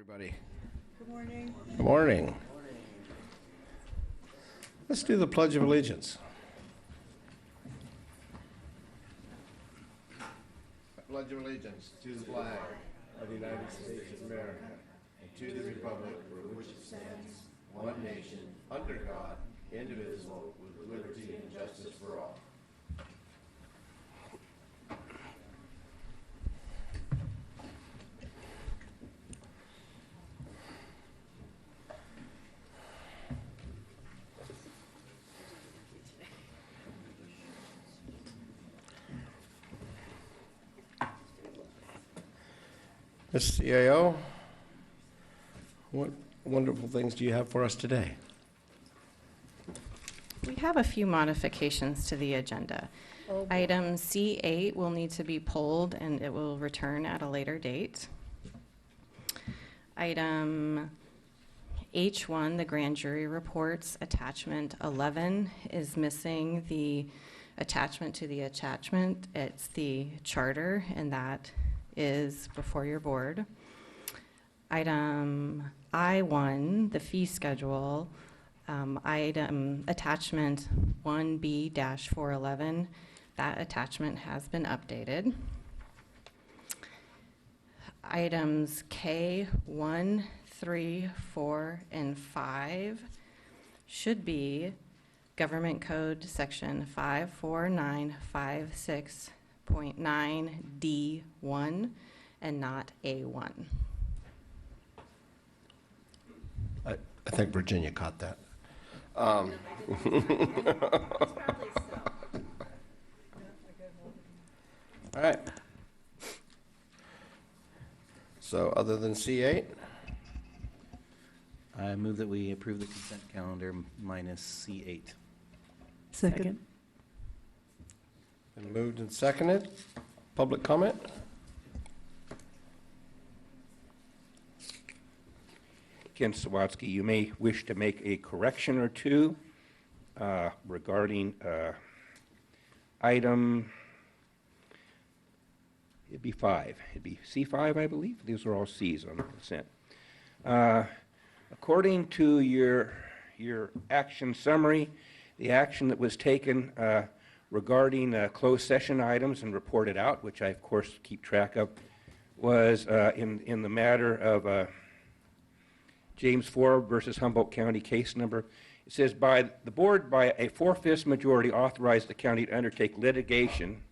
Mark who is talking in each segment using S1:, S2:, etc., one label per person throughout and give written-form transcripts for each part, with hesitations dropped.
S1: Everybody.
S2: Good morning.
S1: Good morning. Let's do the Pledge of Allegiance. I pledge allegiance to the flag of the United States of America and to the republic for which it stands, one nation, under God, indivisible, with liberty and justice for all. Ms. CAO, what wonderful things do you have for us today?
S3: We have a few modifications to the agenda. Item C8 will need to be pulled and it will return at a later date. Item H1, the grand jury reports, attachment 11 is missing the attachment to the attachment. It's the charter, and that is before your board. Item I1, the fee schedule, item attachment 1B-411, that attachment has been updated. Items K1, 3, 4, and 5 should be Government Code Section 54956.9D1 and not A1.
S1: I think Virginia caught that. All right. So other than C8?
S4: I move that we approve the consent calendar minus C8.
S2: Second.
S1: Been moved and seconded. Public comment?
S5: Ken Sawatsky, you may wish to make a correction or two regarding item, it'd be 5. It'd be C5, I believe. These are all Cs on the consent. According to your action summary, the action that was taken regarding closed session items and reported out, which I of course keep track of, was in the matter of James Ford versus Humboldt County case number. It says, by the board by a 4/5 majority authorized the county to undertake litigation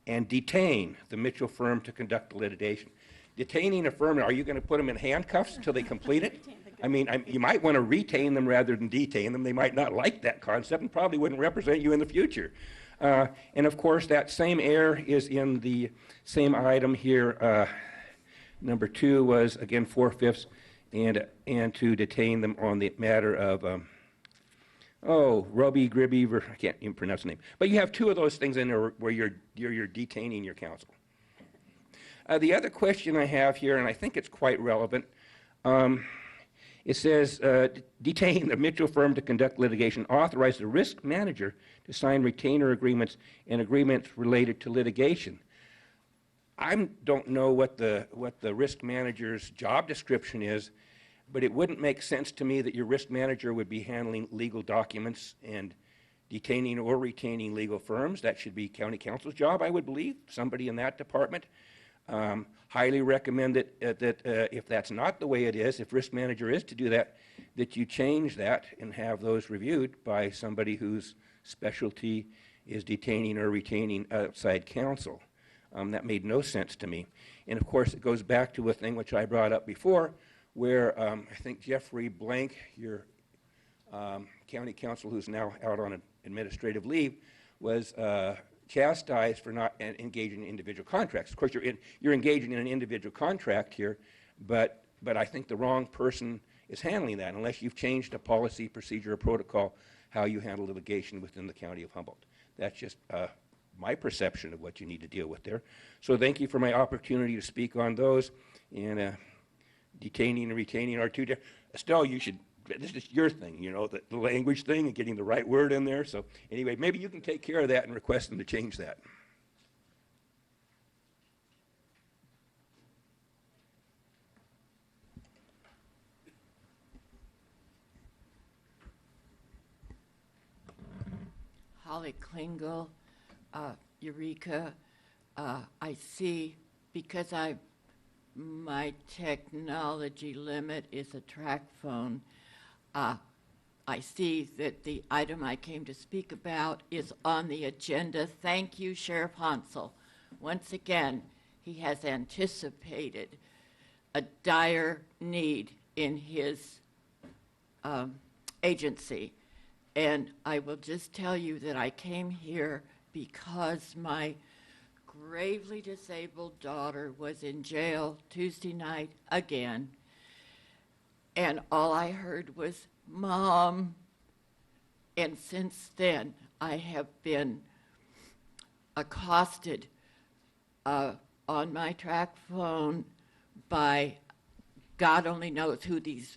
S5: and detain the Mitchell firm to conduct the litigation. Detaining a firm, are you going to put them in handcuffs until they complete it? I mean, you might want to retain them rather than detain them. They might not like that concept and probably wouldn't represent you in the future. And of course, that same error is in the same item here. Number 2 was, again, 4/5, and to detain them on the matter of, Rubby, Gribby, I can't even pronounce the name. But you have 2 of those things in there where you're detaining your counsel. The other question I have here, and I think it's quite relevant, it says, detain the Mitchell firm to conduct litigation, authorize the risk manager to sign retainer agreements and agreements related to litigation. I don't know what the risk manager's job description is, but it wouldn't make sense to me that your risk manager would be handling legal documents and detaining or retaining legal firms. That should be county counsel's job, I would believe, somebody in that department. Highly recommend that if that's not the way it is, if risk manager is to do that, that you change that and have those reviewed by somebody whose specialty is detaining or retaining outside counsel. That made no sense to me. And of course, it goes back to a thing which I brought up before, where I think Jeffrey Blank, your county counsel who's now out on an administrative leave, was chastised for not engaging in individual contracts. Of course, you're engaging in an individual contract here, but I think the wrong person is handling that unless you've changed a policy, procedure, or protocol how you handle litigation within the county of Humboldt. That's just my perception of what you need to deal with there. So thank you for my opportunity to speak on those, and detaining and retaining are 2 different. Estelle, you should, this is your thing, you know, the language thing and getting the right word in there. So anyway, maybe you can take care of that and request them to change that.
S6: Holly Klingel, Eureka. I see, because my technology limit is a track phone, I see that the item I came to speak about is on the agenda. Thank you, Sheriff Hansel. Once again, he has anticipated a dire need in his agency. And I will just tell you that I came here because my gravely disabled daughter was in jail Tuesday night again. And all I heard was, "Mom." And since then, I have been accosted on my track phone by God only knows who these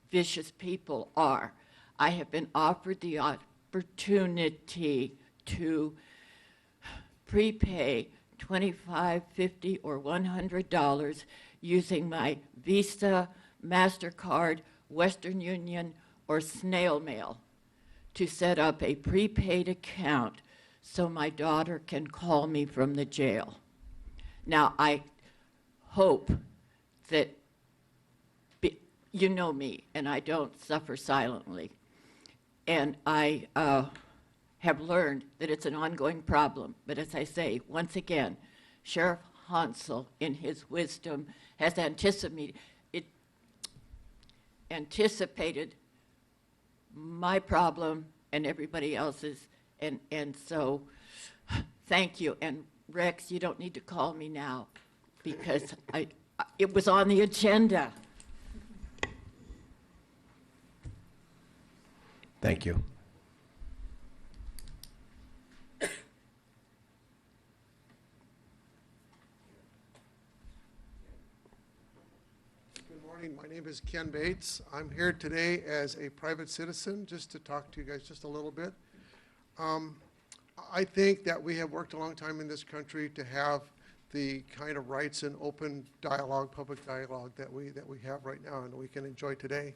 S6: vicious people are. I have been offered the opportunity to prepay $25, $50, or $100 using my Visa, MasterCard, Western Union, or snail mail to set up a prepaid account so my daughter can call me from the jail. Now, I hope that, you know me, and I don't suffer silently. And I have learned that it's an ongoing problem. But as I say, once again, Sheriff Hansel, in his wisdom, has anticipated my problem and everybody else's. And so, thank you. And Rex, you don't need to call me now because it was on the agenda.
S1: Thank you.
S7: Good morning. My name is Ken Bates. I'm here today as a private citizen just to talk to you guys just a little bit. I think that we have worked a long time in this country to have the kind of rights and open dialogue, public dialogue that we have right now and we can enjoy today.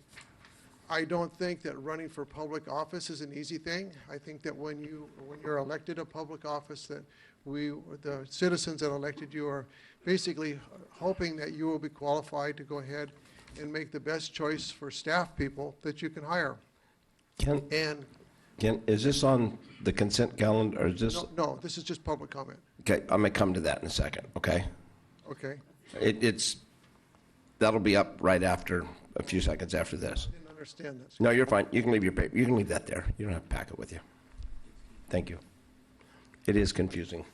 S7: I don't think that running for public office is an easy thing. I think that when you're elected a public office, that the citizens that elected you are basically hoping that you will be qualified to go ahead and make the best choice for staff people that you can hire.
S1: Ken, is this on the consent calendar, or is this?
S7: No, this is just public comment.
S1: Okay, I'm gonna come to that in a second, okay?
S7: Okay.
S1: That'll be up right after, a few seconds after this.
S7: I didn't understand this.
S1: No, you're fine. You can leave your paper. You can leave that there. You don't have to pack it with you. Thank you. It is confusing.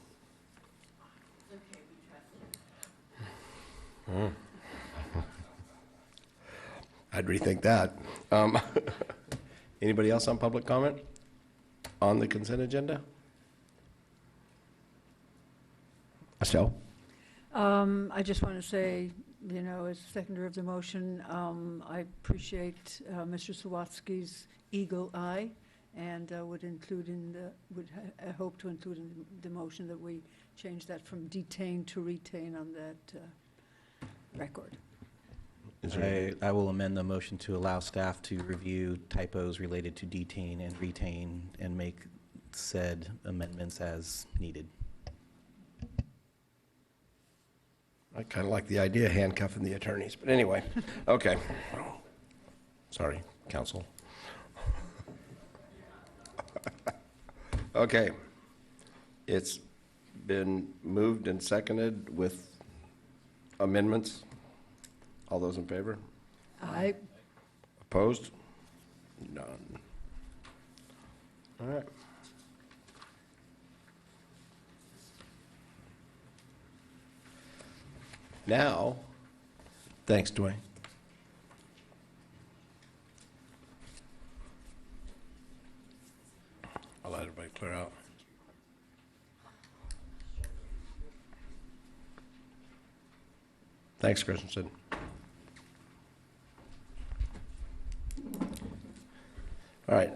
S1: I'd rethink that. Anybody else on public comment on the consent agenda? Estelle?
S2: I just want to say, you know, as seconder of the motion, I appreciate Mr. Sawatsky's eagle eye, and would hope to include in the motion that we change that from detain to retain on that record.
S4: I will amend the motion to allow staff to review typos related to detain and retain and make said amendments as needed.
S1: I kind of like the idea of handcuffing the attorneys, but anyway, okay. Sorry, counsel. Okay. It's been moved and seconded with amendments. All those in favor?
S2: Aye.
S1: Opposed? None. All right. Now, thanks, Dwayne. I'll let everybody clear out. Thanks, Christensen. All right.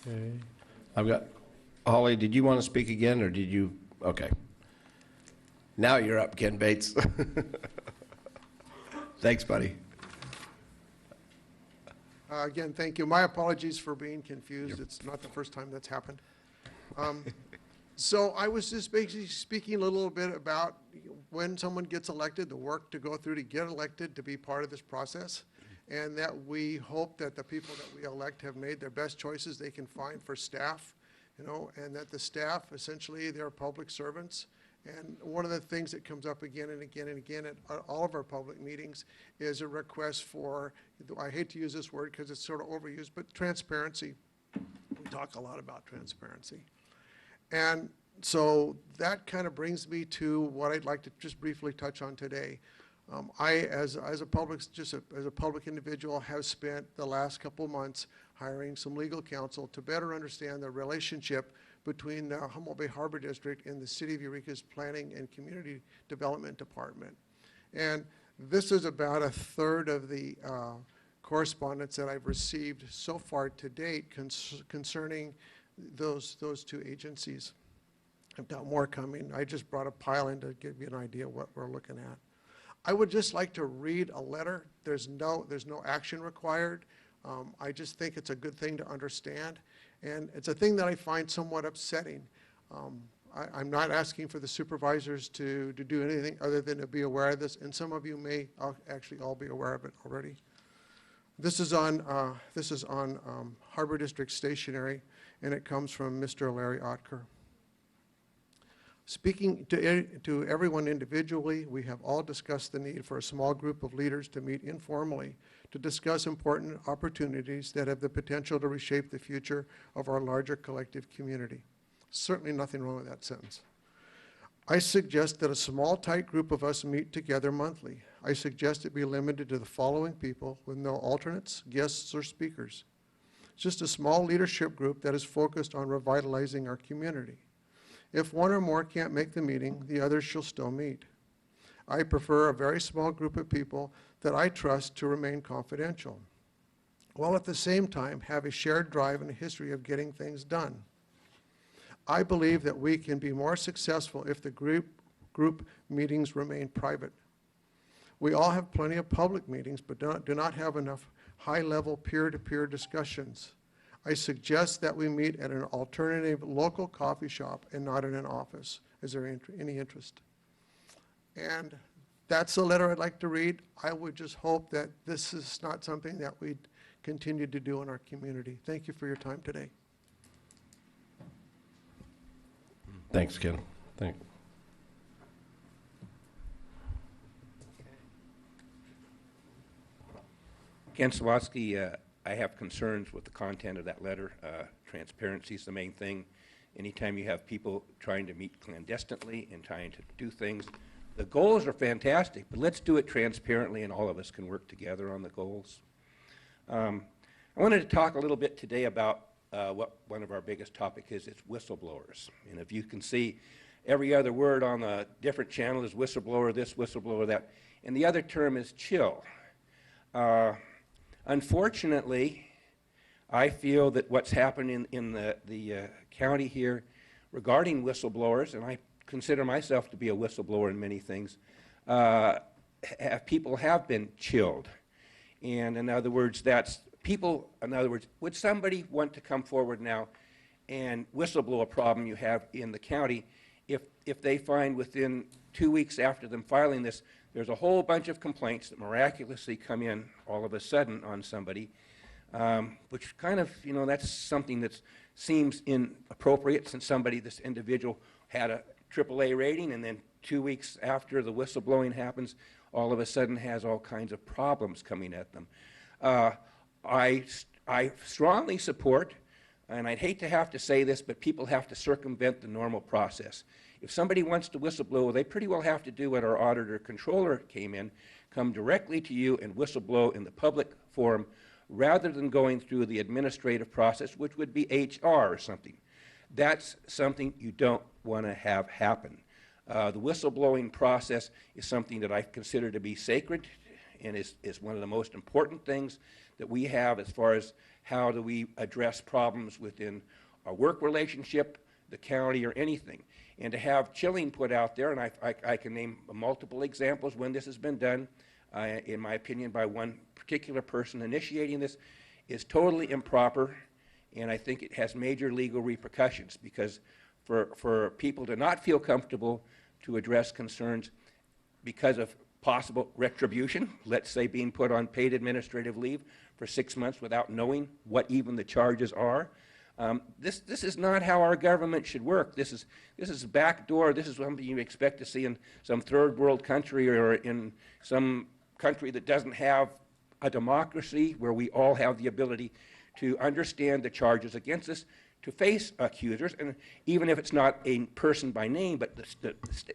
S1: Okay. I've got, Holly, did you want to speak again, or did you? Okay. Now you're up, Ken Bates. Thanks, buddy.
S7: Again, thank you. My apologies for being confused. It's not the first time that's happened. So I was just basically speaking a little bit about when someone gets elected, the work to go through to get elected, to be part of this process, and that we hope that the people that we elect have made their best choices they can find for staff, and that the staff, essentially, they're public servants. And one of the things that comes up again and again and again at all of our public meetings is a request for, I hate to use this word because it's sort of overused, but transparency. We talk a lot about transparency. And so that kind of brings me to what I'd like to just briefly touch on today. I, as a public individual, have spent the last couple of months hiring some legal counsel to better understand the relationship between the Humboldt Bay Harbor District and the City of Eureka's Planning and Community Development Department. And this is about a third of the correspondence that I've received so far to date concerning those two agencies. I've got more coming. I just brought a pile in to give you an idea what we're looking at. I would just like to read a letter. There's no action required. I just think it's a good thing to understand. And it's a thing that I find somewhat upsetting. I'm not asking for the supervisors to do anything other than to be aware of this, and some of you may actually all be aware of it already. This is on Harbor District Stationery, and it comes from Mr. Larry Otker. Speaking to everyone individually, we have all discussed the need for a small group of leaders to meet informally to discuss important opportunities that have the potential to reshape the future of our larger collective community. Certainly nothing wrong with that sentence. I suggest that a small, tight group of us meet together monthly. I suggest it be limited to the following people with no alternates, guests, or speakers. It's just a small leadership group that is focused on revitalizing our community. If one or more can't make the meeting, the others shall still meet. I prefer a very small group of people that I trust to remain confidential, while at the same time have a shared drive and a history of getting things done. I believe that we can be more successful if the group meetings remain private. We all have plenty of public meetings, but do not have enough high-level peer-to-peer discussions. I suggest that we meet at an alternative local coffee shop and not in an office. Is there any interest? And that's the letter I'd like to read. I would just hope that this is not something that we continue to do in our community. Thank you for your time today.
S1: Thanks, Ken. Thanks.
S5: Ken Sawatsky, I have concerns with the content of that letter. Transparency is the main thing. Anytime you have people trying to meet clandestinely and trying to do things, the goals are fantastic, but let's do it transparently and all of us can work together on the goals. I wanted to talk a little bit today about what one of our biggest topics is. It's whistleblowers. And if you can see, every other word on a different channel is whistleblower this, whistleblower that, and the other term is chill. Unfortunately, I feel that what's happened in the county here regarding whistleblowers, and I consider myself to be a whistleblower in many things, people have been chilled. And in other words, would somebody want to come forward now and whistleblow a problem you have in the county if they find within 2 weeks after them filing this, there's a whole bunch of complaints that miraculously come in all of a sudden on somebody, which kind of, that's something that seems inappropriate since this individual had a AAA rating and then 2 weeks after the whistleblowing happens, all of a sudden has all kinds of problems coming at them. I strongly support, and I'd hate to have to say this, but people have to circumvent the normal process. If somebody wants to whistleblow, they pretty well have to do what our auditor controller come directly to you and whistleblow in the public forum rather than going through the administrative process, which would be HR or something. That's something you don't want to have happen. The whistleblowing process is something that I consider to be sacred and is one of the most important things that we have as far as how do we address problems within our work relationship, the county, or anything. And to have chilling put out there, and I can name multiple examples when this has been done, in my opinion, by one particular person initiating this, is totally improper, and I think it has major legal repercussions, because for people to not feel comfortable to address concerns because of possible retribution, let's say being put on paid administrative leave for 6 months without knowing what even the charges are. This is not how our government should work. This is backdoor. This is something you expect to see in some third world country or in some country that doesn't have a democracy, where we all have the ability to understand the charges against us, to face accusers, and even if it's not a person by name, but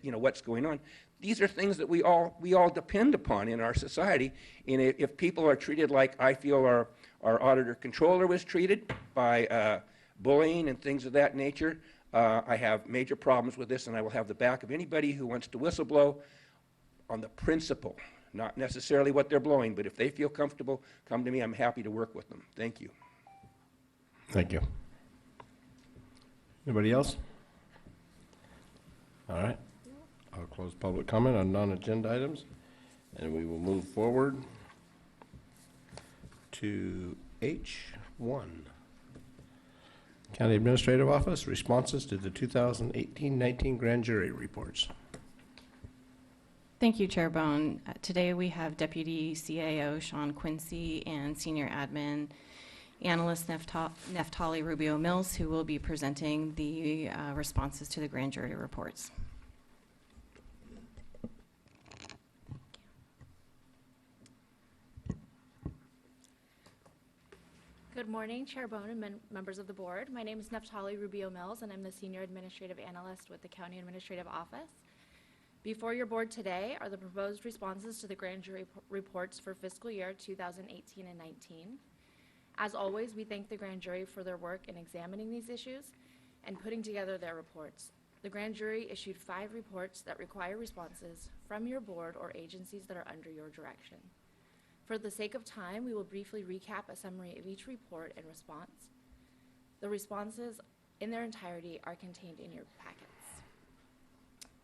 S5: what's going on. These are things that we all depend upon in our society. And if people are treated like I feel our auditor controller was treated, by bullying and things of that nature, I have major problems with this, and I will have the back of anybody who wants to whistleblow on the principle, not necessarily what they're blowing, but if they feel comfortable, come to me. I'm happy to work with them. Thank you.
S1: Thank you. Anybody else? All right. I'll close public comment on non-agenda items, and we will move forward to H1. County Administrative Office, responses to the 2018-19 grand jury reports.
S3: Thank you, Chair Bohn. Today we have Deputy CAO Sean Quincy and Senior Admin Analyst Neftali Rubio Mills, who will be presenting the responses to the grand jury reports.
S8: Good morning, Chair Bohn and members of the board. My name is Neftali Rubio Mills, and I'm the Senior Administrative Analyst with the County Administrative Office. Before your board today are the proposed responses to the grand jury reports for fiscal year 2018 and 19. As always, we thank the grand jury for their work in examining these issues and putting together their reports. The grand jury issued 5 reports that require responses from your board or agencies that are under your direction. For the sake of time, we will briefly recap a summary of each report and response. The responses in their entirety are contained in your packets.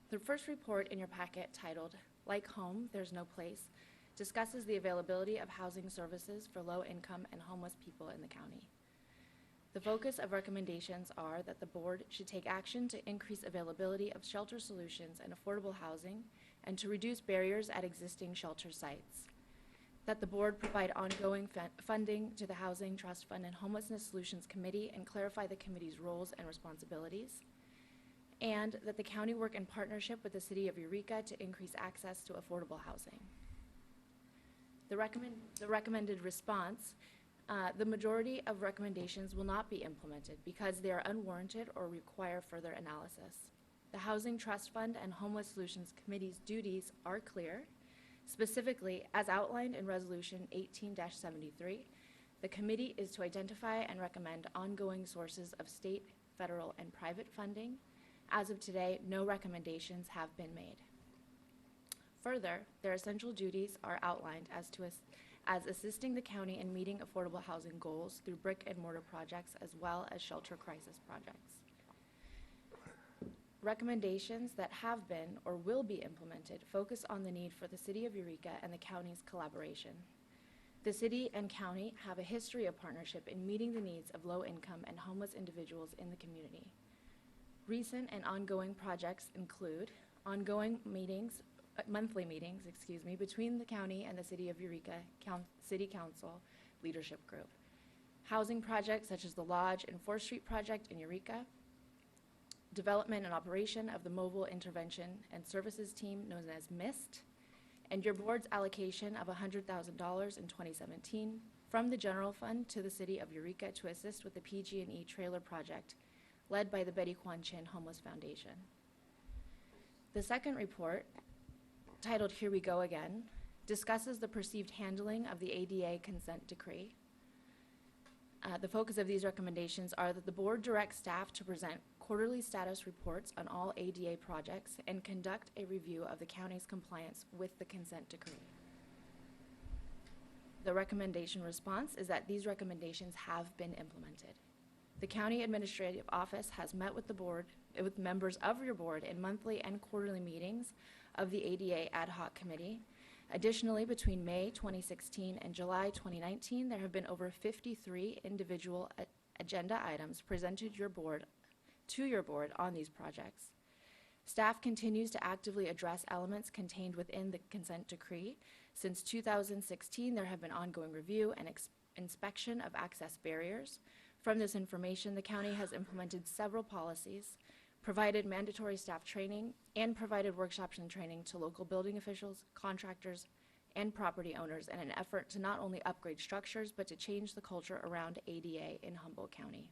S8: The first report in your packet, titled "Like Home, There's No Place," discusses the availability of housing services for low-income and homeless people in the county. The focus of recommendations are that the board should take action to increase availability of shelter solutions and affordable housing, and to reduce barriers at existing shelter sites. That the board provide ongoing funding to the Housing Trust Fund and Homelessness Solutions Committee and clarify the committee's roles and responsibilities. And that the county work in partnership with the City of Eureka to increase access to affordable housing. The recommended response, the majority of recommendations will not be implemented because they are unwarranted or require further analysis. The Housing Trust Fund and Homeless Solutions Committee's duties are clear. Specifically, as outlined in Resolution 18-73, the committee is to identify and recommend ongoing sources of state, federal, and private funding. As of today, no recommendations have been made. Further, their essential duties are outlined as assisting the county in meeting affordable housing goals through brick and mortar projects as well as shelter crisis projects. Recommendations that have been or will be implemented focus on the need for the City of Eureka and the county's collaboration. The city and county have a history of partnership in meeting the needs of low-income and homeless individuals in the community. Recent and ongoing projects include ongoing meetings, monthly meetings, between the county and the City of Eureka City Council Leadership Group. Housing projects such as the Lodge and 4th Street project in Eureka. Development and operation of the Mobile Intervention and Services Team known as MIST. And your board's allocation of $100,000 in 2017 from the general fund to the City of Eureka to assist with the PG&E trailer project led by the Betty Kwan Chin Homeless Foundation. The second report, titled "Here We Go Again," discusses the perceived handling of the ADA consent decree. The focus of these recommendations are that the board directs staff to present quarterly status reports on all ADA projects and conduct a review of the county's compliance with the consent decree. The recommendation response is that these recommendations have been implemented. The County Administrative Office has met with the board, with members of your board in monthly and quarterly meetings of the ADA Ad Hoc Committee. Additionally, between May 2016 and July 2019, there have been over 53 individual agenda items presented to your board on these projects. Staff continues to actively address elements contained within the consent decree. Since 2016, there have been ongoing review and inspection of access barriers. From this information, the county has implemented several policies, provided mandatory staff training, and provided workshops and training to local building officials, contractors, and property owners in an effort to not only upgrade structures, but to change the culture around ADA in Humboldt County.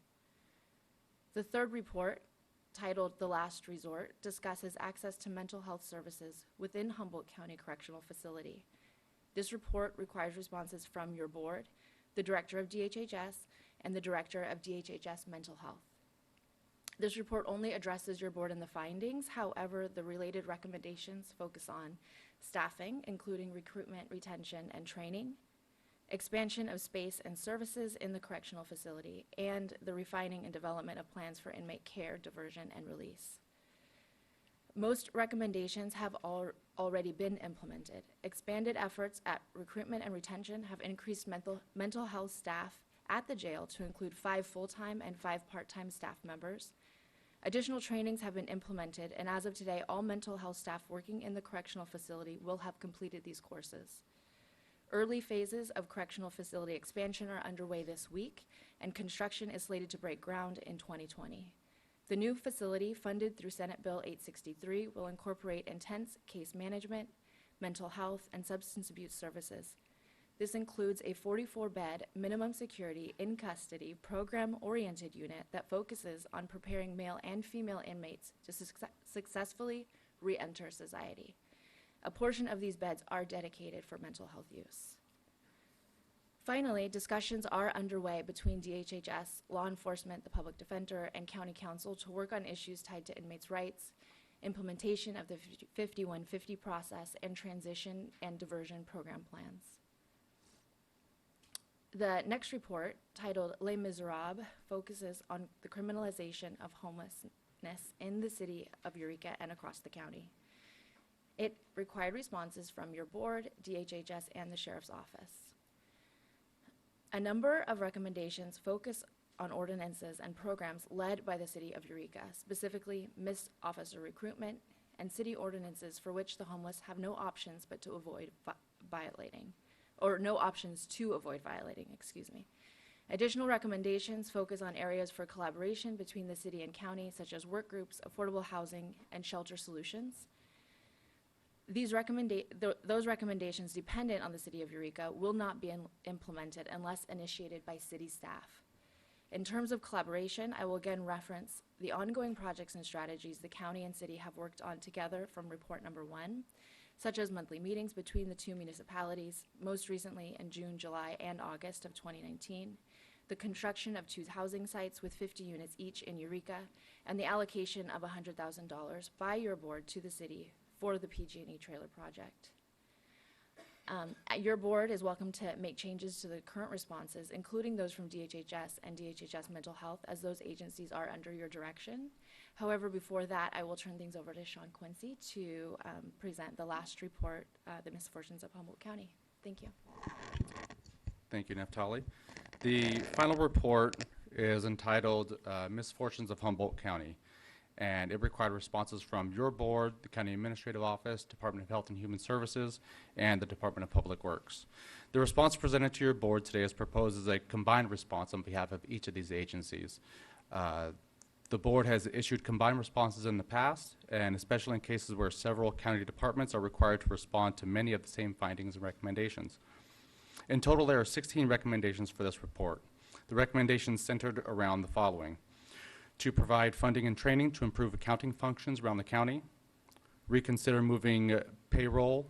S8: The third report, titled The Last Resort, discusses access to mental health services within Humboldt County Correctional Facility. This report requires responses from your board, the Director of DHHS, and the Director of DHHS Mental Health. This report only addresses your board and the findings. However, the related recommendations focus on staffing, including recruitment, retention, and training, expansion of space and services in the correctional facility, and the refining and development of plans for inmate care, diversion, and release. Most recommendations have already been implemented. Expanded efforts at recruitment and retention have increased mental health staff at the jail to include 5 full-time and 5 part-time staff members. Additional trainings have been implemented, and as of today, all mental health staff working in the correctional facility will have completed these courses. Early phases of correctional facility expansion are underway this week, and construction is slated to break ground in 2020. The new facility, funded through Senate Bill 863, will incorporate intense case management, mental health, and substance abuse services. This includes a 44-bed minimum security in-custody program-oriented unit that focuses on preparing male and female inmates to successfully re-enter society. A portion of these beds are dedicated for mental health use. Finally, discussions are underway between DHHS, law enforcement, the public defender, and county council to work on issues tied to inmates' rights, implementation of the 5150 process, and transition and diversion program plans. The next report, titled Les Miserables, focuses on the criminalization of homelessness in the city of Eureka and across the county. It required responses from your board, DHHS, and the Sheriff's Office. A number of recommendations focus on ordinances and programs led by the city of Eureka, specifically missed officer recruitment and city ordinances for which the homeless have no options but to avoid violating. Additional recommendations focus on areas for collaboration between the city and county, such as work groups, affordable housing, and shelter solutions. Those recommendations dependent on the city of Eureka will not be implemented unless initiated by city staff. In terms of collaboration, I will again reference the ongoing projects and strategies the county and city have worked on together from report number 1, such as monthly meetings between the 2 municipalities, most recently in June, July, and August of 2019, the construction of 2 housing sites with 50 units each in Eureka, and the allocation of $100,000 by your board to the city for the PG&E trailer project. Your board is welcome to make changes to the current responses, including those from DHHS and DHHS Mental Health, as those agencies are under your direction. However, before that, I will turn things over to Sean Quincy to present the last report, The Misfortunes of Humboldt County. Thank you.
S9: Thank you, Naphtali. The final report is entitled Misfortunes of Humboldt County, and it required responses from your board, the County Administrative Office, Department of Health and Human Services, and the Department of Public Works. The response presented to your board today is proposed as a combined response on behalf of each of these agencies. The board has issued combined responses in the past, and especially in cases where several county departments are required to respond to many of the same findings and recommendations. In total, there are 16 recommendations for this report. The recommendations centered around the following: to provide funding and training to improve accounting functions around the county, reconsider moving payroll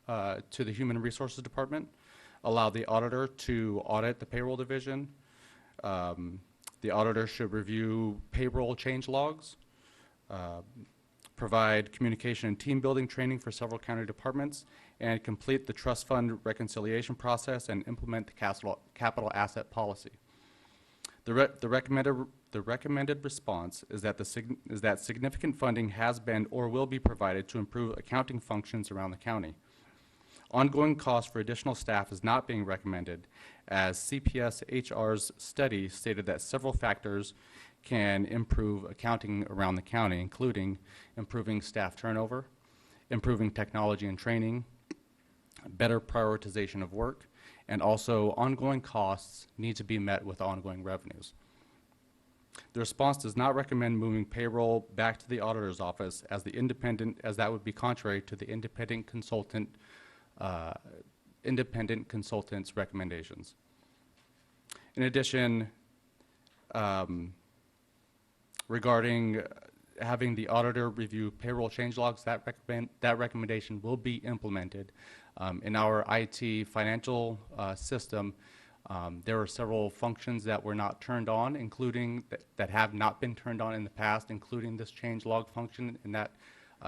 S9: to the Human Resources Department, allow the auditor to audit the payroll division. The auditor should review payroll change logs, provide communication and team building training for several county departments, and complete the trust fund reconciliation process and implement the capital asset policy. The recommended response is that significant funding has been or will be provided to improve accounting functions around the county. Ongoing cost for additional staff is not being recommended, as CPS HR's study stated that several factors can improve accounting around the county, including improving staff turnover, improving technology and training, better prioritization of work, and also ongoing costs need to be met with ongoing revenues. The response does not recommend moving payroll back to the auditor's office as that would be contrary to the independent consultant's recommendations. In addition, regarding having the auditor review payroll change logs, that recommendation will be implemented. In our IT financial system, there are several functions that were not turned on, including that have not been turned on in the past, including this change log function, and that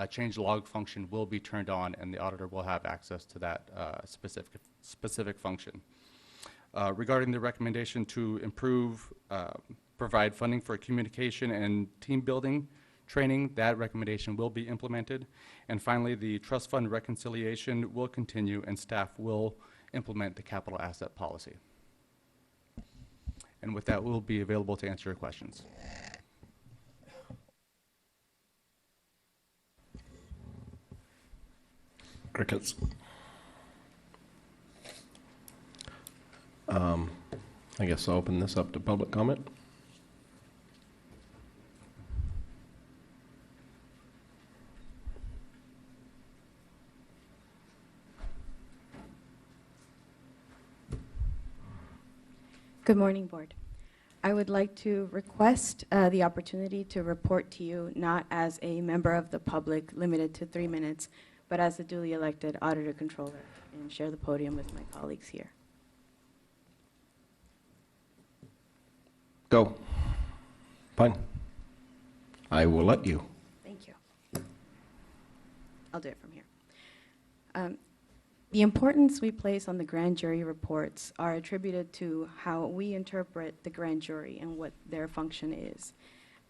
S9: change log function will be turned on, and the auditor will have access to that specific function. Regarding the recommendation to provide funding for communication and team building training, that recommendation will be implemented. And finally, the trust fund reconciliation will continue, and staff will implement the capital asset policy. And with that, we'll be available to answer your questions.
S1: Crickets. I guess I'll open this up to public comment.
S10: Good morning, Board. I would like to request the opportunity to report to you not as a member of the public limited to 3 minutes, but as a duly elected auditor controller, and share the podium with my colleagues here.
S1: Go. Fine. I will let you.
S10: Thank you. I'll do it from here. The importance we place on the grand jury reports are attributed to how we interpret the grand jury and what their function is.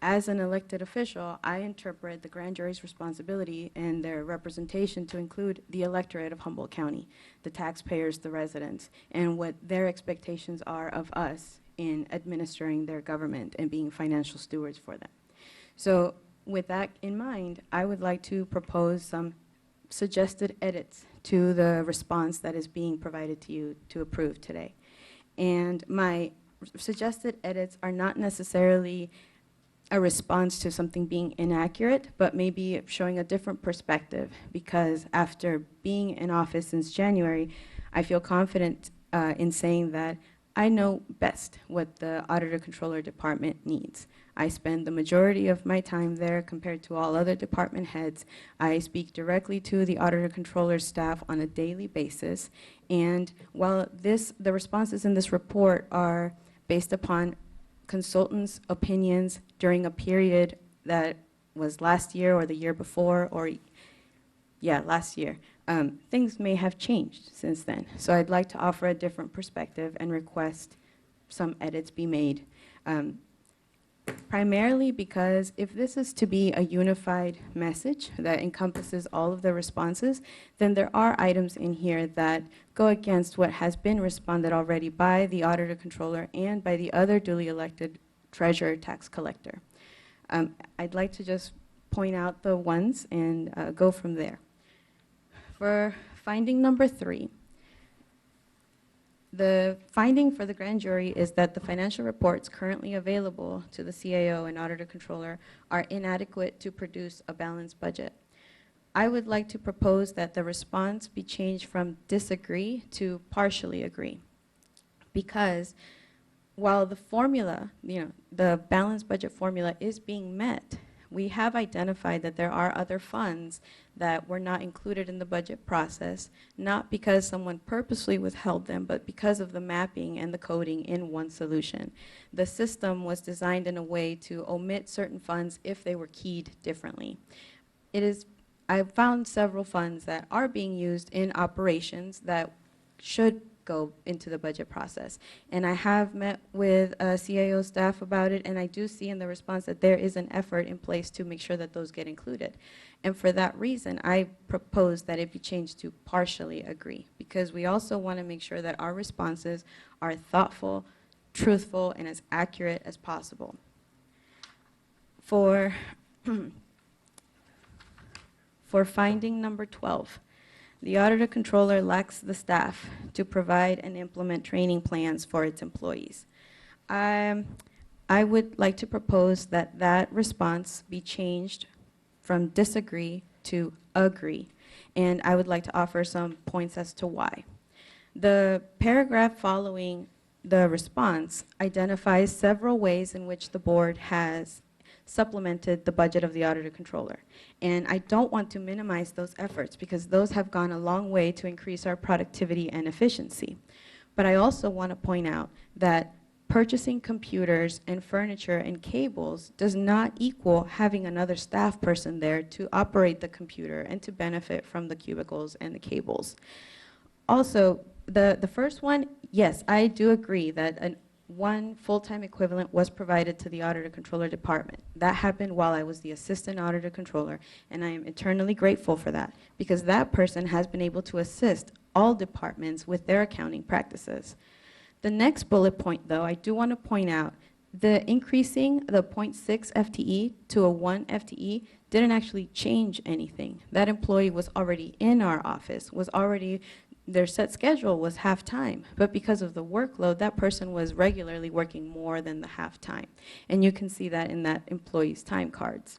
S10: As an elected official, I interpret the grand jury's responsibility and their representation to include the electorate of Humboldt County, the taxpayers, the residents, and what their expectations are of us in administering their government and being financial stewards for them. So with that in mind, I would like to propose some suggested edits to the response that is being provided to you to approve today. And my suggested edits are not necessarily a response to something being inaccurate, but maybe showing a different perspective, because after being in office since January, I feel confident in saying that I know best what the Auditor Controller Department needs. I spend the majority of my time there compared to all other department heads. I speak directly to the Auditor Controller staff on a daily basis. And while the responses in this report are based upon consultants' opinions during a period that was last year or the year before, or last year, things may have changed since then. So I'd like to offer a different perspective and request some edits be made. Primarily because if this is to be a unified message that encompasses all of the responses, then there are items in here that go against what has been responded already by the Auditor Controller and by the other duly elected Treasurer Tax Collector. I'd like to just point out the ones and go from there. For finding number 3, the finding for the grand jury is that the financial reports currently available to the CAO and Auditor Controller are inadequate to produce a balanced budget. I would like to propose that the response be changed from disagree to partially agree, because while the formula, the balanced budget formula is being met, we have identified that there are other funds that were not included in the budget process, not because someone purposely withheld them, but because of the mapping and the coding in one solution. The system was designed in a way to omit certain funds if they were keyed differently. I've found several funds that are being used in operations that should go into the budget process. And I have met with CAO staff about it, and I do see in the response that there is an effort in place to make sure that those get included. And for that reason, I propose that it be changed to partially agree, because we also want to make sure that our responses are thoughtful, truthful, and as accurate as possible. For finding number 12, the auditor controller lacks the staff to provide and implement training plans for its employees. I would like to propose that that response be changed from disagree to agree, and I would like to offer some points as to why. The paragraph following the response identifies several ways in which the board has supplemented the budget of the auditor controller. And I don't want to minimize those efforts because those have gone a long way to increase our productivity and efficiency. But I also want to point out that purchasing computers and furniture and cables does not equal having another staff person there to operate the computer and to benefit from the cubicles and the cables. Also, the first one, yes, I do agree that one full-time equivalent was provided to the auditor controller department. That happened while I was the assistant auditor controller, and I am eternally grateful for that because that person has been able to assist all departments with their accounting practices. The next bullet point, though, I do want to point out the increasing the 0.6 FTE to a 1 FTE didn't actually change anything. That employee was already in our office, their set schedule was half-time, but because of the workload, that person was regularly working more than the half-time. And you can see that in that employee's time cards.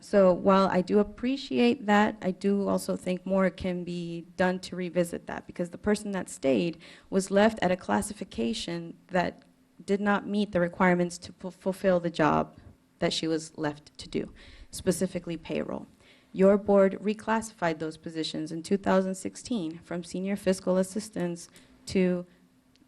S10: So while I do appreciate that, I do also think more can be done to revisit that because the person that stayed was left at a classification that did not meet the requirements to fulfill the job that she was left to do, specifically payroll. Your board reclassified those positions in 2016 from senior fiscal assistants to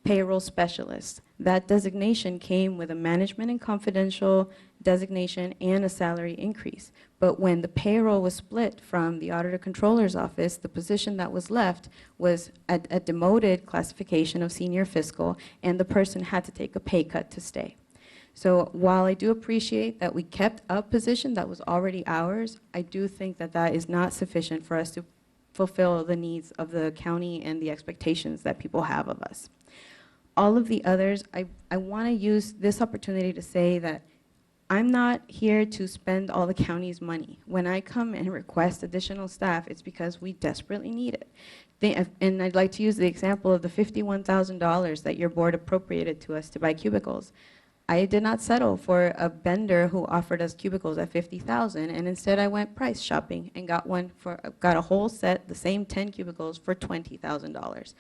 S10: payroll specialists. That designation came with a management and confidential designation and a salary increase. But when the payroll was split from the auditor controller's office, the position that was left was a demoted classification of senior fiscal, and the person had to take a pay cut to stay. So while I do appreciate that we kept a position that was already ours, I do think that that is not sufficient for us to fulfill the needs of the county and the expectations that people have of us. All of the others, I want to use this opportunity to say that I'm not here to spend all the county's money. When I come and request additional staff, it's because we desperately need it. And I'd like to use the example of the $51,000 that your board appropriated to us to buy cubicles. I did not settle for a vendor who offered us cubicles at $50,000, and instead I went price shopping and got a whole set, the same 10 cubicles for $20,000.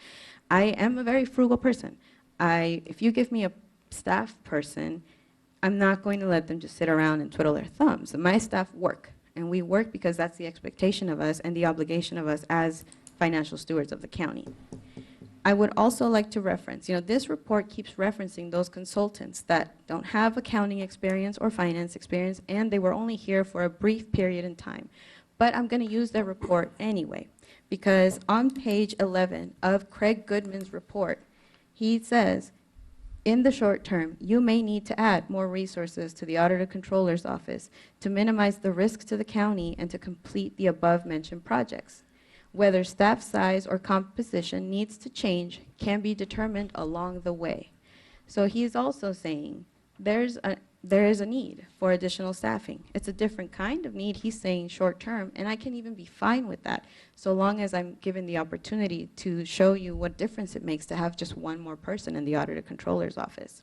S10: I am a very frugal person. If you give me a staff person, I'm not going to let them just sit around and twiddle their thumbs. My staff work, and we work because that's the expectation of us and the obligation of us as financial stewards of the county. I would also like to reference, this report keeps referencing those consultants that don't have accounting experience or finance experience, and they were only here for a brief period in time. But I'm going to use their report anyway, because on page 11 of Craig Goodman's report, he says, in the short term, you may need to add more resources to the Auditor Controller's Office to minimize the risk to the county and to complete the above-mentioned projects. Whether staff size or composition needs to change can be determined along the way. So he's also saying there is a need for additional staffing. It's a different kind of need. He's saying short term, and I can even be fine with that, so long as I'm given the opportunity to show you what difference it makes to have just one more person in the Auditor Controller's Office.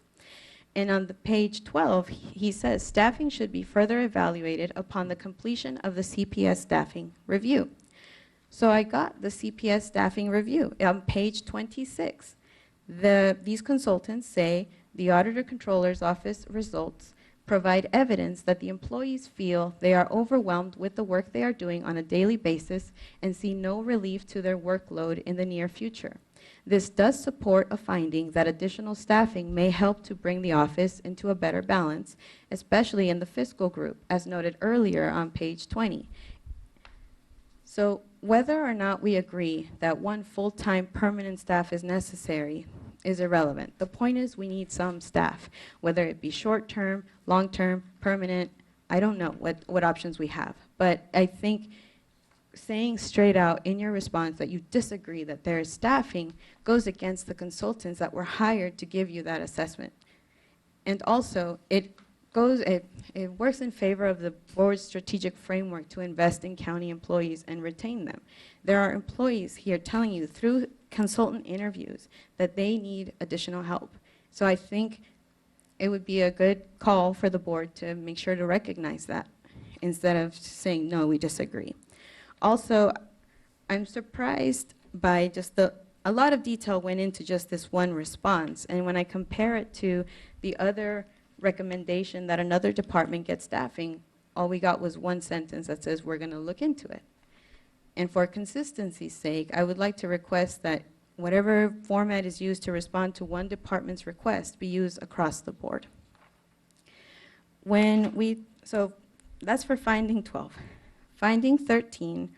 S10: And on the page 12, he says staffing should be further evaluated upon the completion of the CPS staffing review. So I got the CPS staffing review on page 26. These consultants say the Auditor Controller's Office results provide evidence that the employees feel they are overwhelmed with the work they are doing on a daily basis and see no relief to their workload in the near future. This does support a finding that additional staffing may help to bring the office into a better balance, especially in the fiscal group, as noted earlier on page 20. So whether or not we agree that one full-time permanent staff is necessary is irrelevant. The point is we need some staff, whether it be short-term, long-term, permanent. I don't know what options we have. But I think saying straight out in your response that you disagree that there is staffing goes against the consultants that were hired to give you that assessment. And also, it works in favor of the board's strategic framework to invest in county employees and retain them. There are employees here telling you through consultant interviews that they need additional help. So I think it would be a good call for the board to make sure to recognize that instead of saying, no, we disagree. Also, I'm surprised by just a lot of detail went into just this one response. And when I compare it to the other recommendation that another department gets staffing, all we got was one sentence that says we're going to look into it. And for consistency's sake, I would like to request that whatever format is used to respond to one department's request be used across the board. So that's for finding 12. Finding 13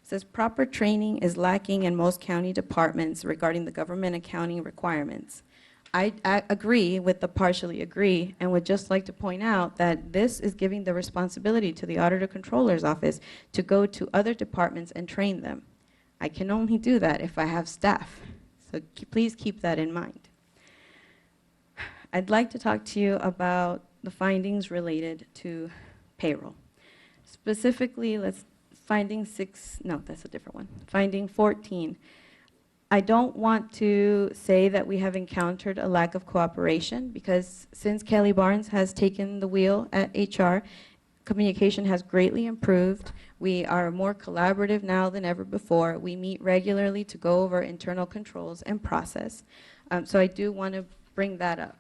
S10: says proper training is lacking in most county departments regarding the government accounting requirements. I agree with the partially agree and would just like to point out that this is giving the responsibility to the Auditor Controller's Office to go to other departments and train them. I can only do that if I have staff. So please keep that in mind. I'd like to talk to you about the findings related to payroll. Specifically, finding 6, no, that's a different one. Finding 14. I don't want to say that we have encountered a lack of cooperation because since Kelly Barnes has taken the wheel at HR, communication has greatly improved. We are more collaborative now than ever before. We meet regularly to go over internal controls and process. So I do want to bring that up.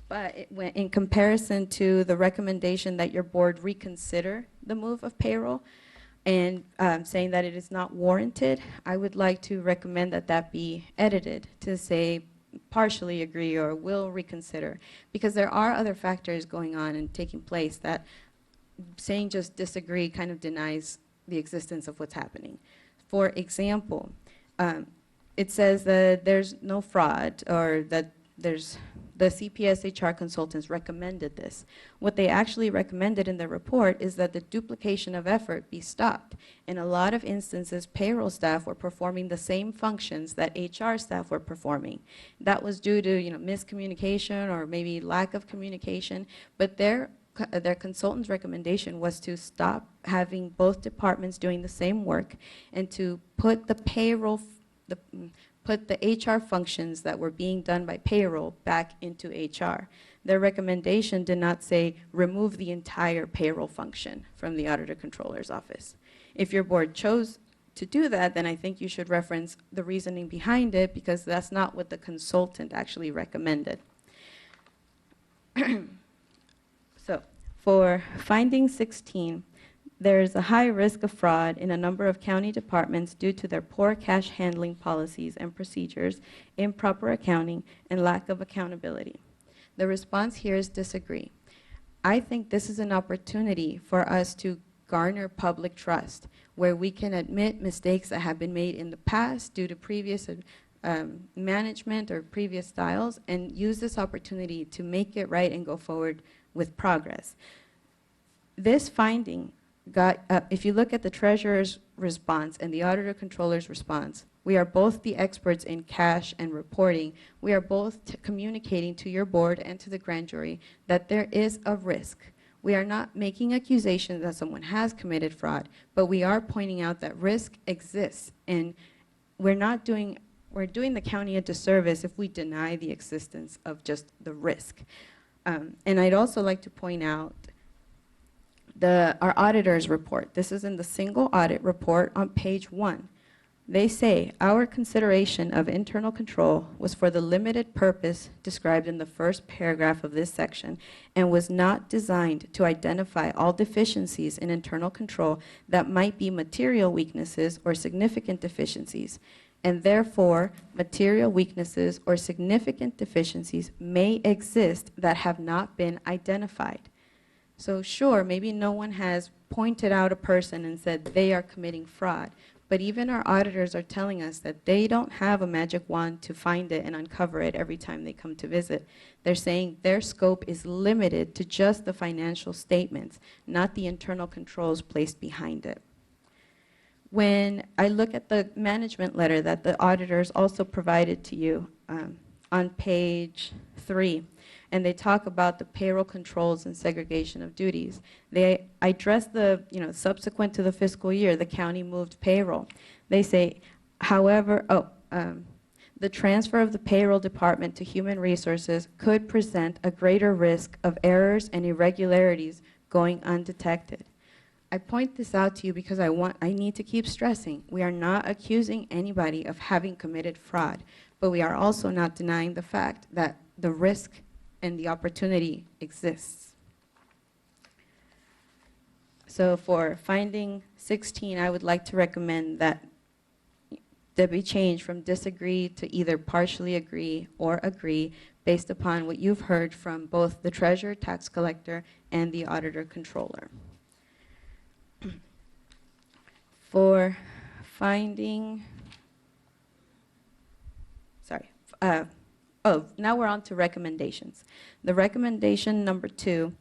S10: But in comparison to the recommendation that your board reconsider the move of payroll, and saying that it is not warranted, I would like to recommend that that be edited to say partially agree or will reconsider, because there are other factors going on and taking place that saying just disagree kind of denies the existence of what's happening. For example, it says that there's no fraud or that the CPS HR consultants recommended this. What they actually recommended in their report is that the duplication of effort be stopped. In a lot of instances, payroll staff were performing the same functions that HR staff were performing. That was due to miscommunication or maybe lack of communication, but their consultant's recommendation was to stop having both departments doing the same work and to put the payroll, put the HR functions that were being done by payroll back into HR. Their recommendation did not say remove the entire payroll function from the Auditor Controller's Office. If your board chose to do that, then I think you should reference the reasoning behind it because that's not what the consultant actually recommended. So for finding 16, there is a high risk of fraud in a number of county departments due to their poor cash handling policies and procedures, improper accounting, and lack of accountability. The response here is disagree. I think this is an opportunity for us to garner public trust, where we can admit mistakes that have been made in the past due to previous management or previous styles, and use this opportunity to make it right and go forward with progress. This finding if you look at the Treasurer's response and the Auditor Controller's response, we are both the experts in cash and reporting. We are both communicating to your board and to the grand jury that there is a risk. We are not making accusations that someone has committed fraud, but we are pointing out that risk exists, and we're doing the county a disservice if we deny the existence of just the risk. And I'd also like to point out our auditor's report. This is in the single audit report on page 1. They say, our consideration of internal control was for the limited purpose described in the first paragraph of this section and was not designed to identify all deficiencies in internal control that might be material weaknesses or significant deficiencies. And therefore, material weaknesses or significant deficiencies may exist that have not been identified. So sure, maybe no one has pointed out a person and said they are committing fraud, But even our auditors are telling us that they don't have a magic wand to find it and uncover it every time they come to visit. They're saying their scope is limited to just the financial statements, not the internal controls placed behind it. When I look at the management letter that the auditors also provided to you on page 3, and they talk about the payroll controls and segregation of duties. I address the, subsequent to the fiscal year, the county moved payroll. They say, however, the transfer of the payroll department to human resources could present a greater risk of errors and irregularities going undetected. I point this out to you because I need to keep stressing. We are not accusing anybody of having committed fraud, but we are also not denying the fact that the risk and the opportunity exists. So for finding 16, I would like to recommend that be changed from disagree to either partially agree or agree based upon what you've heard from both the treasurer, tax collector, and the auditor controller. For finding, now we're on to recommendations. The recommendation number 2,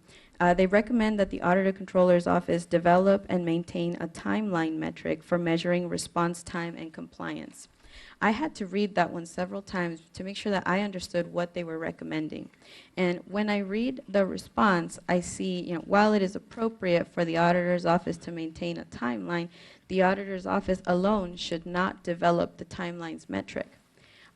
S10: they recommend that the Auditor Controller's Office develop and maintain a timeline metric for measuring response time and compliance. I had to read that one several times to make sure that I understood what they were recommending. And when I read the response, I see, while it is appropriate for the Auditor's Office to maintain a timeline, the Auditor's Office alone should not develop the timeline's metric.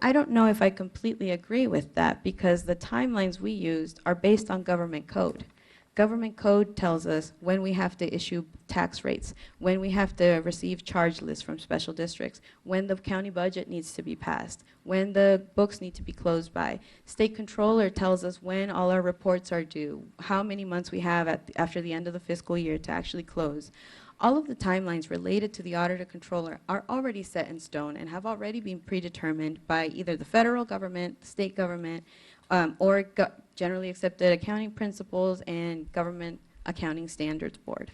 S10: I don't know if I completely agree with that because the timelines we used are based on government code. Government code tells us when we have to issue tax rates, when we have to receive charge lists from special districts, when the county budget needs to be passed, when the books need to be closed by. State controller tells us when all our reports are due, how many months we have after the end of the fiscal year to actually close. All of the timelines related to the auditor controller are already set in stone and have already been predetermined by either the federal government, the state government, or generally accepted accounting principles and government accounting standards board.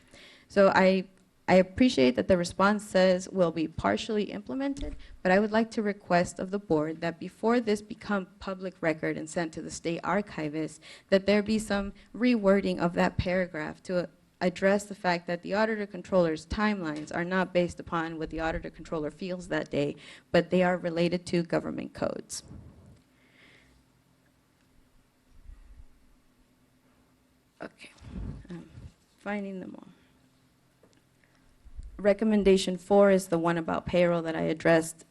S10: So I appreciate that the response says will be partially implemented, but I would like to request of the board that before this become public record and sent to the state archivist, that there be some rewording of that paragraph to address the fact that the auditor controller's timelines are not based upon what the auditor controller feels that day, but they are related to government codes. Okay, finding them all. Recommendation 4 is the one about payroll that I addressed.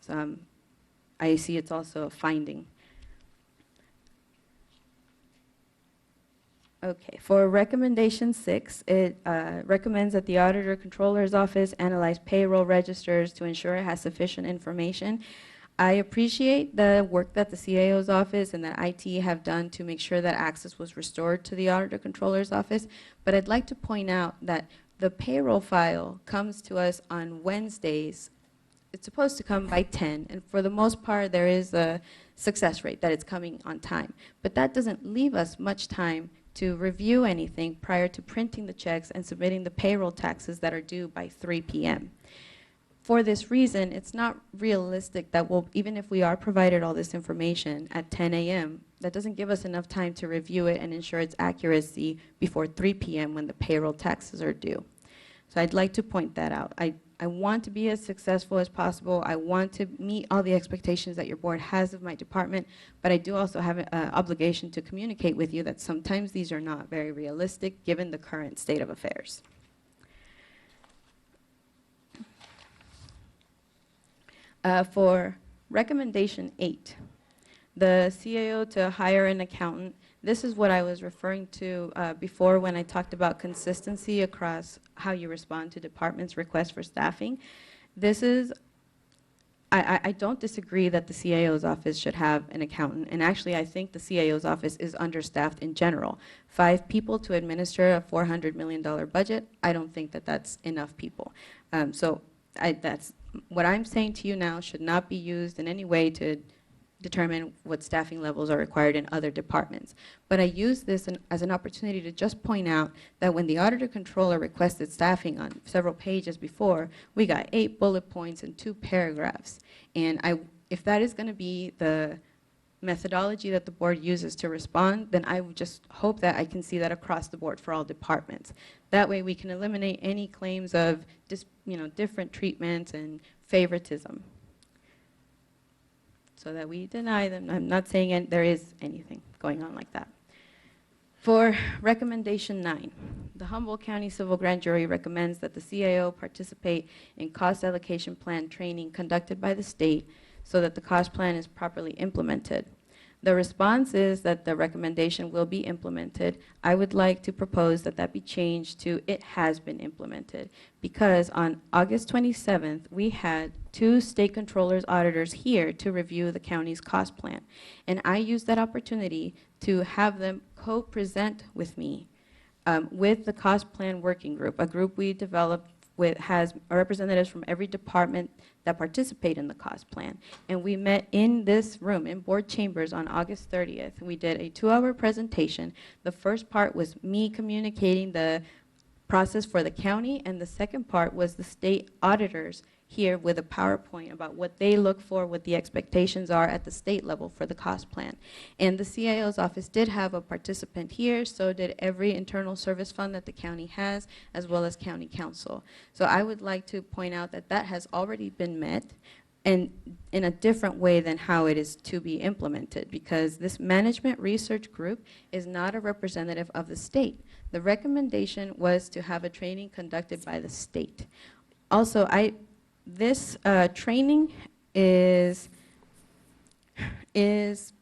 S10: I see it's also a finding. Okay, for recommendation 6, it recommends that the Auditor Controller's Office analyze payroll registers to ensure it has sufficient information. I appreciate the work that the CAO's office and that IT have done to make sure that access was restored to the Auditor Controller's Office, but I'd like to point out that the payroll file comes to us on Wednesdays. It's supposed to come by 10, and for the most part there is a success rate that it's coming on time, but that doesn't leave us much time to review anything prior to printing the checks and submitting the payroll taxes that are due by 3 p.m. For this reason, it's not realistic that even if we are provided all this information at 10 a.m., that doesn't give us enough time to review it and ensure its accuracy before 3 p.m. when the payroll taxes are due. So I'd like to point that out. I want to be as successful as possible. I want to meet all the expectations that your board has of my department, but I do also have an obligation to communicate with you that sometimes these are not very realistic given the current state of affairs. For recommendation 8, the CAO to hire an accountant. This is what I was referring to before when I talked about consistency across how you respond to departments' requests for staffing. This is, I don't disagree that the CAO's office should have an accountant, and actually I think the CAO's office is understaffed in general. 5 people to administer a $400 million budget, I don't think that that's enough people. That's what I'm saying to you now should not be used in any way to determine what staffing levels are required in other departments. But I use this as an opportunity to just point out that when the auditor controller requested staffing on several pages before, we got 8 bullet points and 2 paragraphs. And if that is going to be the methodology that the board uses to respond, then I would just hope that I can see that across the board for all departments. That way we can eliminate any claims of different treatments and favoritism, so that we deny them. I'm not saying there is anything going on like that. For recommendation 9, the Humboldt County Civil Grand Jury recommends that the CAO participate in cost allocation plan training conducted by the state so that the cost plan is properly implemented. The response is that the recommendation will be implemented. I would like to propose that that be changed to it has been implemented, because on August 27th, we had 2 state controllers auditors here to review the county's cost plan. And I used that opportunity to have them co-present with me with the cost plan working group, a group we developed has representatives from every department that participate in the cost plan. And we met in this room, in board chambers, on August 30th. We did a 2-hour presentation. The first part was me communicating the process for the county, and the second part was the state auditors here with a PowerPoint about what they look for, what the expectations are at the state level for the cost plan. And the CIO's office did have a participant here, so did every internal service fund that the county has, as well as county council. So I would like to point out that that has already been met, and in a different way than how it is to be implemented, because this management research group is not a representative of the state. The recommendation was to have a training conducted by the state. Also, this training is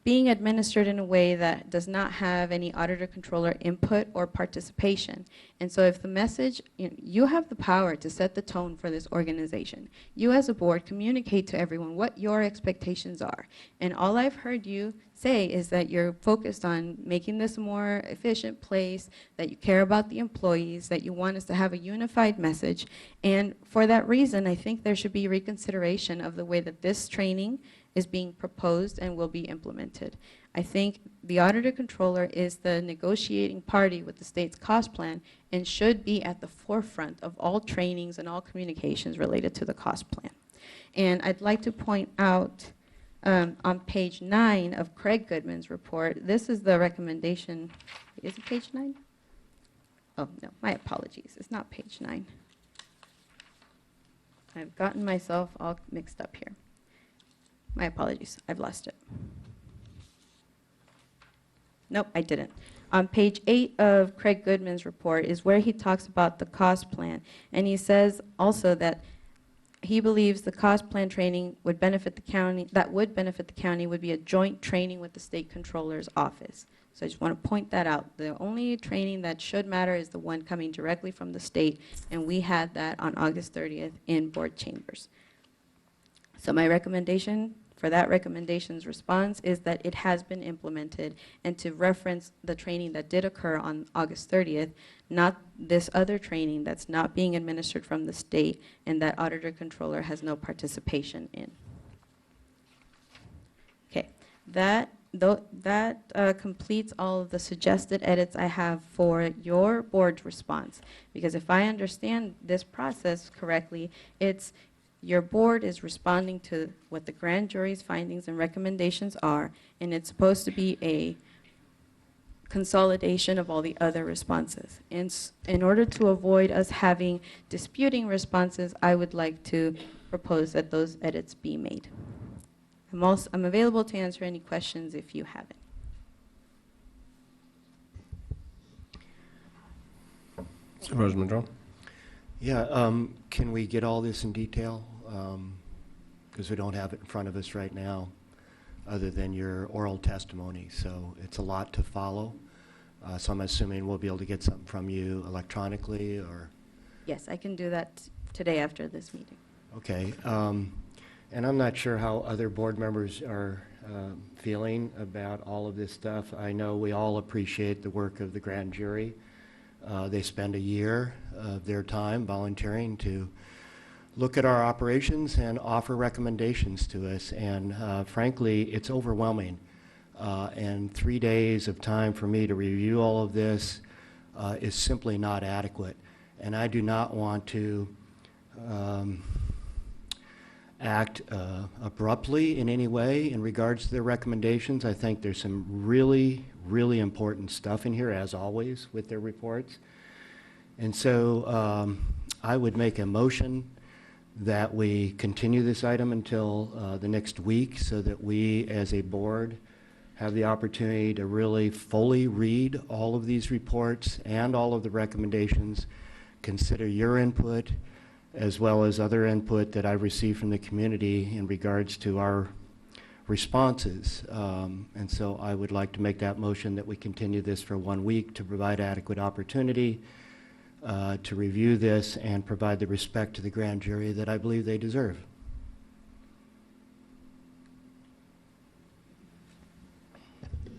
S10: being administered in a way that does not have any auditor controller input or participation. And so if the message, you have the power to set the tone for this organization. You as a board communicate to everyone what your expectations are. And all I've heard you say is that you're focused on making this a more efficient place, that you care about the employees, that you want us to have a unified message. And for that reason, I think there should be reconsideration of the way that this training is being proposed and will be implemented. I think the auditor controller is the negotiating party with the state's cost plan and should be at the forefront of all trainings and all communications related to the cost plan. And I'd like to point out on page 9 of Craig Goodman's report, this is the recommendation. Is it page 9? Oh, no, my apologies. It's not page 9. I've gotten myself all mixed up here. My apologies, I've lost it. Nope, I didn't. On page 8 of Craig Goodman's report is where he talks about the cost plan. And he says also that he believes the cost plan training would benefit the county, would be a joint training with the state controller's office. So I just want to point that out. The only training that should matter is the one coming directly from the state, and we had that on August 30th in board chambers. So my recommendation for that recommendation's response is that it has been implemented, and to reference the training that did occur on August 30th, not this other training that's not being administered from the state and that auditor controller has no participation in. Okay, that completes all of the suggested edits I have for your board's response, because if I understand this process correctly, it's your board is responding to what the grand jury's findings and recommendations are, and it's supposed to be a consolidation of all the other responses. In order to avoid us having disputing responses, I would like to propose that those edits be made. I'm available to answer any questions if you have any.
S1: Supervisor Madrone?
S11: Yeah, can we get all this in detail? Because we don't have it in front of us right now, other than your oral testimony. So it's a lot to follow. So I'm assuming we'll be able to get something from you electronically, or?
S10: Yes, I can do that today after this meeting.
S11: Okay. And I'm not sure how other board members are feeling about all of this stuff. I know we all appreciate the work of the grand jury. They spend a year of their time volunteering to look at our operations and offer recommendations to us. And frankly, it's overwhelming. And 3 days of time for me to review all of this is simply not adequate. And I do not want to act abruptly in any way in regards to their recommendations. I think there's some really, really important stuff in here, as always, with their reports. And so I would make a motion that we continue this item until the next week so that we, as a board, have the opportunity to really fully read all of these reports and all of the recommendations, consider your input, as well as other input that I've received from the community in regards to our responses. And so I would like to make that motion that we continue this for 1 week to provide adequate opportunity to review this and provide the respect to the grand jury that I believe they deserve.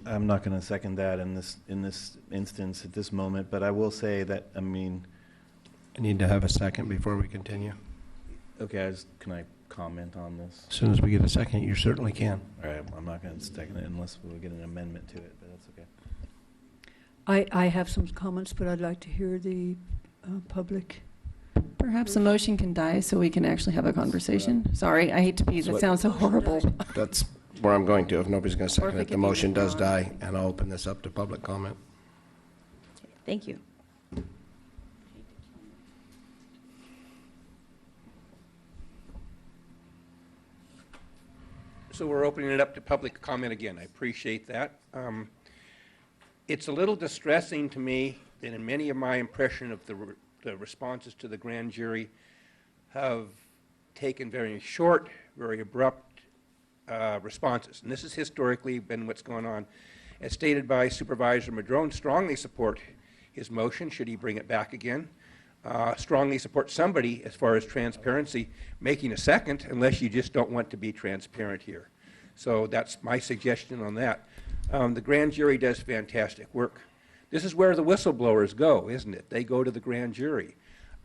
S4: I'm not going to second that in this instance at this moment, but I will say that, I mean,
S1: I need to have a second before we continue.
S4: okay, can I comment on this?
S1: As soon as we get a second, you certainly can.
S4: All right, I'm not going to second it unless we get an amendment to it, but that's okay.
S2: I have some comments, but I'd like to hear the public.
S12: Perhaps the motion can die so we can actually have a conversation. Sorry, I hate to be, that sounds so horrible.
S1: That's where I'm going to. If nobody's going to
S12: Or if
S1: second
S12: it
S1: it, the
S12: could be
S1: motion does
S12: withdrawn.
S1: die, and I'll open this up to public comment.
S12: Thank you.
S5: So we're opening it up to public comment again. I appreciate that. It's a little distressing to me that in many of my impression of the responses to the grand jury have taken very short, very abrupt responses. And this has historically been what's going on. As stated by Supervisor Madrone, strongly support his motion, should he bring it back again. Strongly support somebody, as far as transparency, making a second, unless you just don't want to be transparent here. So that's my suggestion on that. The grand jury does fantastic work. This is where the whistleblowers go, isn't it? They go to the grand jury.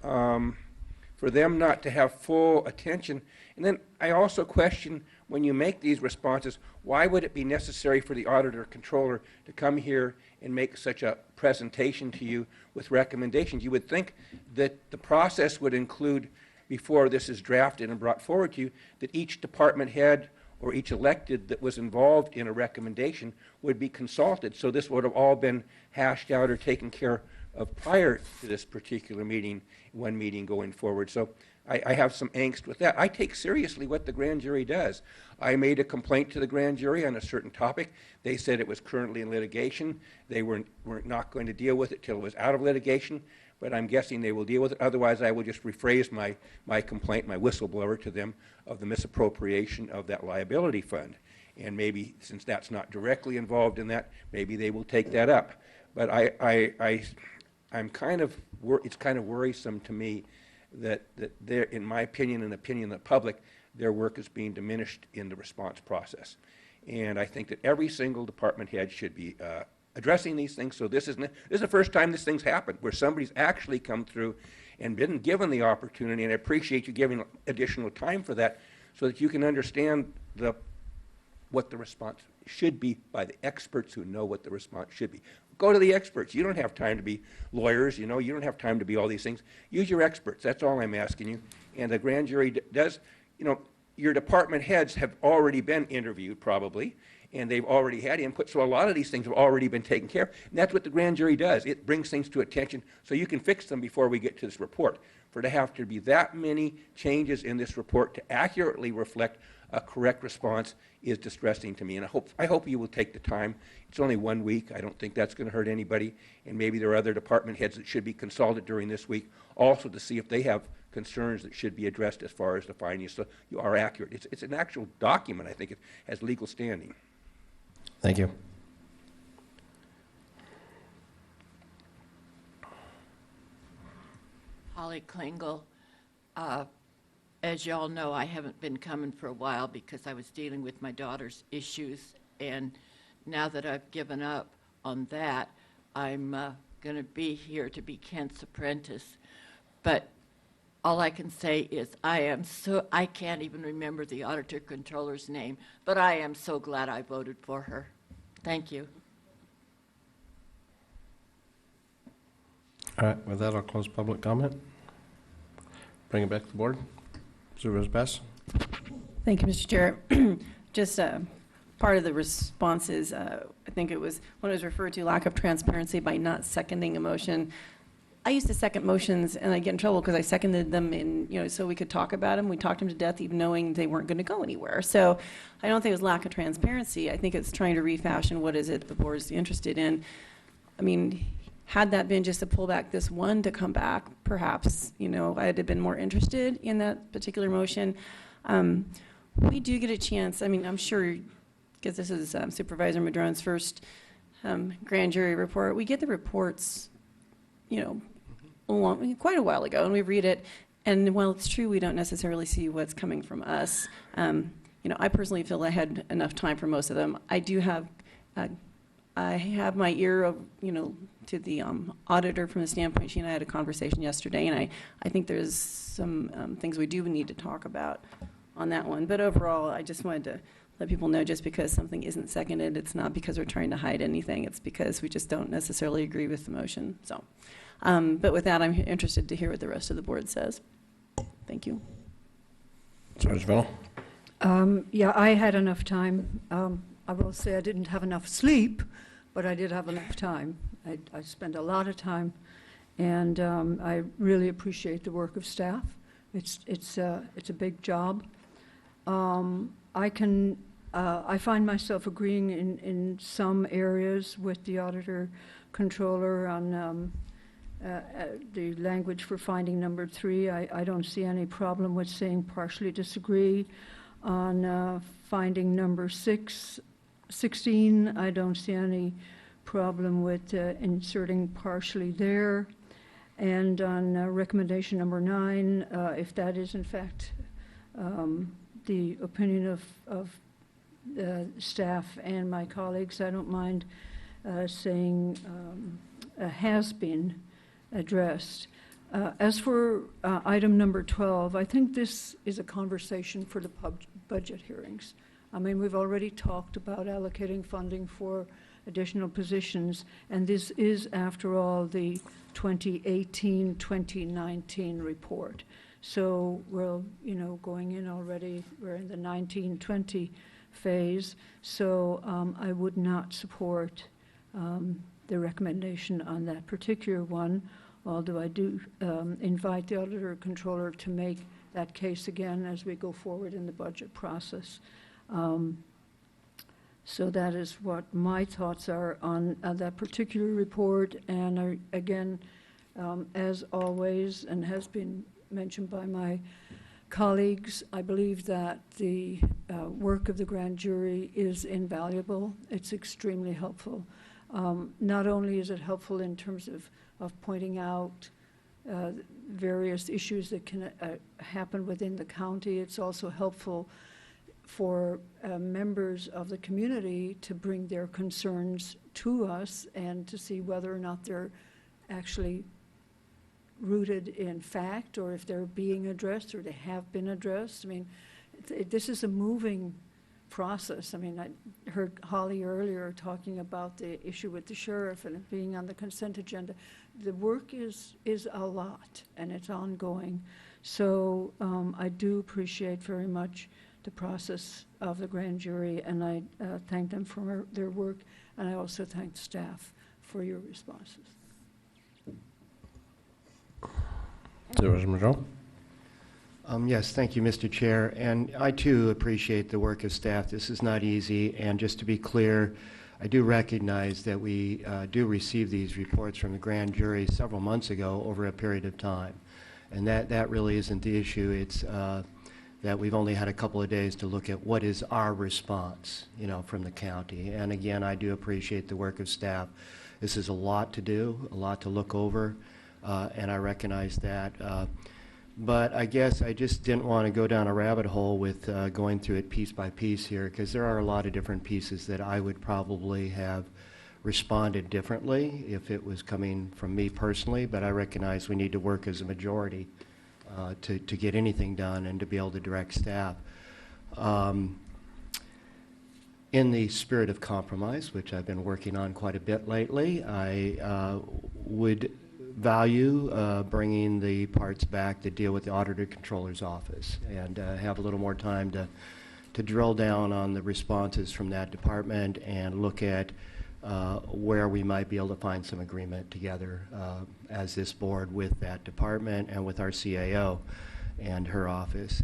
S5: For them not to have full attention. And then I also question, when you make these responses, why would it be necessary for the auditor controller to come here and make such a presentation to you with recommendations? You would think that the process would include, before this is drafted and brought forward to you, that each department head or each elected that was involved in a recommendation would be consulted. So this would have all been hashed out or taken care of prior to this particular meeting, one meeting going forward. So I have some angst with that. I take seriously what the grand jury does. I made a complaint to the grand jury on a certain topic. They said it was currently in litigation. They were not going to deal with it till it was out of litigation, but I'm guessing they will deal with it. Otherwise, I will just rephrase my complaint, my whistleblower to them, of the misappropriation of that liability fund. And maybe, since that's not directly involved in that, maybe they will take that up. But I'm kind of, it's kind of worrisome to me that they're, in my opinion and opinion of the public, their work is being diminished in the response process. And I think that every single department head should be addressing these things. So this is the first time this thing's happened, where somebody's actually come through and been given the opportunity, and I appreciate you giving additional time for that, so that you can understand what the response should be by the experts who know what the response should be. Go to the experts. You don't have time to be lawyers, you don't have time to be all these things. Use your experts. That's all I'm asking you. And the grand jury does, your department heads have already been interviewed probably, and they've already had input, so a lot of these things have already been taken care of. And that's what the grand jury does. It brings things to attention so you can fix them before we get to this report. For to have to be that many changes in this report to accurately reflect a correct response is distressing to me, and I hope you will take the time. It's only 1 week. I don't think that's going to hurt anybody, and maybe there are other department heads that should be consulted during this week also to see if they have concerns that should be addressed as far as the findings, so you are accurate. It's an actual document. I think it has legal standing.
S1: Thank you.
S6: Holly Klingel. As y'all know, I haven't been coming for a while because I was dealing with my daughter's issues, and now that I've given up on that, I'm going to be here to be Kent's apprentice. But all I can say is I can't even remember the auditor controller's name, but I am so glad I voted for her. Thank you.
S1: All right, with that, I'll close public comment. Bring it back to the board. Supervisor Bass.
S12: Thank you, Mr. Chair. Just part of the response is, I think it was when it was referred to lack of transparency by not seconding a motion. I used to second motions, and I get in trouble because I seconded them so we could talk about them. We talked them to death, even knowing they weren't going to go anywhere. So I don't think it was lack of transparency. I think it's trying to refashion what is it the board's interested in. I mean, had that been just to pull back this one to come back, perhaps, I'd have been more interested in that particular motion. We do get a chance, I'm sure, because this is Supervisor Madrone's first grand jury report, we get the reports, quite a while ago, and we read it, and while it's true we don't necessarily see what's coming from us, I personally feel I had enough time for most of them. I have my ear to the auditor from the standpoint, she and I had a conversation yesterday, and I think there's some things we do need to talk about on that one. But overall, I just wanted to let people know, just because something isn't seconded, it's not because we're trying to hide anything. It's because we just don't necessarily agree with the motion. So, but with that, I'm interested to hear what the rest of the board says. Thank you.
S1: Supervisor Fennell.
S2: Yeah, I had enough time. I will say I didn't have enough sleep, but I did have enough time. I spent a lot of time, and I really appreciate the work of staff. It's a big job. I find myself agreeing in some areas with the auditor controller on the language for finding number 3. I don't see any problem with saying partially disagree. On finding number 16, I don't see any problem with inserting partially there. And on recommendation number 9, if that is in fact the opinion of staff and my colleagues, I don't mind saying has been addressed. As for item number 12, I think this is a conversation for the budget hearings. We've already talked about allocating funding for additional positions, and this is, after all, the 2018-2019 report. So we're, going in already, we're in the 19-20 phase, so I would not support the recommendation on that particular one, although I do invite the auditor controller to make that case again as we go forward in the budget process. So that is what my thoughts are on that particular report. And again, as always, and has been mentioned by my colleagues, I believe that the work of the grand jury is invaluable. It's extremely helpful. Not only is it helpful in terms of pointing out various issues that can happen within the county, it's also helpful for members of the community to bring their concerns to us and to see whether or not they're actually rooted in fact, or if they're being addressed or they have been addressed. This is a moving process. I heard Holly earlier talking about the issue with the sheriff and it being on the consent agenda. The work is a lot and it's ongoing. So I do appreciate very much the process of the grand jury, and I thank them for their work, and I also thank staff for your responses.
S1: Supervisor Madrone.
S11: Yes, thank you, Mr. Chair. And I, too, appreciate the work of staff. This is not easy. And just to be clear, I do recognize that we do receive these reports from the grand jury several months ago over a period of time. And that really isn't the issue. It's that we've only had a couple of days to look at what is our response, from the county. And again, I do appreciate the work of staff. This is a lot to do, a lot to look over, and I recognize that. But I guess I just didn't want to go down a rabbit hole with going through it piece by piece here, because there are a lot of different pieces that I would probably have responded differently if it was coming from me personally, but I recognize we need to work as a majority to get anything done and to be able to direct staff. In the spirit of compromise, which I've been working on quite a bit lately, I would value bringing the parts back that deal with the Auditor Controller's Office and have a little more time to drill down on the responses from that department and look at where we might be able to find some agreement together as this board with that department and with our CAO and her office.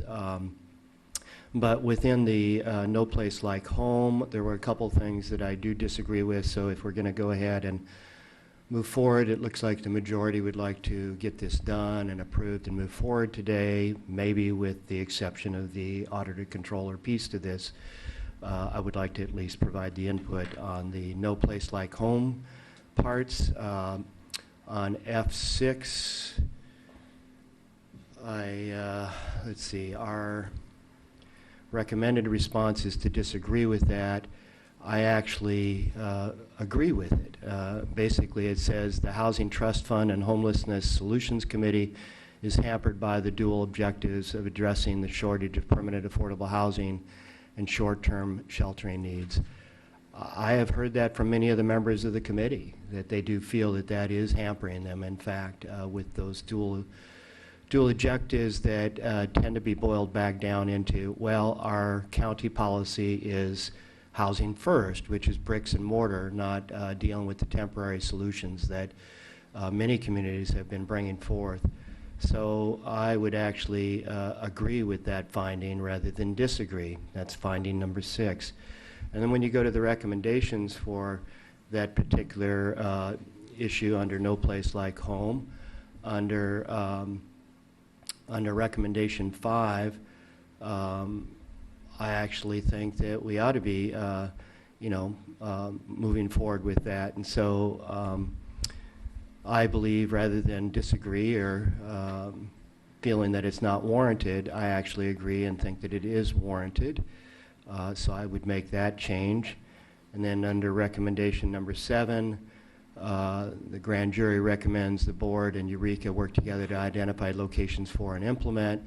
S11: But within the No Place Like Home, there were a couple things that I do disagree with, so if we're going to go ahead and move forward, it looks like the majority would like to get this done and approved and move forward today, maybe with the exception of the Auditor Controller piece to this. I would like to at least provide the input on the No Place Like Home parts. On F6, let's see, our recommended response is to disagree with that. I actually agree with it. Basically, it says the Housing Trust Fund and Homelessness Solutions Committee is hampered by the dual objectives of addressing the shortage of permanent affordable housing and short-term sheltering needs. I have heard that from many of the members of the committee, that they do feel that that is hampering them, in fact, with those dual objectives that tend to be boiled back down into, well, our county policy is housing first, which is bricks and mortar, not dealing with the temporary solutions that many communities have been bringing forth. So I would actually agree with that finding rather than disagree. That's finding number 6. And then when you go to the recommendations for that particular issue under No Place Like Home, under recommendation 5, I actually think that we ought to be, moving forward with that. And so I believe, rather than disagree or feeling that it's not warranted, I actually agree and think that it is warranted. So I would make that change. And then under recommendation number 7, the grand jury recommends the board and Eureka work together to identify locations for and implement.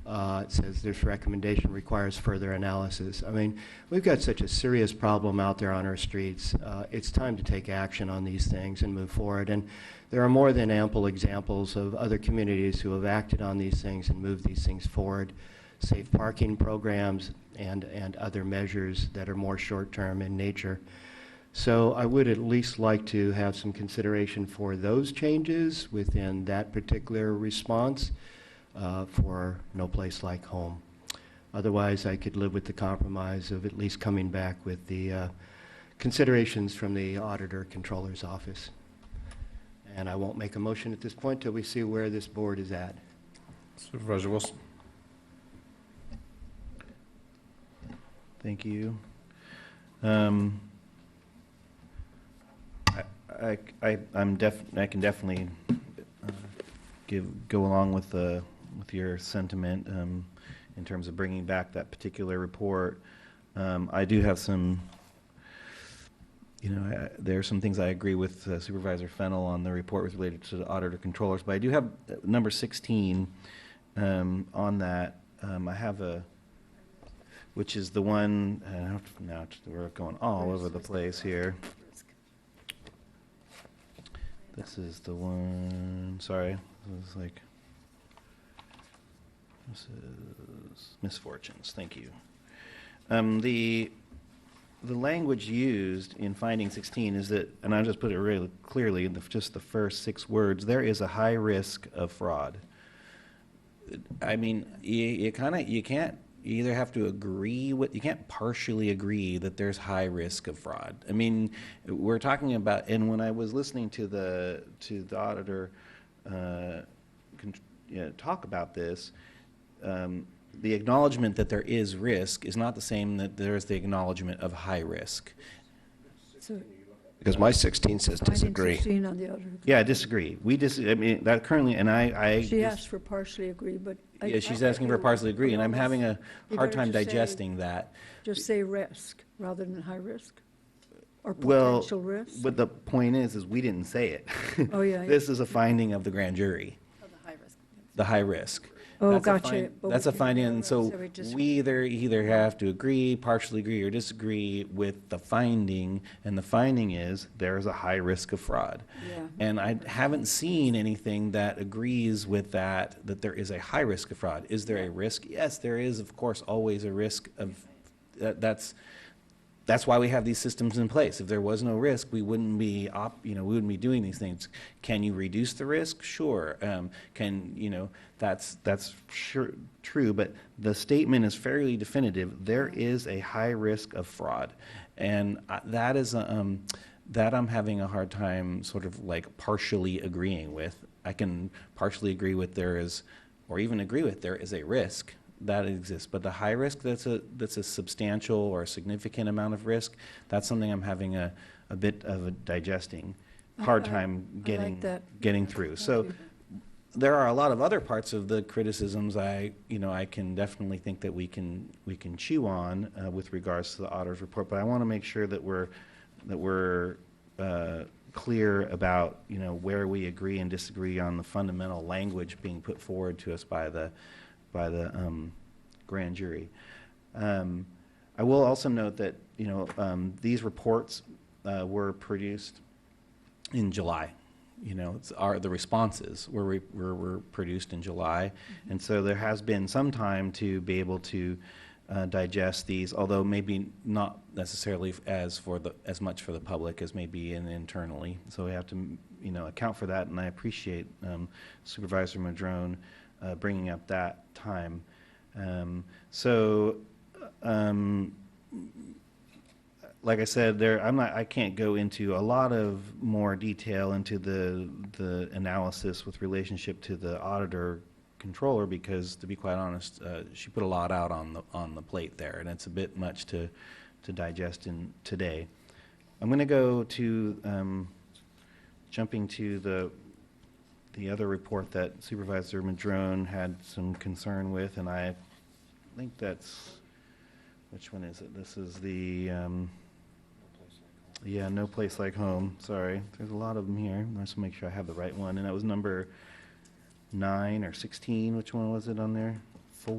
S11: It says this recommendation requires further analysis. I mean, we've got such a serious problem out there on our streets. It's time to take action on these things and move forward. And there are more than ample examples of other communities who have acted on these things and moved these things forward. Safe parking programs and other measures that are more short-term in nature. So I would at least like to have some consideration for those changes within that particular response for No Place Like Home. Otherwise, I could live with the compromise of at least coming back with the considerations from the Auditor Controller's Office. And I won't make a motion at this point till we see where this board is at.
S9: Supervisor Wilson.
S4: Thank you. I can definitely go along with your sentiment in terms of bringing back that particular report. I do have some, there are some things I agree with Supervisor Fennell on the report related to the Auditor Controllers, but I do have number 16 on that. I have which is the one, now we're going all over the place here. This is the one, sorry, this is misfortunes, thank you. The language used in finding 16 is that, and I'll just put it really clearly in just the first 6 words, there is a high risk of fraud. I mean, you can't, you either have to agree with, you can't partially agree that there's high risk of fraud. I mean, we're talking about, and when I was listening to the auditor talk about this, the acknowledgement that there is risk is not the same that there's the acknowledgement of high risk.
S2: So
S1: Because my 16 says disagree.
S2: 16 on the other.
S4: Yeah, I disagree. I mean, that currently, and
S2: She asked for partially agree, but.
S4: Yeah, she's asking for partially agree, and I'm having a hard time digesting that.
S2: Just say risk rather than high risk, or
S4: Well,
S2: potential risk.
S4: but the point is we didn't say it.
S2: Oh, yeah, yeah.
S4: This is a finding of the grand jury,
S12: Oh, the high risk.
S4: the high risk.
S2: Oh,
S4: That's a
S2: gotcha.
S4: fin-
S2: But
S4: That's
S2: we
S4: a
S2: can-
S4: finding, and so
S2: so we just-
S4: we either have to agree, partially agree, or disagree with the finding, and the finding is there's a high risk of fraud.
S2: Yeah.
S4: And I haven't seen anything that agrees with that there is a high risk of fraud. Is there a risk? Yes, there is, of course, always a risk of, that's why we have these systems in place. If there was no risk, we wouldn't be we wouldn't be doing these things. Can you reduce the risk? Sure. That's sure true, but the statement is fairly definitive. There is a high risk of fraud, and that is that I'm having a hard time sort of like partially agreeing with. I can partially agree with there is, or even agree with there is a risk that exists, but the high risk, that's a substantial or a significant amount of risk, that's something I'm having a bit of a digesting hard time
S2: I like that.
S4: getting through. So there are a lot of other parts of the criticisms I can definitely think that we can chew on with regards to the auditor's report, but I want to make sure that we're clear about where we agree and disagree on the fundamental language being put forward to us by the grand jury. I will also note that these reports were produced in July. The responses were produced in July, and so there has been some time to be able to digest these, although maybe not necessarily as much for the public as maybe internally. So we have to account for that, and I appreciate Supervisor Madrone bringing up that time. Like I said, I can't go into a lot of more detail into the analysis with relationship to the auditor controller, because to be quite honest, she put a lot out on the plate there, and it's a bit much to digest in today. I'm going to go to jumping to the other report that Supervisor Madrone had some concern with, and I think that's, which one is it? This is the, No Place Like Home. Sorry, there's a lot of them here. I just make sure I have the right one, and that was number 9 or 16. Which one was it on there? 4.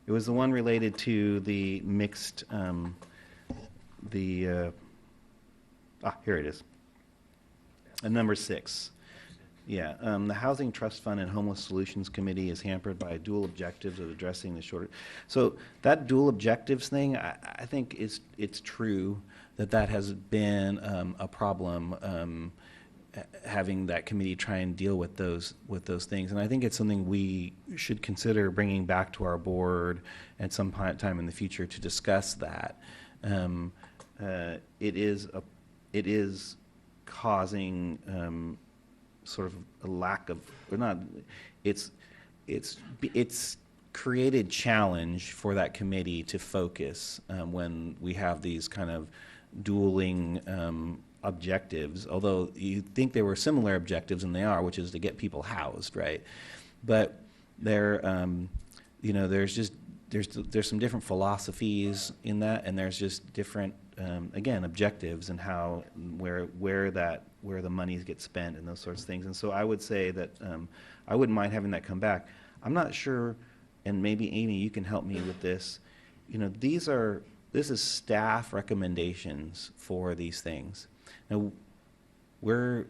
S4: It was the one related to the mixed, here it is. Number 6. Yeah, the Housing Trust Fund and Homeless Solutions Committee is hampered by dual objectives of addressing the shortage. So that dual objectives thing, I think it's true that has been a problem, having that committee try and deal with those things. And I think it's something we should consider bringing back to our board at some time in the future to discuss that. It is causing sort of a lack of, or not, it's created challenge for that committee to focus when we have these kind of dueling objectives, although you think they were similar objectives, and they are, which is to get people housed, right? But there's some different philosophies in that, and there's just different again, objectives and how where the monies get spent and those sorts of things. And so I would say that I wouldn't mind having that come back. I'm not sure, and maybe Amy, you can help me with this. This is staff recommendations for these things. Now, to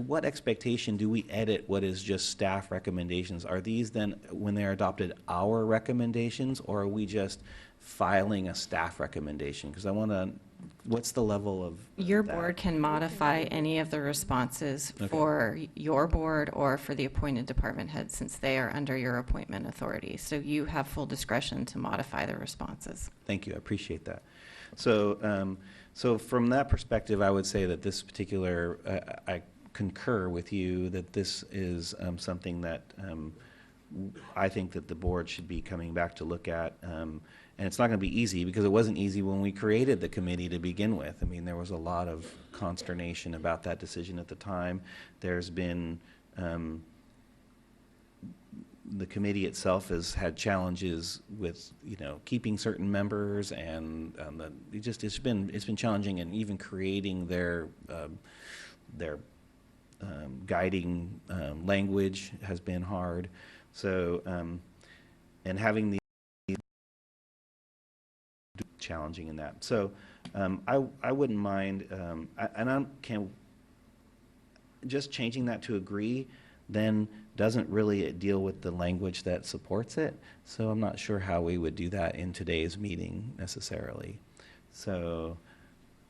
S4: what expectation do we edit what is just staff recommendations? Are these then, when they're adopted, our recommendations, or are we just filing a staff recommendation? Because what's the level of
S3: Your
S4: that?
S3: board can modify any of the responses for your board or for the appointed department head, since they are under your appointment authority. So you have full discretion to modify the responses.
S4: Thank you, I appreciate that. So from that perspective, I would say that this particular, I concur with you that this is something that I think that the board should be coming back to look at. And it's not going to be easy, because it wasn't easy when we created the committee to begin with. I mean, there was a lot of consternation about that decision at the time. There's been, the committee itself has had challenges with, keeping certain members, and it's been challenging, and even creating their guiding language has been hard. So, and having the challenging in that. So, I wouldn't mind, and I can just changing that to agree, then doesn't really deal with the language that supports it. So I'm not sure how we would do that in today's meeting necessarily. So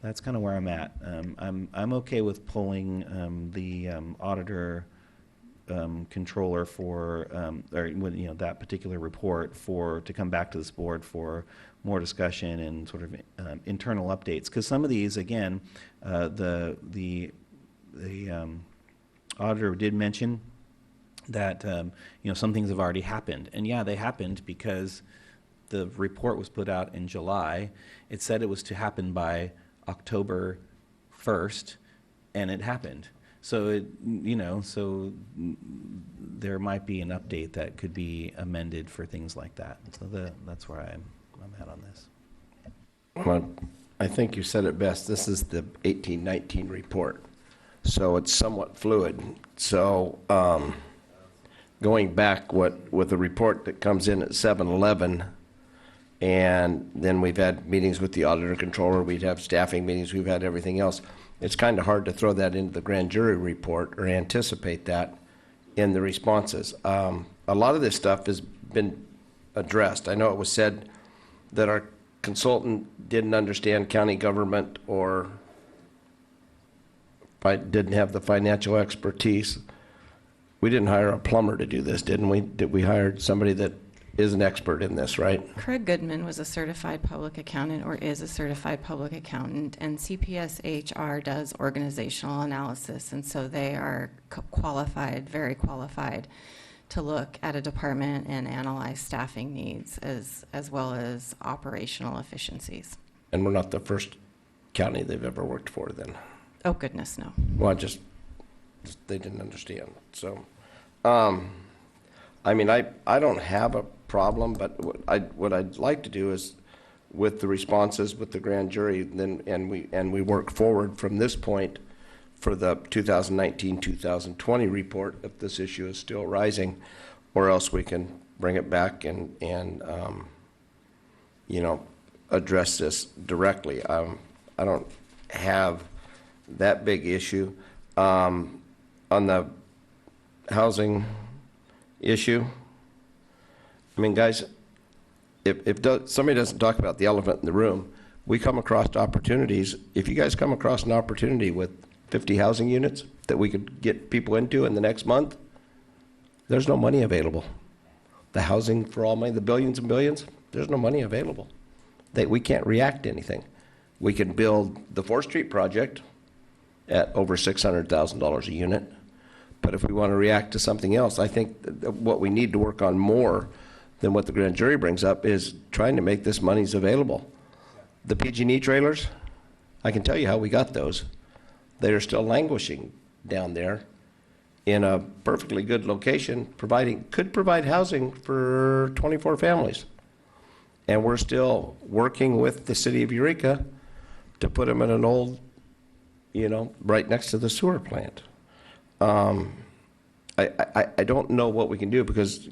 S4: that's kind of where I'm at. I'm okay with pulling the auditor controller for, or you know, that particular report to come back to this board for more discussion and sort of internal updates. Because some of these, again, the auditor did mention that you know, some things have already happened, and yeah, they happened because the report was put out in July. It said it was to happen by October 1st, and it happened. So it, you know, so there might be an update that could be amended for things like that. So that's where I'm at on this.
S1: Well, I think you said it best. This is the 1819 report, so it's somewhat fluid. So going back with a report that comes in at 7/11, and then we've had meetings with the auditor controller, we'd have staffing meetings, we've had everything else. It's kind of hard to throw that into the grand jury report or anticipate that in the responses. A lot of this stuff has been addressed. I know it was said that our consultant didn't understand county government or didn't have the financial expertise. We didn't hire a plumber to do this, didn't we? We hired somebody that is an expert in this, right?
S3: Craig Goodman was a certified public accountant, or is a certified public accountant, and CPS HR does organizational analysis, and so they are qualified, very qualified, to look at a department and analyze staffing needs as well as operational efficiencies.
S1: And we're not the first county they've ever worked for then?
S3: Oh, goodness, no.
S1: Well, just they didn't understand. So, I mean, I don't have a problem, but what I'd like to do is, with the responses with the grand jury, then and we work forward from this point for the 2019-2020 report, if this issue is still rising, or else we can bring it back and you know, address this directly. I don't have that big issue. On the housing issue, I mean, guys, if somebody doesn't talk about the elephant in the room, we come across opportunities. If you guys come across an opportunity with 50 housing units that we could get people into in the next month, there's no money available. The housing for all money, the billions and billions, there's no money available. We can't react to anything. We can build the 4th Street project at over $600,000 a unit, but if we want to react to something else, I think what we need to work on more than what the grand jury brings up is trying to make this monies available. The PG&E trailers, I can tell you how we got those. They are still languishing down there in a perfectly good location, could provide housing for 24 families. And we're still working with the city of Eureka to put them in an old, you know, right next to the sewer plant. I don't know what we can do because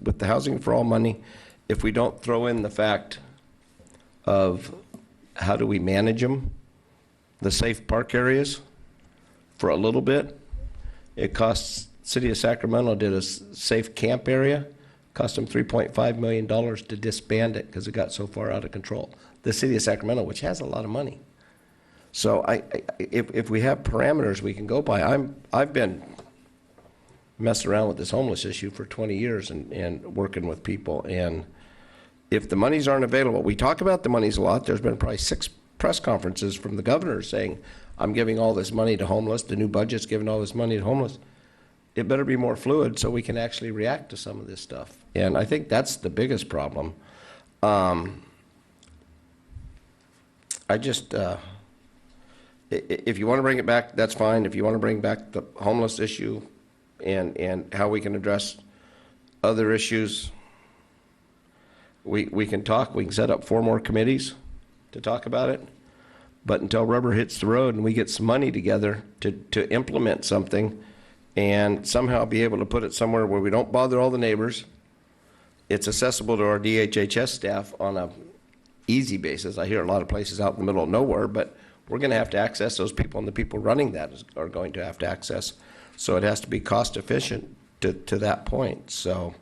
S1: with the housing for all money, if we don't throw in the fact of how do we manage them, the safe park areas for a little bit, it costs, City of Sacramento did a safe camp area, cost them $3.5 million to disband it because it got so far out of control. The City of Sacramento, which has a lot of money. So if we have parameters we can go by, I've been messing around with this homeless issue for 20 years and working with people. And if the monies aren't available, we talk about the monies a lot. There's been probably 6 press conferences from the governor saying, I'm giving all this money to homeless. The new budget's giving all this money to homeless. It better be more fluid so we can actually react to some of this stuff. And I think that's the biggest problem. If you want to bring it back, that's fine. If you want to bring back the homeless issue and how we can address other issues, we can talk. We can set up 4 more committees to talk about it. But until rubber hits the road and we get some money together to implement something and somehow be able to put it somewhere where we don't bother all the neighbors, it's accessible to our DHHS staff on a easy basis. I hear a lot of places out in the middle of nowhere, but we're going to have to access those people, and the people running that are going to have to access. So it has to be cost efficient to that point. So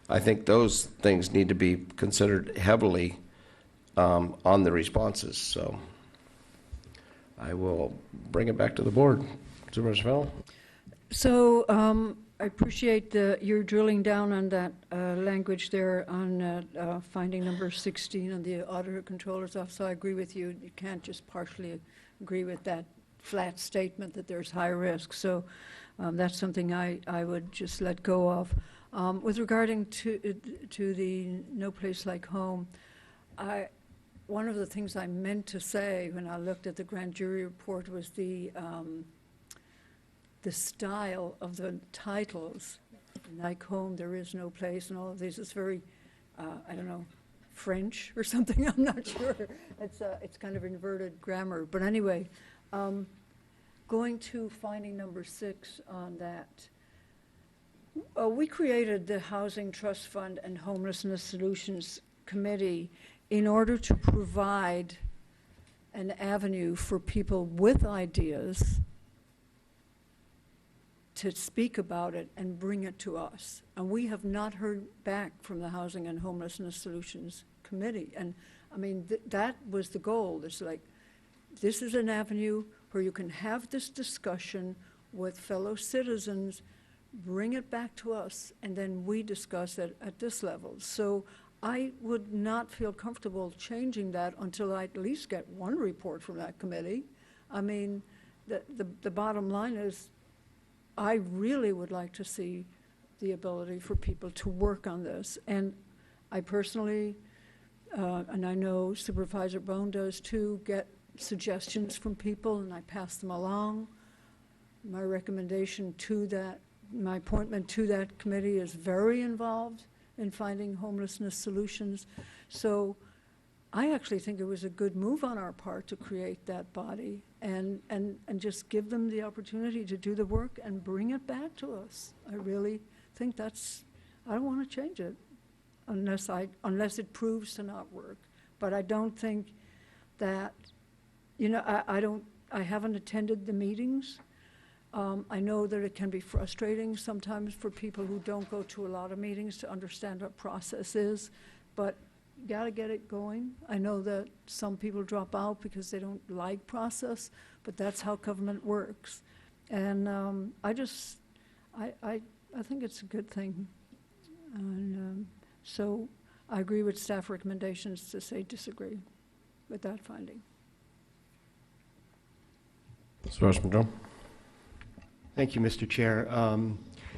S1: I think those things need to be considered heavily on the responses. So I will bring it back to the board. Supervisor Fennell?
S2: So I appreciate your drilling down on that language there on finding number 16 on the Auditor Controller's Office. I agree with you. You can't just partially agree with that flat statement that there's high risk. So that's something I would just let go of. With regarding to the No Place Like Home, one of the things I meant to say when I looked at the grand jury report was the style of the titles. Like Home, There Is No Place, and all of these is very, I don't know, French or something. I'm not sure. It's kind of inverted grammar. But anyway, going to finding number 6 on that. We created the Housing Trust Fund and Homelessness Solutions Committee in order to provide an avenue for people with ideas to speak about it and bring it to us. And we have not heard back from the Housing and Homelessness Solutions Committee. And I mean, that was the goal. It's like, this is an avenue where you can have this discussion with fellow citizens, bring it back to us, and then we discuss it at this level. So I would not feel comfortable changing that until I at least get one report from that committee. I mean, the bottom line is, I really would like to see the ability for people to work on this. And I personally, and I know Supervisor Bohn does too, get suggestions from people and I pass them along. My recommendation to that, my appointment to that committee is very involved in finding homelessness solutions. So I actually think it was a good move on our part to create that body and just give them the opportunity to do the work and bring it back to us. I really think that's, I don't want to change it unless it proves to not work. But I don't think that, you know, I haven't attended the meetings. I know that it can be frustrating sometimes for people who don't go to a lot of meetings to understand what process is, but you got to get it going. I know that some people drop out because they don't like process, but that's how government works. And I think it's a good thing. And so I agree with staff recommendations to say disagree with that finding.
S1: Supervisor Madrone?
S11: Thank you, Mr. Chair.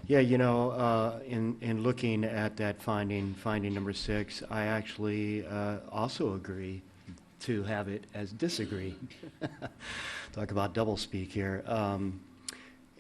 S11: Yeah, you know, in looking at that finding number 6, I actually also agree to have it as disagree. Talk about doublespeak here.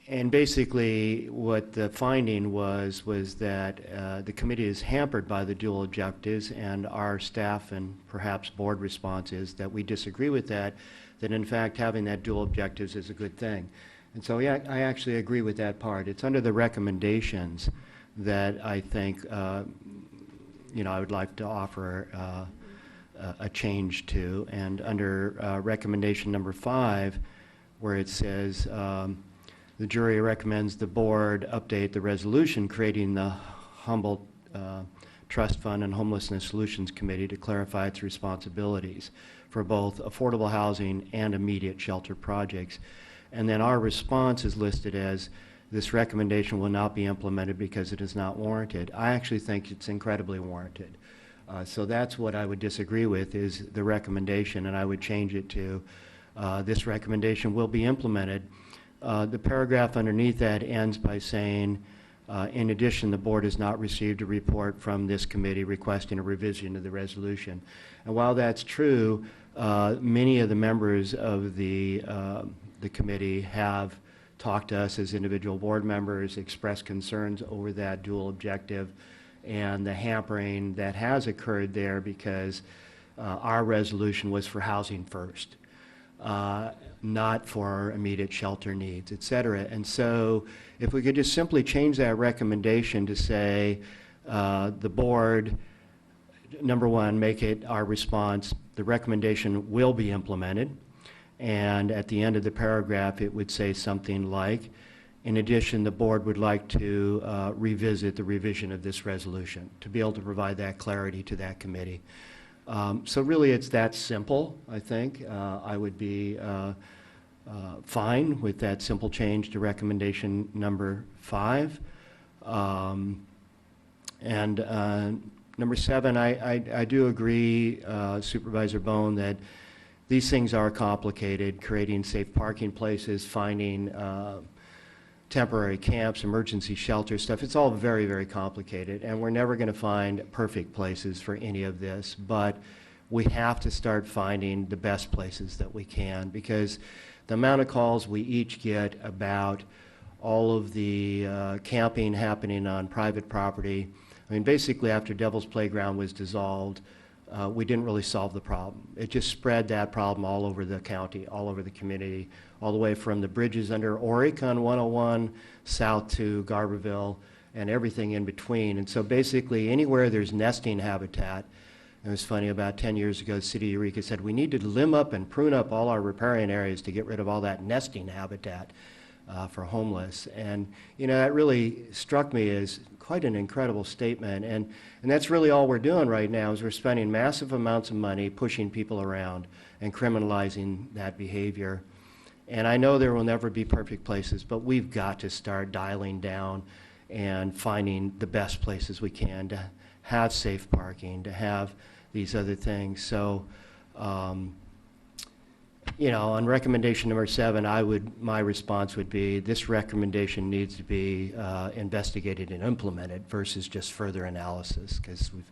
S11: And basically, what the finding was that the committee is hampered by the dual objectives, and our staff and perhaps board response is that we disagree with that in fact having that dual objectives is a good thing. And so, yeah, I actually agree with that part. It's under the recommendations that I think, you know, I would like to offer a change to. And under recommendation number 5, where it says, the jury recommends the board update the resolution creating the Humboldt Trust Fund and Homelessness Solutions Committee to clarify its responsibilities for both affordable housing and immediate shelter projects. And then our response is listed as, this recommendation will not be implemented because it is not warranted. I actually think it's incredibly warranted. So that's what I would disagree with, is the recommendation, and I would change it to, this recommendation will be implemented. The paragraph underneath that ends by saying, in addition, the board has not received a report from this committee requesting a revision of the resolution. And while that's true, many of the members of the committee have talked to us as individual board members, expressed concerns over that dual objective and the hampering that has occurred there because our resolution was for housing first. not for immediate shelter needs, et cetera. And so if we could just simply change that recommendation to say the board, number one, make it our response, the recommendation will be implemented. And at the end of the paragraph, it would say something like, in addition, the board would like to revisit the revision of this resolution to be able to provide that clarity to that committee. So really, it's that simple, I think. I would be fine with that simple change to recommendation number 5. Number 7, I do agree, Supervisor Bohn, that these things are complicated, creating safe parking places, finding temporary camps, emergency shelter stuff. It's all very, very complicated, and we're never going to find perfect places for any of this, but we have to start finding the best places that we can, because the amount of calls we each get about all of the camping happening on private property. I mean, basically after Devil's Playground was dissolved, we didn't really solve the problem. It just spread that problem all over the county, all over the community, all the way from the bridges under Oricon 101 south to Garberville and everything in between. And so basically anywhere there's nesting habitat, it was funny, about 10 years ago, the city of Eureka said, we need to limb up and prune up all our riparian areas to get rid of all that nesting habitat for homeless. And, you know, that really struck me as quite an incredible statement. And that's really all we're doing right now is we're spending massive amounts of money pushing people around and criminalizing that behavior. And I know there will never be perfect places, but we've got to start dialing down and finding the best places we can to have safe parking, to have these other things. So, you know, on recommendation number 7, my response would be this recommendation needs to be investigated and implemented versus just further analysis, because we've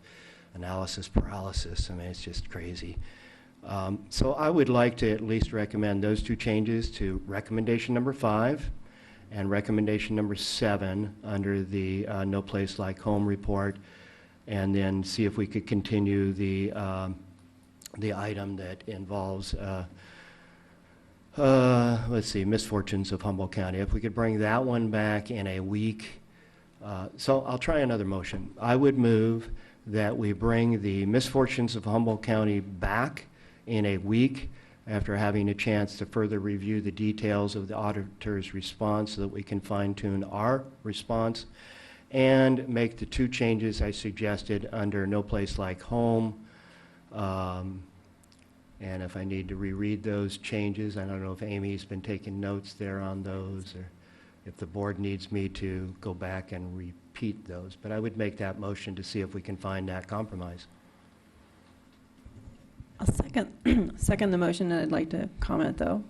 S11: analysis paralysis. I mean, it's just crazy. So I would like to at least recommend those 2 changes to recommendation number 5 and recommendation number 7 under the No Place Like Home report, and then see if we could continue the item that involves let's see, misfortunes of Humboldt County. If we could bring that one back in a week. So I'll try another motion. I would move that we bring the misfortunes of Humboldt County back in a week after having a chance to further review the details of the auditor's response so that we can fine-tune our response and make the 2 changes I suggested under No Place Like Home. And if I need to reread those changes, I don't know if Amy's been taking notes there on those, or if the board needs me to go back and repeat those. But I would make that motion to see if we can find that compromise.
S12: I'll second the motion, and I'd like to comment, though.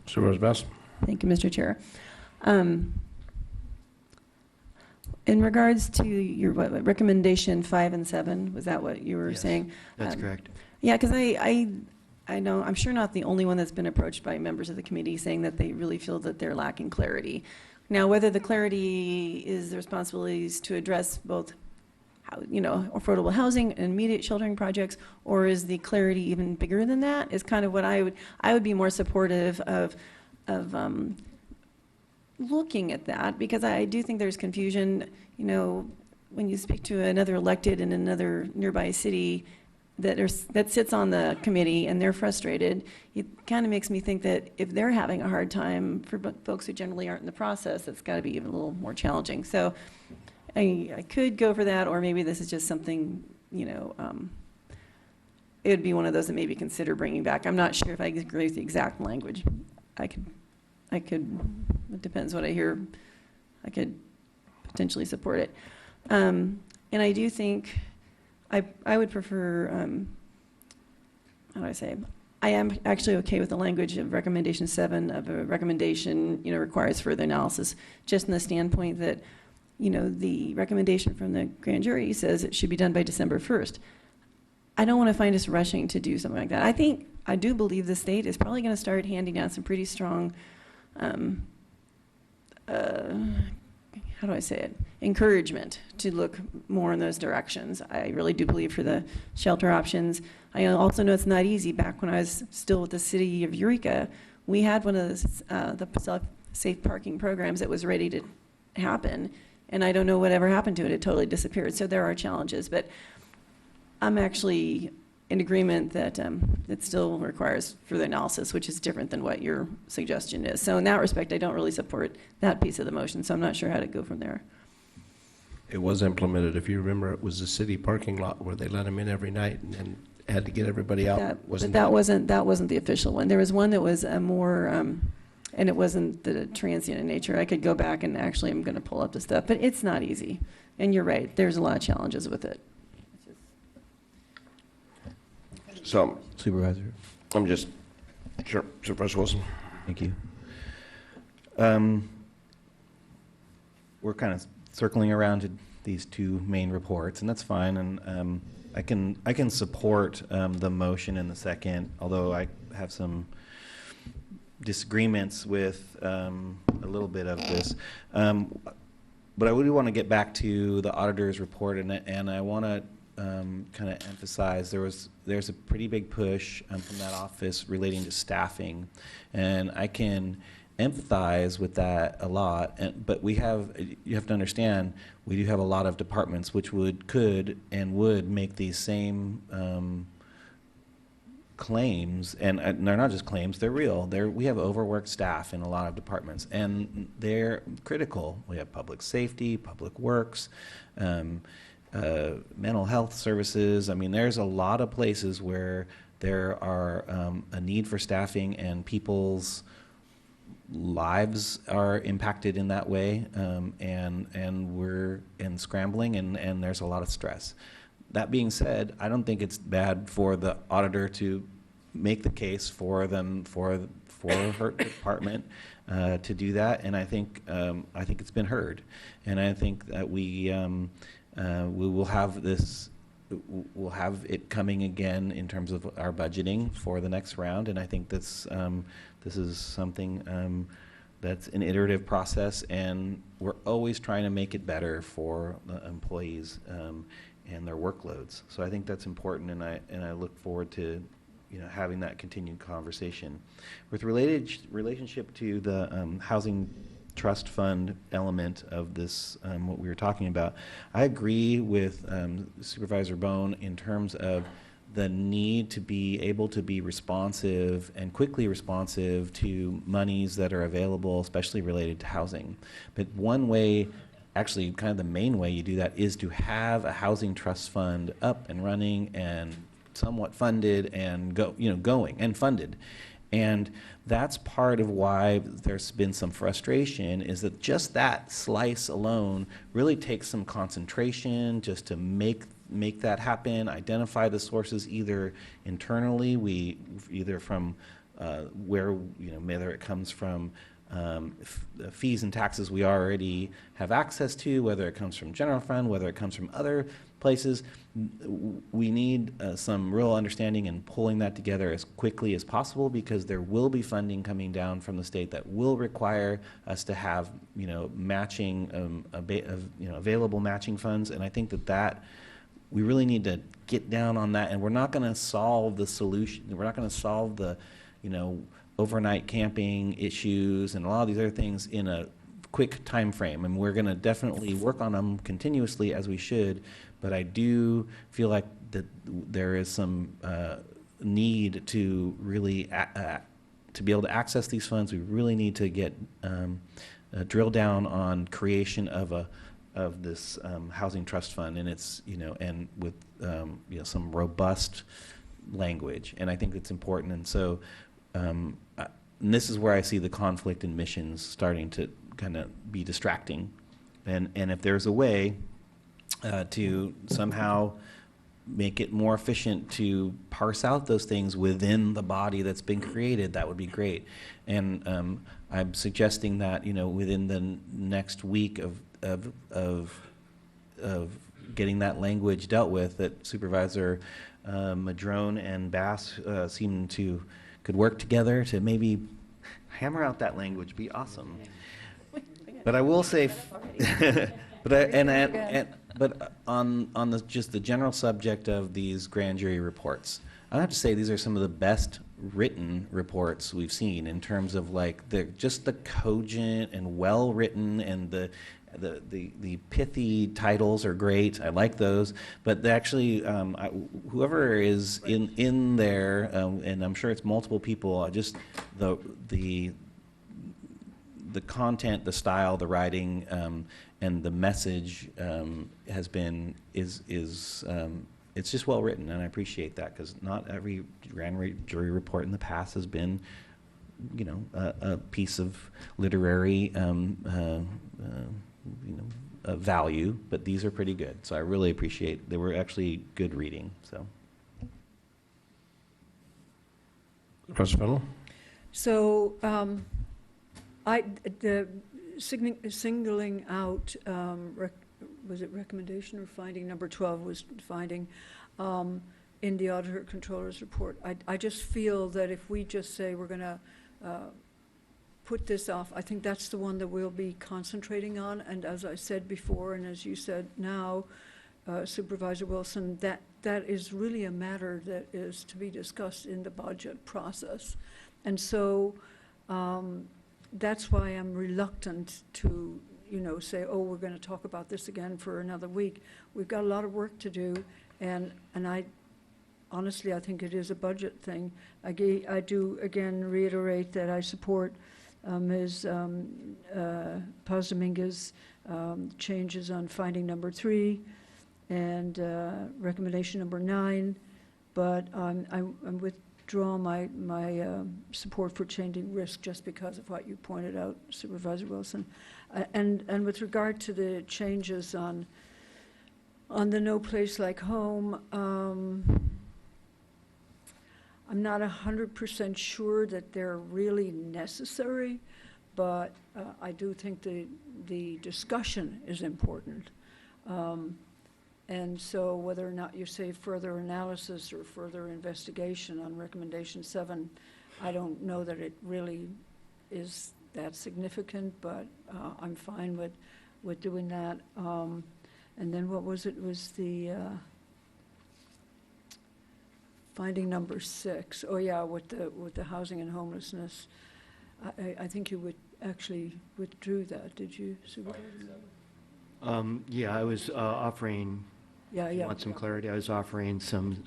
S1: Supervisor Best.
S12: Thank you, Mr. Chair. In regards to your recommendation 5 and 7, was that what you were saying?
S11: That's correct.
S12: Yeah, because I know, I'm sure not the only one that's been approached by members of the committee saying that they really feel that they're lacking clarity. Now, whether the clarity is the responsibilities to address both, you know, affordable housing and immediate sheltering projects, or is the clarity even bigger than that, is kind of what I would be more supportive of looking at that, because I do think there's confusion, you know, when you speak to another elected in another nearby city that sits on the committee and they're frustrated, it kind of makes me think that if they're having a hard time for folks who generally aren't in the process, it's got to be even a little more challenging. So I could go for that, or maybe this is just something, you know, it would be one of those that maybe consider bringing back. I'm not sure if I agree with the exact language. I could, it depends what I hear. I could potentially support it. And I do think I would prefer, how do I say, I am actually okay with the language of recommendation 7 of a recommendation, you know, requires further analysis, just in the standpoint that, you know, the recommendation from the grand jury says it should be done by December 1st. I don't want to find us rushing to do something like that. I do believe the state is probably going to start handing down some pretty strong, how do I say it? encouragement to look more in those directions. I really do believe for the shelter options. I also know it's not easy. Back when I was still with the city of Eureka, we had one of the safe parking programs that was ready to happen, and I don't know whatever happened to it. It totally disappeared. So there are challenges, but I'm actually in agreement that it still requires further analysis, which is different than what your suggestion is. So in that respect, I don't really support that piece of the motion, so I'm not sure how to go from there.
S1: It was implemented, if you remember, it was the city parking lot where they let them in every night and had to get everybody out.
S12: But that wasn't the official one. There was one that was more, and it wasn't the transient in nature. I could go back and actually I'm going to pull up the stuff, but it's not easy. And you're right, there's a lot of challenges with it.
S1: So,
S4: Supervisor.
S1: I'm just, sure, Supervisor Wilson.
S4: Thank you. We're kind of circling around to these two main reports, and that's fine. And I can support the motion in the second, although I have some disagreements with a little bit of this. But I really want to get back to the auditor's report, and I want to kind of emphasize there's a pretty big push from that office relating to staffing, and I can empathize with that a lot. But you have to understand, we do have a lot of departments which could make these same claims, and they're not just claims, they're real. We have overworked staff in a lot of departments, and they're critical. We have public safety, public works, mental health services. I mean, there's a lot of places where there are a need for staffing, and people's lives are impacted in that way, and we're scrambling, and there's a lot of stress. That being said, I don't think it's bad for the auditor to make the case for her department to do that, and I think it's been heard, and I think that we will have this. We'll have it coming again in terms of our budgeting for the next round, and I think this is something that's an iterative process, and we're always trying to make it better for the employees and their workloads. So I think that's important, and I look forward to having that continued conversation. With relationship to the housing trust fund element of this, what we were talking about, I agree with Supervisor Bohn in terms of the need to be able to be responsive and quickly responsive to monies that are available, especially related to housing. But one way, actually kind of the main way you do that, is to have a housing trust fund up and running and somewhat funded and going and funded. And that's part of why there's been some frustration, is that just that slice alone really takes some concentration just to make that happen, identify the sources either internally, either from where, whether it comes from fees and taxes we already have access to, whether it comes from general fund, whether it comes from other places. We need some real understanding and pulling that together as quickly as possible, because there will be funding coming down from the state that will require us to have matching available matching funds, and I think that we really need to get down on that. And we're not going to solve the solution. We're not going to solve the overnight camping issues and a lot of these other things in a quick time frame, and we're going to definitely work on them continuously as we should. But I do feel like that there is some need to really to be able to access these funds. We really need to get drill down on creation of this housing trust fund, and it's and with some robust language, and I think it's important. And so and this is where I see the conflict in missions starting to kind of be distracting, and if there's a way to somehow make it more efficient to parse out those things within the body that's been created, that would be great. And I'm suggesting that within the next week of getting that language dealt with, that Supervisor Madrone and Bass could work together to maybe hammer out that language. Be awesome. But I will say, But on just the general subject of these grand jury reports, I have to say these are some of the best written reports we've seen in terms of like just the cogent and well written, and the pithy titles are great. I like those, but actually, whoever is in there, and I'm sure it's multiple people, just the content, the style, the writing, and the message it's just well written, and I appreciate that, because not every grand jury report in the past has been, a piece of literary, value, but these are pretty good. So I really appreciate. They were actually good reading. So.
S1: Councilor Fennell?
S2: So, singling out, was it recommendation or finding? Number 12 was finding in the Auditor Controller's report. I just feel that if we just say we're going to put this off, I think that's the one that we'll be concentrating on. And as I said before, and as you said now, Supervisor Wilson, that is really a matter that is to be discussed in the budget process. And so that's why I'm reluctant to, say, oh, we're going to talk about this again for another week. We've got a lot of work to do, and I honestly, I think it is a budget thing. I do, again, reiterate that I support Ms. Paz Dominguez changes on finding number 3 and recommendation number 9, but I withdraw my support for changing risk just because of what you pointed out, Supervisor Wilson. And with regard to the changes on the No Place Like Home, I'm not 100% sure that they're really necessary, but I do think the discussion is important. And so whether or not you say further analysis or further investigation on recommendation 7, I don't know that it really is that significant, but I'm fine with doing that. And then what was it? Was the finding number 6. Oh yeah, with the housing and homelessness. I think you actually withdrew that, did you, Supervisor?
S11: Yeah, I was offering.
S2: Yeah.
S11: Want some clarity? I was offering some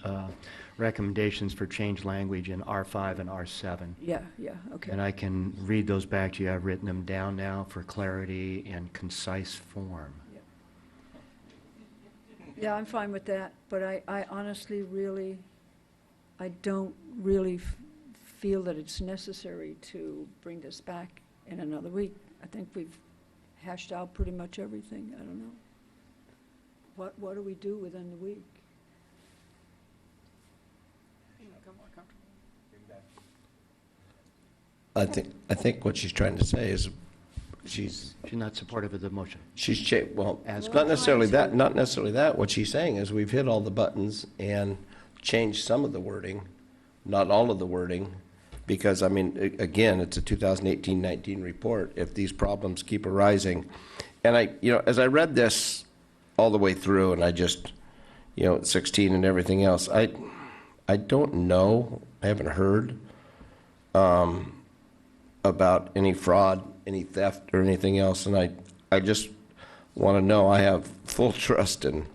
S11: recommendations for change language in R5 and R7.
S2: Yeah, okay.
S11: And I can read those back to you. I've written them down now for clarity and concise form.
S2: Yeah, I'm fine with that, but I honestly I don't really feel that it's necessary to bring this back in another week. I think we've hashed out pretty much everything. I don't know. What do we do within the week?
S1: I think what she's trying to say is she's
S11: not supportive of the motion.
S1: Not necessarily that. What she's saying is we've hit all the buttons and changed some of the wording, not all of the wording, because, I mean, again, it's a 2018-19 report. If these problems keep arising, and as I read this all the way through, and I just, 16 and everything else, I don't know, I haven't heard about any fraud, any theft, or anything else, and I just want to know I have full trust in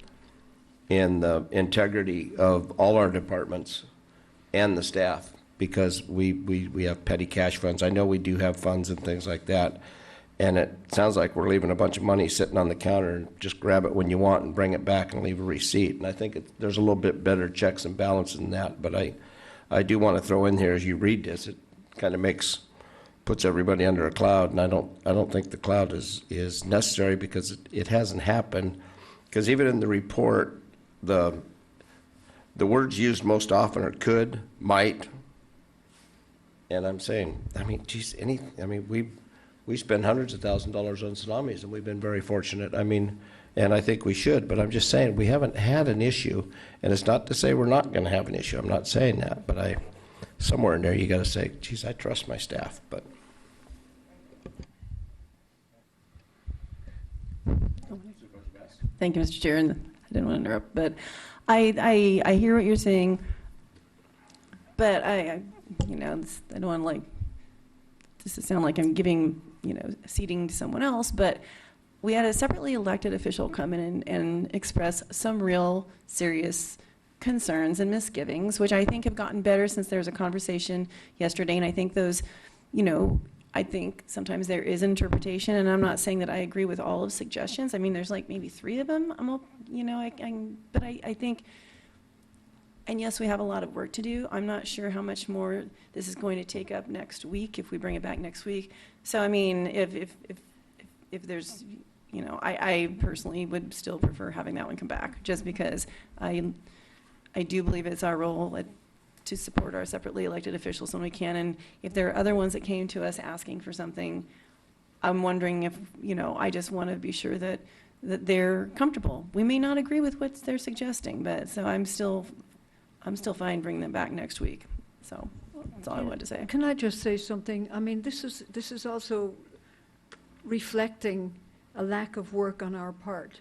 S1: the integrity of all our departments and the staff, because we have petty cash funds. I know we do have funds and things like that, and it sounds like we're leaving a bunch of money sitting on the counter and just grab it when you want and bring it back and leave a receipt. And I think there's a little bit better checks and balances than that. But I do want to throw in here, as you read this, it kind of puts everybody under a cloud, and I don't think the cloud is necessary, because it hasn't happened. Because even in the report, the words used most often are could, might, and I'm saying, we spend hundreds of thousands of dollars on tsunamis, and we've been very fortunate. And I think we should, but I'm just saying we haven't had an issue, and it's not to say we're not going to have an issue. I'm not saying that, but somewhere in there you got to say, geez, I trust my staff, but.
S12: Thank you, Mr. Chair, and I didn't want to interrupt, but I hear what you're saying, but I don't want to this to sound like I'm giving, seating to someone else, but we had a separately elected official come in and express some real serious concerns and misgivings, which I think have gotten better since there was a conversation yesterday, and I think those, I think sometimes there is interpretation, and I'm not saying that I agree with all of suggestions. I mean, there's maybe 3 of them. But I think, and yes, we have a lot of work to do. I'm not sure how much more this is going to take up next week if we bring it back next week. So I mean, if there's, I personally would still prefer having that one come back, just because I do believe it's our role to support our separately elected officials when we can. And if there are other ones that came to us asking for something, I'm wondering if, I just want to be sure that they're comfortable. We may not agree with what they're suggesting, but so I'm still fine bringing them back next week. So that's all I wanted to say.
S2: Can I just say something? I mean, this is also reflecting a lack of work on our part.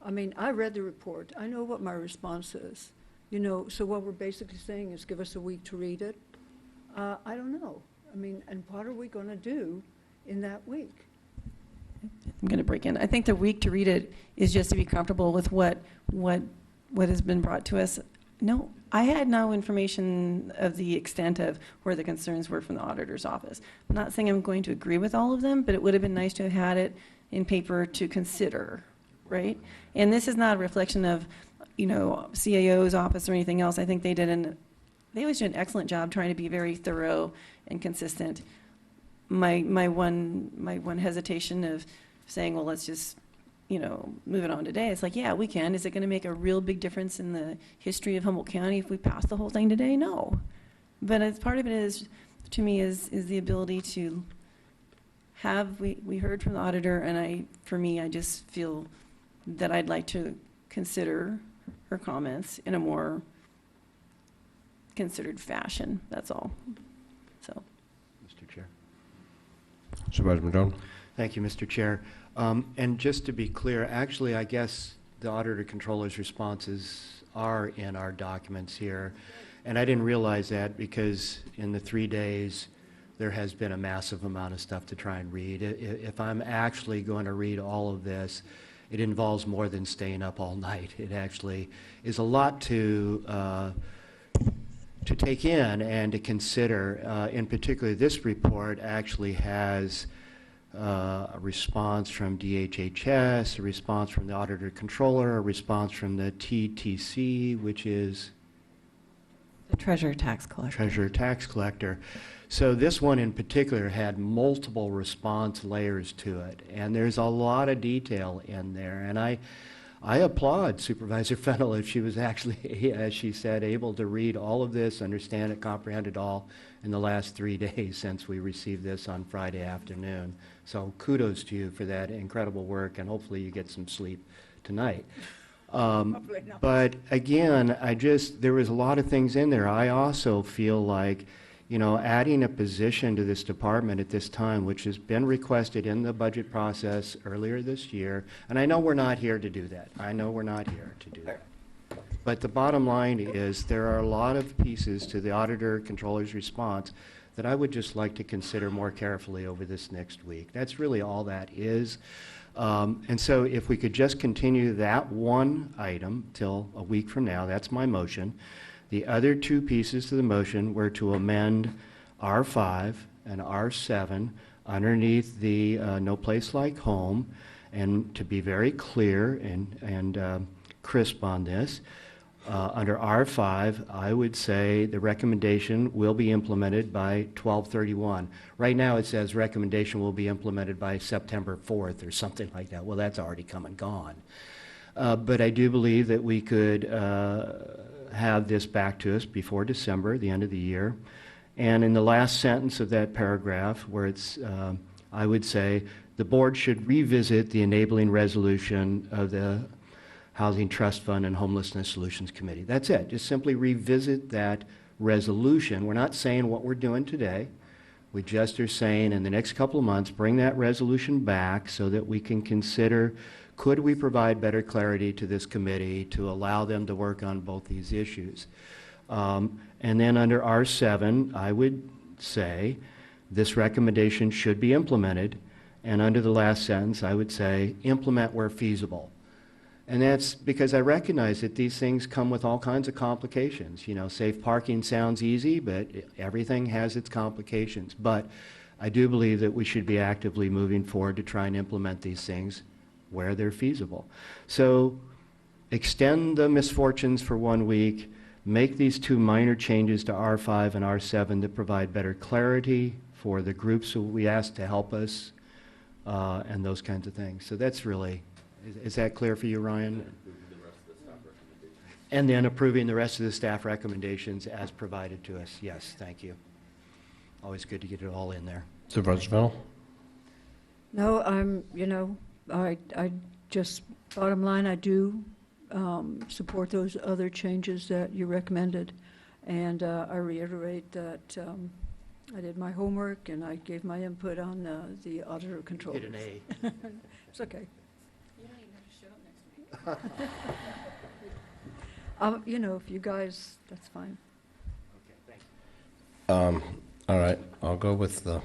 S2: I mean, I read the report. I know what my response is. So what we're basically saying is give us a week to read it. I don't know. I mean, and what are we going to do in that week?
S12: I'm going to break in. I think the week to read it is just to be comfortable with what has been brought to us. No, I had no information of the extent of where the concerns were from the auditor's office. I'm not saying I'm going to agree with all of them, but it would have been nice to have had it in paper to consider, right? And this is not a reflection of CAO's office or anything else. I think they always do an excellent job trying to be very thorough and consistent. My one hesitation of saying, well, let's just move it on today. It's like, yeah, we can. Is it going to make a real big difference in the history of Humboldt County if we pass the whole thing today? No. But as part of it is, to me, is the ability to have. We heard from the auditor, and I just feel that I'd like to consider her comments in a more considered fashion. That's all. So,
S11: Mr. Chair.
S1: Supervisor Madrone.
S11: Thank you, Mr. Chair. And just to be clear, actually, I guess the Auditor Controller's responses are in our documents here. And I didn't realize that because in the 3 days, there has been a massive amount of stuff to try and read. If I'm actually going to read all of this, it involves more than staying up all night. It actually is a lot to take in and to consider. In particular, this report actually has a response from DHHS, a response from the Auditor Controller, a response from the TTC, which is
S3: The Treasurer Tax Collector.
S11: Treasurer Tax Collector. So this one in particular had multiple response layers to it, and there's a lot of detail in there. And I applaud Supervisor Fennell if she was actually, as she said, able to read all of this, understand it, comprehend it all in the last 3 days since we received this on Friday afternoon. So kudos to you for that incredible work, and hopefully you get some sleep tonight. But again, there was a lot of things in there. I also feel like, adding a position to this department at this time, which has been requested in the budget process earlier this year, and I know we're not here to do that. I know we're not here to do that. But the bottom line is there are a lot of pieces to the Auditor Controller's response that I would just like to consider more carefully over this next week. That's really all that is. And so if we could just continue that one item till a week from now, that's my motion. The other 2 pieces to the motion were to amend R5 and R7 underneath the No Place Like Home, and to be very clear and crisp on this, under R5, I would say the recommendation will be implemented by 12/31. Right now it says recommendation will be implemented by September 4th or something like that. Well, that's already come and gone. But I do believe that we could have this back to us before December, the end of the year. And in the last sentence of that paragraph, where it's, I would say, the board should revisit the enabling resolution of the Housing Trust Fund and Homelessness Solutions Committee. That's it. Just simply revisit that resolution. We're not saying what we're doing today. We just are saying in the next couple of months, bring that resolution back so that we can consider Could we provide better clarity to this committee to allow them to work on both these issues? And then under R7, I would say this recommendation should be implemented. And under the last sentence, I would say implement where feasible. And that's because I recognize that these things come with all kinds of complications. You know, safe parking sounds easy, but everything has its complications. But I do believe that we should be actively moving forward to try and implement these things where they're feasible. So extend the misfortunes for 1 week, make these 2 minor changes to R5 and R7 that provide better clarity for the groups who we ask to help us, and those kinds of things. So that's really, is that clear for you, Ryan? And then approving the rest of the staff recommendations as provided to us. Yes, thank you. Always good to get it all in there.
S1: Supervisor Fennell?
S2: No, I just, bottom line, I do support those other changes that you recommended. And I reiterate that I did my homework and I gave my input on the auditor controls.
S11: Get an A.
S2: It's okay.
S12: You don't even have to show up next week.
S2: If you guys, that's fine.
S11: Okay, thank you.
S1: All right, I'll go with the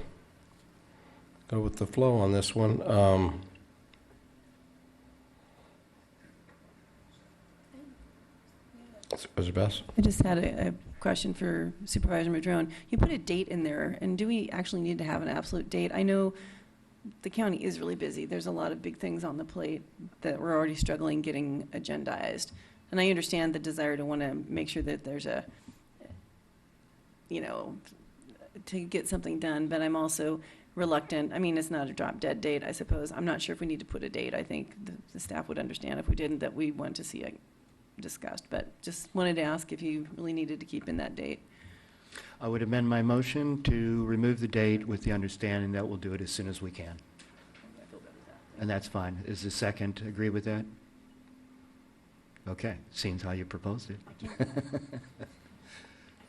S1: flow on this one. Supervisor Bass?
S12: I just had a question for Supervisor Madrone. You put a date in there, and do we actually need to have an absolute date? I know the county is really busy. There's a lot of big things on the plate that we're already struggling getting agendized. And I understand the desire to want to make sure that there's a, to get something done, but I'm also reluctant. I mean, it's not a drop dead date, I suppose. I'm not sure if we need to put a date. I think the staff would understand if we didn't, that we want to see it discussed, but just wanted to ask if you really needed to keep in that date.
S11: I would amend my motion to remove the date with the understanding that we'll do it as soon as we can. And that's fine. Is the second agree with that? Okay, seems how you proposed it.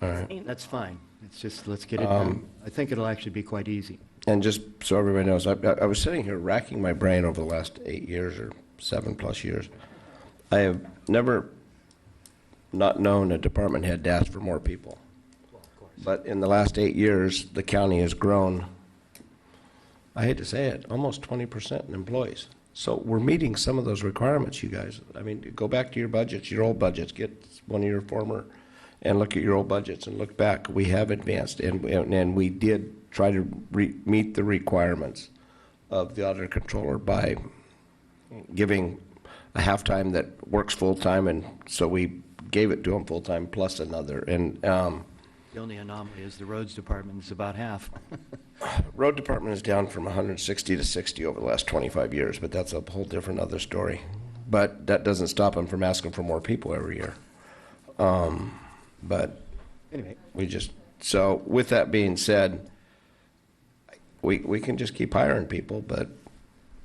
S1: All right.
S11: That's fine. It's just, let's get it done. I think it'll actually be quite easy.
S1: And just so everybody knows, I was sitting here racking my brain over the last 8 years or 7+ years. I have never not known a department head to ask for more people.
S11: Well, of course.
S1: But in the last 8 years, the county has grown, I hate to say it, almost 20% in employees. So we're meeting some of those requirements, you guys. I mean, go back to your budgets, your old budgets. Get one of your former and look at your old budgets and look back. We have advanced, and we did try to meet the requirements of the auditor controller by giving a half-time that works full-time, and so we gave it to him full-time plus another. And
S11: The only anomaly is the roads department is about half.
S1: road department is down from 160 to 60 over the last 25 years, but that's a whole different other story. But that doesn't stop him from asking for more people every year. But
S11: Anyway,
S1: we just, so with that being said, we can just keep hiring people, but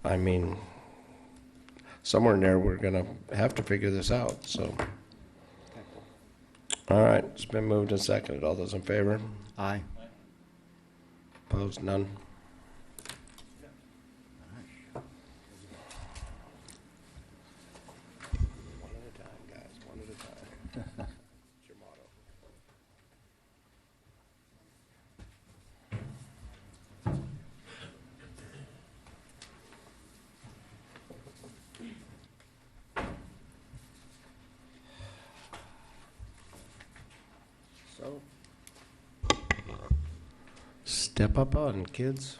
S1: I mean, somewhere in there, we're gonna have to figure this out, so. All right, it's been moved and seconded. All those in favor?
S11: aye.
S1: Opposed? None? One at a time, guys, one at a time. It's your motto. So, step up on, kids.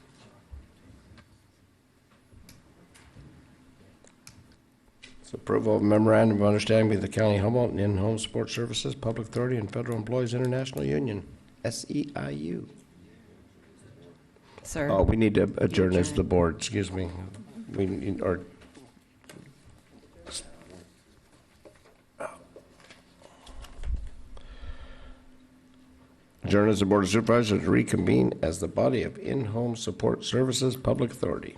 S1: It's approval of memorandum of understanding between the County of Humboldt and In-Home Support Services, Public Authority, and Federal Employees International Union, SEIU.
S3: Sir?
S1: Oh, we need to adjourn as the board, excuse me. We need, or adjourn as the Board of Supervisors to reconvene as the body of In-Home Support Services Public Authority.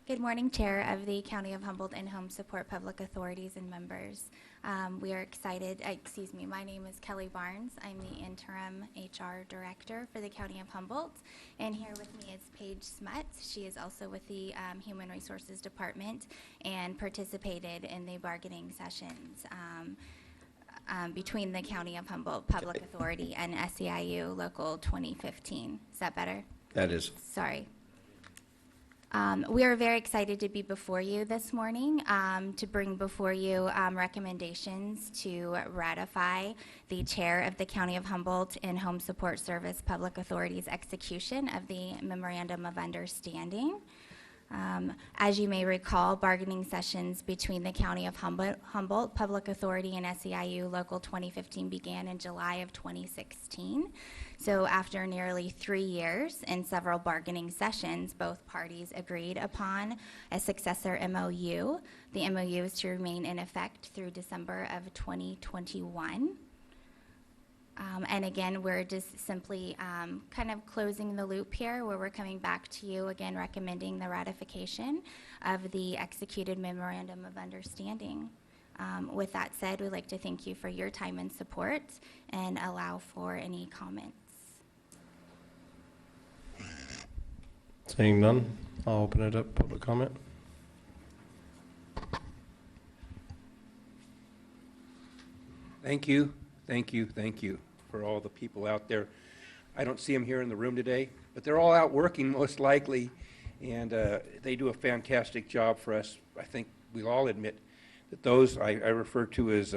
S13: Good morning, Chair of the County of Humboldt and Home Support Public Authorities and members. We are excited, my name is Kelly Barnes. I'm the interim HR director for the County of Humboldt. And here with me is Paige Smuts. She is also with the Human Resources Department and participated in the bargaining sessions between the County of Humboldt Public Authority and SEIU Local 2015. Is that better?
S1: That is.
S13: Sorry. We are very excited to be before you this morning to bring before you recommendations to ratify the Chair of the County of Humboldt and Home Support Service Public Authority's execution of the Memorandum of Understanding. As you may recall, bargaining sessions between the County of Humboldt Public Authority and SEIU Local 2015 began in July of 2016. So after nearly 3 years and several bargaining sessions, both parties agreed upon a successor MOU. The MOU is to remain in effect through December of 2021. And again, we're just simply kind of closing the loop here, where we're coming back to you again recommending the ratification of the executed Memorandum of Understanding. With that said, we'd like to thank you for your time and support and allow for any comments.
S1: Seeing none, I'll open it up, public comment.
S5: Thank you, thank you, thank you for all the people out there. I don't see them here in the room today, but they're all out working most likely, and they do a fantastic job for us. I think we'll all admit that those I refer to as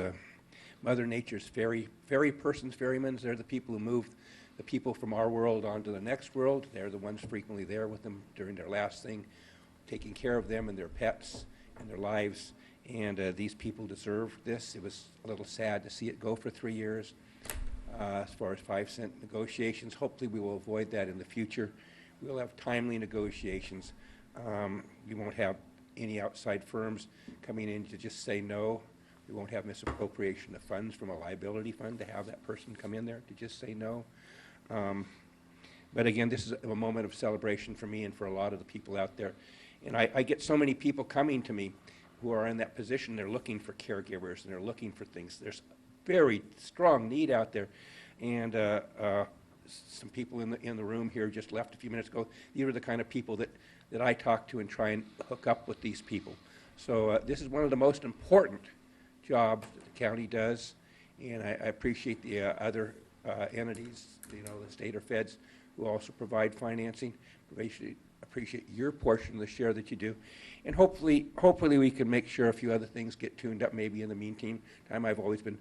S5: Mother Nature's fairy persons, ferrymen. They're the people who move the people from our world onto the next world. They're the ones frequently there with them during their last thing, taking care of them and their pets and their lives. And these people deserve this. It was a little sad to see it go for 3 years as far as 5-cent negotiations. Hopefully we will avoid that in the future. We'll have timely negotiations. We won't have any outside firms coming in to just say no. We won't have misappropriation of funds from a liability fund to have that person come in there to just say no. But again, this is a moment of celebration for me and for a lot of the people out there. And I get so many people coming to me who are in that position. They're looking for caregivers and they're looking for things. There's very strong need out there. And some people in the room here just left a few minutes ago. These are the kind of people that I talk to and try and hook up with these people. So this is one of the most important jobs that the county does. And I appreciate the other entities, the state or feds, who also provide financing. Appreciate your portion of the share that you do. And hopefully we can make sure a few other things get tuned up maybe in the meantime. I've always been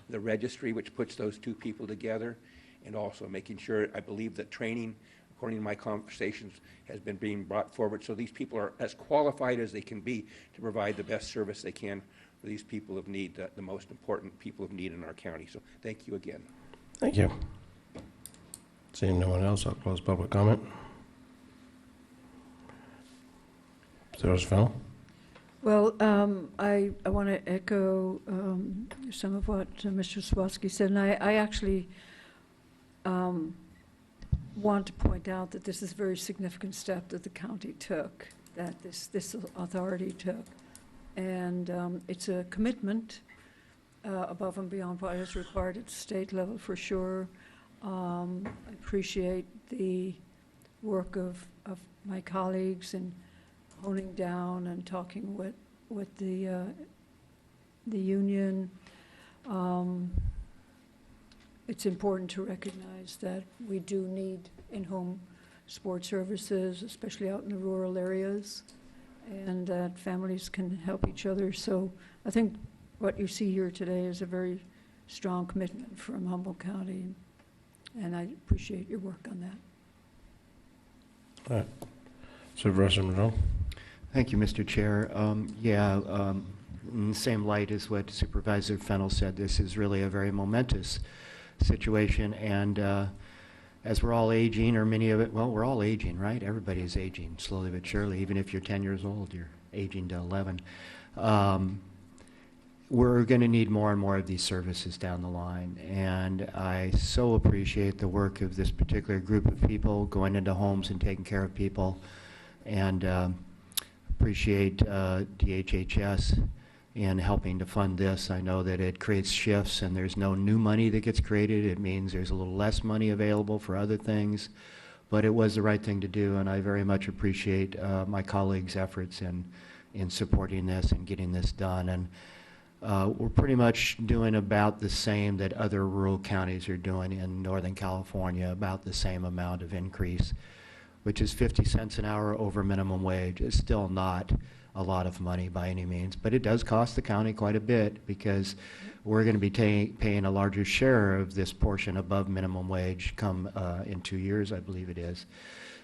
S5: the registry, which puts those two people together, and also making sure, I believe that training, according to my conversations, has been being brought forward so these people are as qualified as they can be to provide the best service they can for these people of need, the most important people of need in our county. So thank you again.
S1: Thank you. Seeing no one else, I'll close public comment. Supervisor Fennell?
S2: Well, I want to echo some of what Mr. Swatsky said, and I actually want to point out that this is a very significant step that the county took, that this authority took. And it's a commitment above and beyond what is required at the state level, for sure. I appreciate the work of my colleagues in honing down and talking with the union. It's important to recognize that we do need in-home sport services, especially out in the rural areas, and that families can help each other. So I think what you see here today is a very strong commitment from Humboldt County, and I appreciate your work on that.
S1: All right. Supervisor Madrone?
S11: Thank you, Mr. Chair. In the same light as what Supervisor Fennell said, this is really a very momentous situation, and as we're all aging, or many of it, well, we're all aging, right? Everybody is aging, slowly but surely. Even if you're 10 years old, you're aging to 11. We're going to need more and more of these services down the line, and I so appreciate the work of this particular group of people going into homes and taking care of people, and appreciate DHHS in helping to fund this. I know that it creates shifts and there's no new money that gets created. It means there's a little less money available for other things, but it was the right thing to do, and I very much appreciate my colleagues' efforts in supporting this and getting this done. And we're pretty much doing about the same that other rural counties are doing in Northern California, about the same amount of increase, which is 50 cents an hour over minimum wage. It's still not a lot of money by any means, but it does cost the county quite a bit because we're going to be paying a larger share of this portion above minimum wage come in 2 years, I believe it is.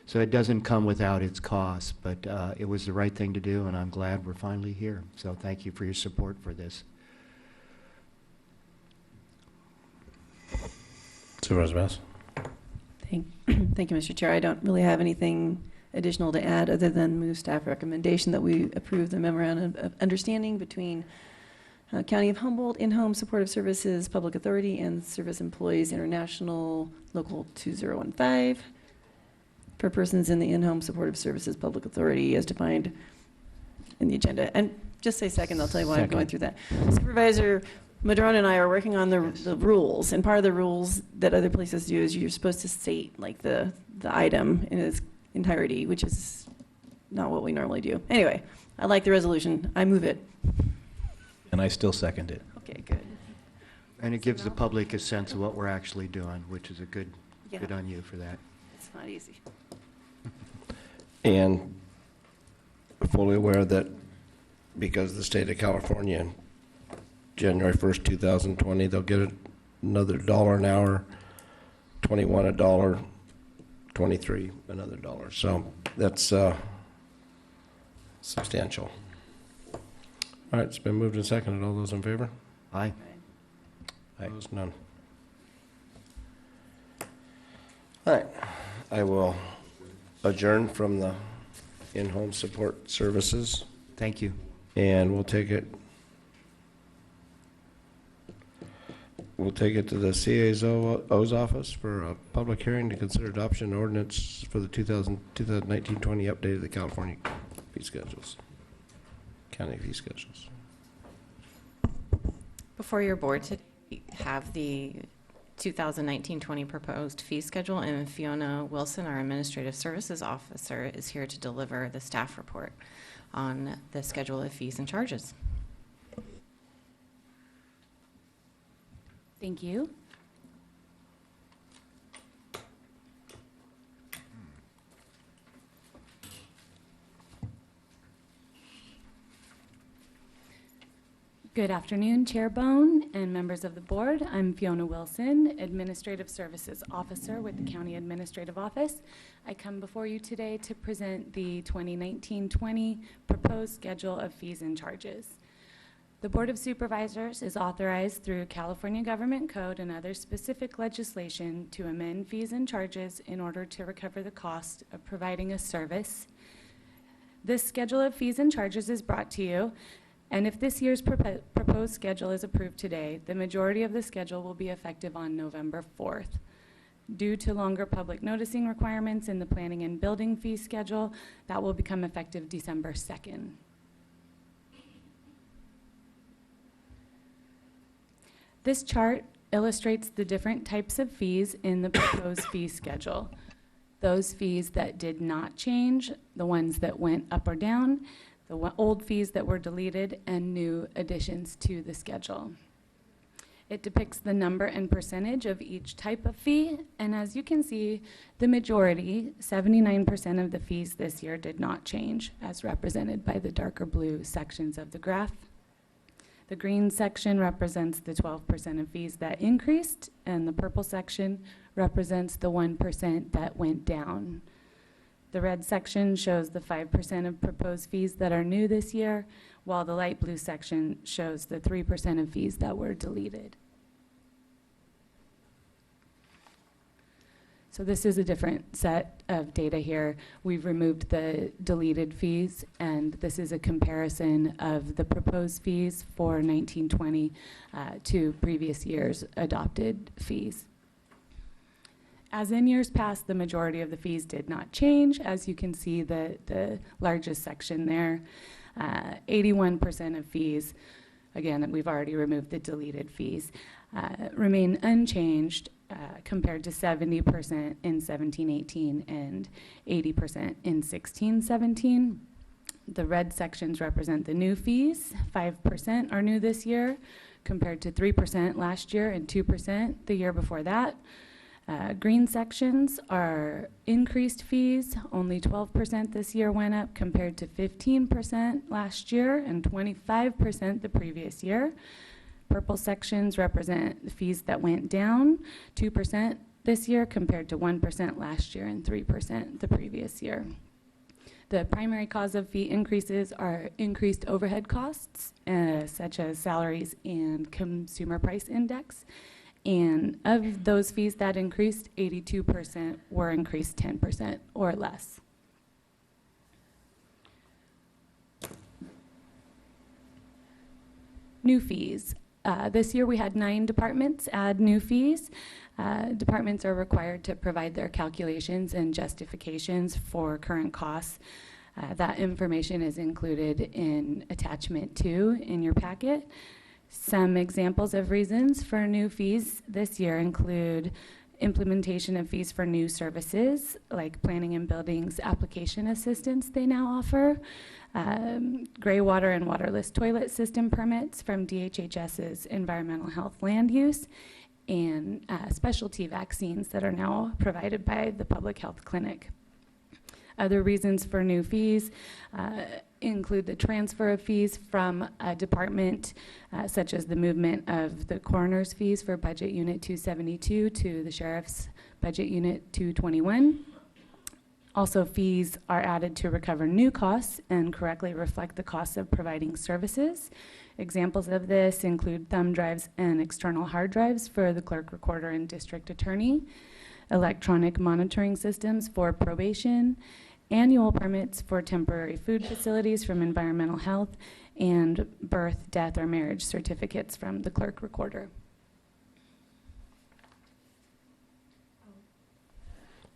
S11: So it doesn't come without its costs, but it was the right thing to do, and I'm glad we're finally here. So thank you for your support for this.
S1: Supervisor Bass.
S12: Thank you, Mr. Chair. I don't really have anything additional to add other than move staff recommendation that we approve the memorandum of understanding between County of Humboldt, In-Home Supportive Services Public Authority, and Service Employees International Local 2015 for persons in the In-Home Supportive Services Public Authority as defined in the agenda. And just say second, I'll tell you why I'm going through that. Supervisor Madrone and I are working on the rules, and part of the rules that other places do is you're supposed to state like the item in its entirety, which is not what we normally do. Anyway, I like the resolution. I move it.
S4: And I still second it.
S12: Okay, good.
S11: And it gives the public a sense of what we're actually doing, which is a good on you for that.
S12: It's not easy.
S1: And fully aware that because the state of California, January 1st, 2020, they'll get another $1 an hour, 21 $1, 23 another $1. So that's substantial. All right, it's been moved and seconded. All those in favor?
S11: Aye.
S1: Opposed? None. All right, I will adjourn from the in-home support services,
S11: Thank you.
S1: and we'll take it to the CAO's office for a public hearing to consider adoption ordinance for the 2019-20 update of the California fee schedules, county fee schedules.
S3: Before your board today, we have the 2019-20 proposed fee schedule, and Fiona Wilson, our Administrative Services Officer, is here to deliver the staff report on the schedule of fees and charges.
S14: Thank you. Good afternoon, Chair Bohn and members of the board. I'm Fiona Wilson, Administrative Services Officer with the County Administrative Office. I come before you today to present the 2019-20 proposed schedule of fees and charges. The Board of Supervisors is authorized through California Government Code and other specific legislation to amend fees and charges in order to recover the cost of providing a service. This schedule of fees and charges is brought to you, and if this year's proposed schedule is approved today, the majority of the schedule will be effective on November 4th. Due to longer public noticing requirements in the planning and building fee schedule, that will become effective December 2nd. This chart illustrates the different types of fees in the proposed fee schedule. Those fees that did not change, the ones that went up or down, the old fees that were deleted, and new additions to the schedule. It depicts the number and percentage of each type of fee, and as you can see, the majority, 79% of the fees this year did not change, as represented by the darker blue sections of the graph. The green section represents the 12% of fees that increased, and the purple section represents the 1% that went down. The red section shows the 5% of proposed fees that are new this year, while the light blue section shows the 3% of fees that were deleted. So this is a different set of data here. We've removed the deleted fees, and this is a comparison of the proposed fees for 1920 to previous years' adopted fees. As in years past, the majority of the fees did not change. As you can see, the largest section there, 81% of fees, again, we've already removed the deleted fees, remain unchanged compared to 70% in 17-18 and 80% in 16-17. The red sections represent the new fees. 5% are new this year compared to 3% last year and 2% the year before that. Green sections are increased fees. Only 12% this year went up compared to 15% last year and 25% the previous year. Purple sections represent the fees that went down, 2% this year compared to 1% last year and 3% the previous year. The primary cause of fee increases are increased overhead costs, such as salaries and consumer price index. And of those fees that increased, 82% were increased 10% or less. New fees. This year we had 9 departments add new fees. Departments are required to provide their calculations and justifications for current costs. That information is included in attachment 2 in your packet. Some examples of reasons for new fees this year include implementation of fees for new services, like planning and buildings application assistance they now offer, gray water and waterless toilet system permits from DHHS's environmental health land use, and specialty vaccines that are now provided by the public health clinic. Other reasons for new fees include the transfer of fees from a department, such as the movement of the coroner's fees for Budget Unit 272 to the Sheriff's Budget Unit 221. Also, fees are added to recover new costs and correctly reflect the costs of providing services. Examples of this include thumb drives and external hard drives for the clerk, recorder, and district attorney, electronic monitoring systems for probation, annual permits for temporary food facilities from environmental health, and birth, death, or marriage certificates from the clerk, recorder.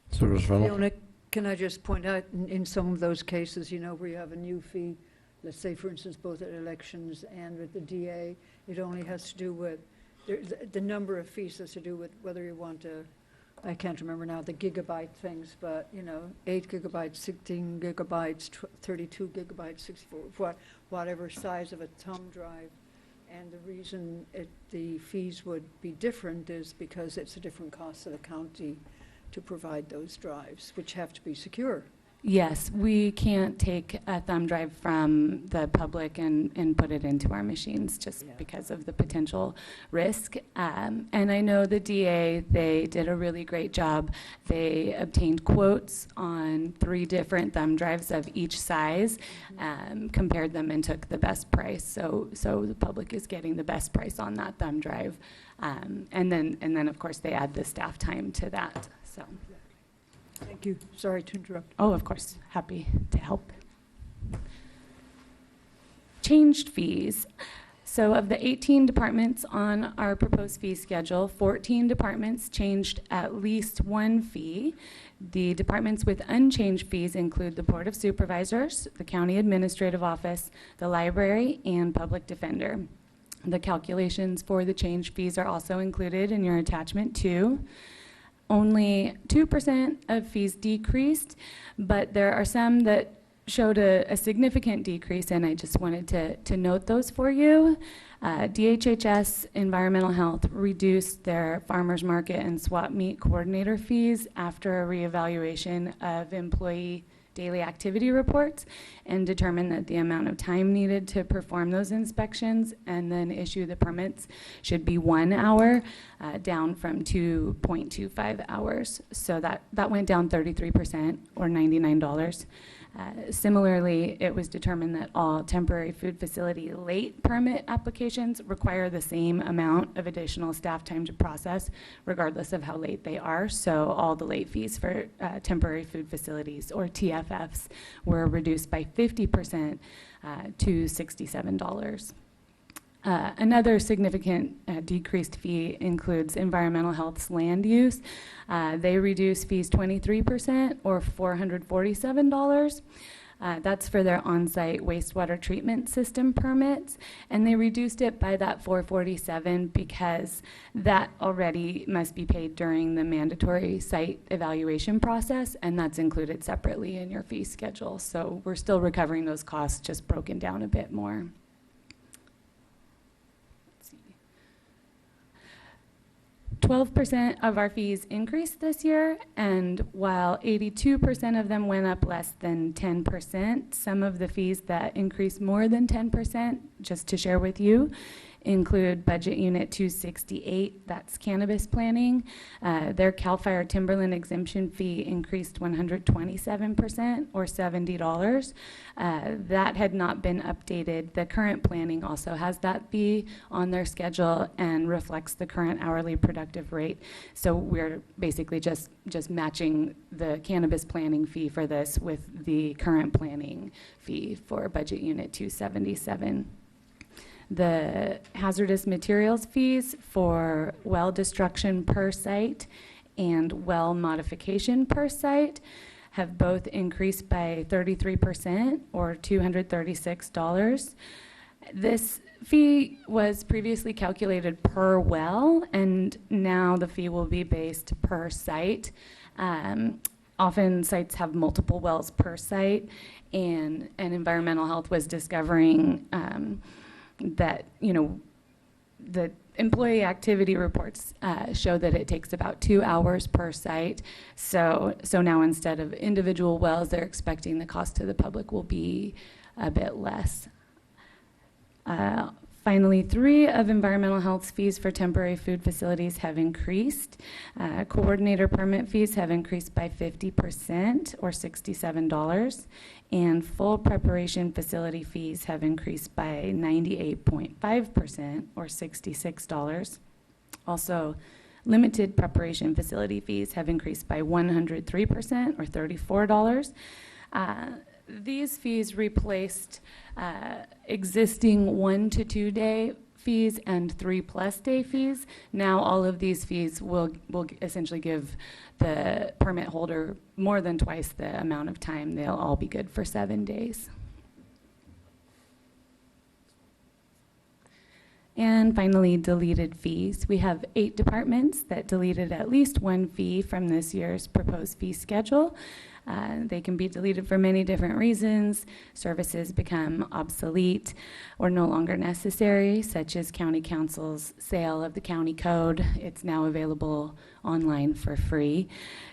S2: Fiona, can I just point out, in some of those cases, you know, where you have a new fee, let's say, for instance, both at elections and with the DA, it only has to do with, the number of fees has to do with whether you want to, I can't remember now the gigabyte things, but, you know, 8 gigabytes, 16 gigabytes, 32 gigabytes, 64, whatever size of a thumb drive. And the reason the fees would be different is because it's a different cost to the county to provide those drives, which have to be secure.
S14: Yes, we can't take a thumb drive from the public and put it into our machines just because of the potential risk. And I know the DA, they did a really great job. They obtained quotes on 3 different thumb drives of each size, compared them and took the best price. So the public is getting the best price on that thumb drive. And then of course they add the staff time to that. So.
S2: Thank you. Sorry to interrupt.
S14: Oh, of course. Happy to help. Changed fees. So of the 18 departments on our proposed fee schedule, 14 departments changed at least 1 fee. The departments with unchanged fees include the Board of Supervisors, the County Administrative Office, the Library, and Public Defender. The calculations for the changed fees are also included in your attachment 2. Only 2% of fees decreased, but there are some that showed a significant decrease, and I just wanted to note those for you. DHHS Environmental Health reduced their farmers market and swap meet coordinator fees after a reevaluation of employee daily activity reports and determined that the amount of time needed to perform those inspections and then issue the permits should be 1 hour, down from 2.25 hours. So that went down 33% or $99. Similarly, it was determined that all temporary food facility late permit applications require the same amount of additional staff time to process, regardless of how late they are. So all the late fees for temporary food facilities, or TFFs, were reduced by 50% to $67. Another significant decreased fee includes environmental health's land use. They reduce fees 23% or $447. That's for their on-site wastewater treatment system permits, and they reduced it by that $447 because that already must be paid during the mandatory site evaluation process, and that's included separately in your fee schedule. So we're still recovering those costs, just broken down a bit more. 12% of our fees increased this year, and while 82% of them went up less than 10%, some of the fees that increased more than 10%, just to share with you, include Budget Unit 268, that's cannabis planning. Their CAL FIRE Timberland exemption fee increased 127% or $70. That had not been updated. The current planning also has that fee on their schedule and reflects the current hourly productive rate. So we're basically just matching the cannabis planning fee for this with the current planning fee for Budget Unit 277. The hazardous materials fees for well destruction per site and well modification per site have both increased by 33% or $236. This fee was previously calculated per well, and now the fee will be based per site. Often sites have multiple wells per site, and environmental health was discovering that, the employee activity reports show that it takes about 2 hours per site. So now instead of individual wells, they're expecting the cost to the public will be a bit less. Finally, 3 of environmental health's fees for temporary food facilities have increased. Coordinator permit fees have increased by 50% or $67. And full preparation facility fees have increased by 98.5% or $66. Also, limited preparation facility fees have increased by 103% or $34. These fees replaced existing 1 to 2 day fees and 3+ day fees. Now all of these fees will essentially give the permit holder more than twice the amount of time. They'll all be good for 7 days. And finally, deleted fees. We have 8 departments that deleted at least 1 fee from this year's proposed fee schedule. They can be deleted for many different reasons. Services become obsolete or no longer necessary, such as County Council's sale of the county code. It's now available online for free.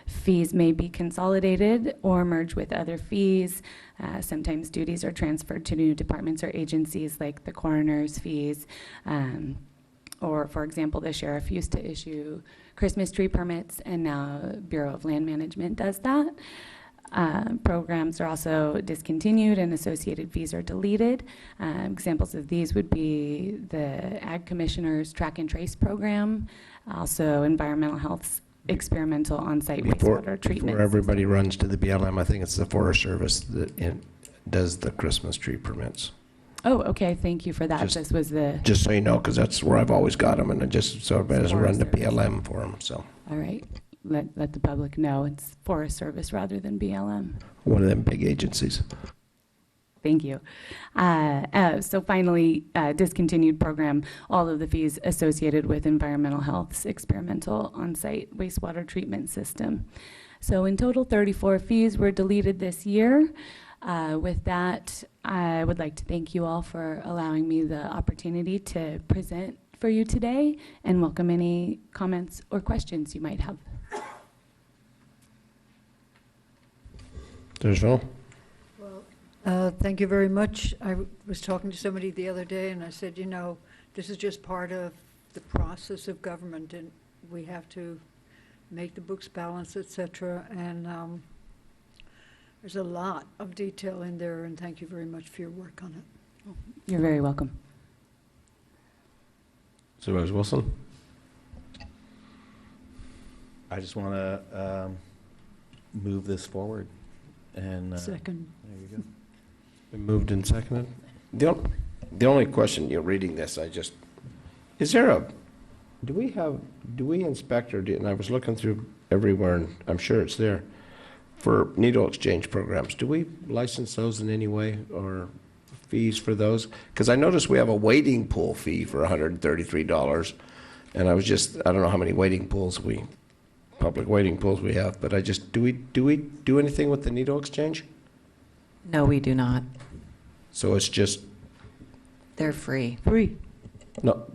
S14: Fees may be consolidated or merged with other fees. Sometimes duties are transferred to new departments or agencies like the coroner's fees. Or, for example, the sheriff used to issue Christmas tree permits, and now Bureau of Land Management does that. Programs are also discontinued and associated fees are deleted. Examples of these would be the Ag Commissioner's Track and Trace program, also Environmental Health's experimental on-site wastewater treatment.
S1: Before everybody runs to the BLM, I think it's the Forest Service that does the Christmas tree permits.
S14: Oh, okay, thank you for that. This was the...
S1: Just so you know, because that's where I've always got them, and it just so everybody doesn't run to BLM for them, so.
S14: All right. Let the public know it's Forest Service rather than BLM.
S1: One of them big agencies.
S14: Thank you. So finally, discontinued program, all of the fees associated with Environmental Health's experimental on-site wastewater treatment system. So in total, 34 fees were deleted this year. With that, I would like to thank you all for allowing me the opportunity to present for you today and welcome any comments or questions you might have.
S1: There's Phil.
S2: Well, thank you very much. I was talking to somebody the other day, and I said, this is just part of the process of government, and we have to make the books balance, et cetera. And there's a lot of detail in there, and thank you very much for your work on it.
S14: You're very welcome.
S1: Supervisor Wilson.
S4: I just want to move this forward. And
S2: Second.
S4: there you go.
S1: Been moved and seconded. The only question, reading this, is there do we inspect and I was looking through everywhere and I'm sure it's there, for needle exchange programs, do we license those in any way or fees for those? Because I noticed we have a wading pool fee for $133 and I don't know how many public wading pools we have, but do we do anything with the needle exchange?
S3: No, we do not.
S1: So it's just,
S3: They're free.
S2: Free.
S1: no.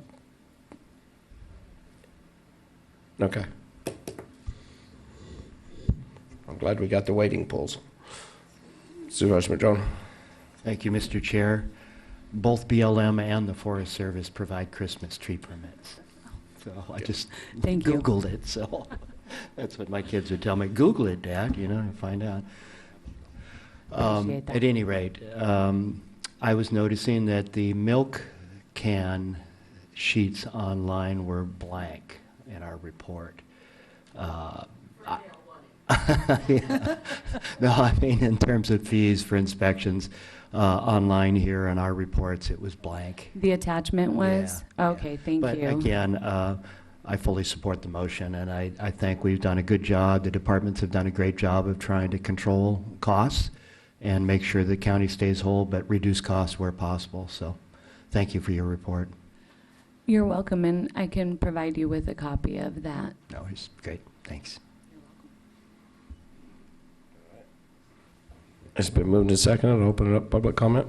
S1: Okay. I'm glad we got the wading pools. Supervisor Madrone.
S11: Thank you, Mr. Chair. Both BLM and the Forest Service provide Christmas tree permits. So I just
S12: Thank you.
S11: Googled it, so that's what my kids would tell me. Google it, Dad, and find out.
S12: Appreciate that.
S11: At any rate, I was noticing that the milk can sheets online were blank in our report. Yeah. No, I mean in terms of fees for inspections, online here in our reports, it was blank.
S14: The attachment was?
S11: Yeah,
S14: Okay, thank
S11: But
S14: you.
S11: again, I fully support the motion, and I think we've done a good job. The departments have done a great job of trying to control costs and make sure the county stays whole, but reduce costs where possible. So thank you for your report.
S14: You're welcome, and I can provide you with a copy of that.
S11: No, it's great. Thanks.
S1: It's been moved and seconded. I'll open it up public comment.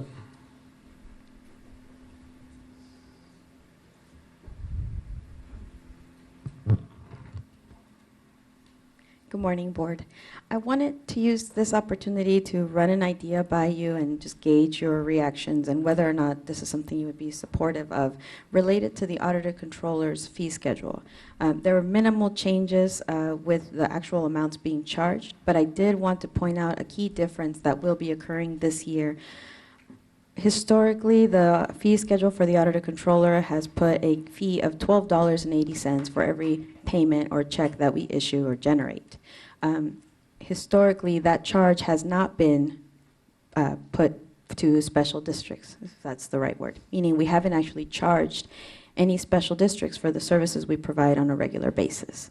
S10: Good morning, Board. I wanted to use this opportunity to run an idea by you and just gauge your reactions and whether or not this is something you would be supportive of related to the Auditor Controller's fee schedule. There were minimal changes with the actual amounts being charged, but I did want to point out a key difference that will be occurring this year. Historically, the fee schedule for the Auditor Controller has put a fee of $12.80 for every payment or check that we issue or generate. Historically, that charge has not been put to special districts, if that's the right word, meaning we haven't actually charged any special districts for the services we provide on a regular basis.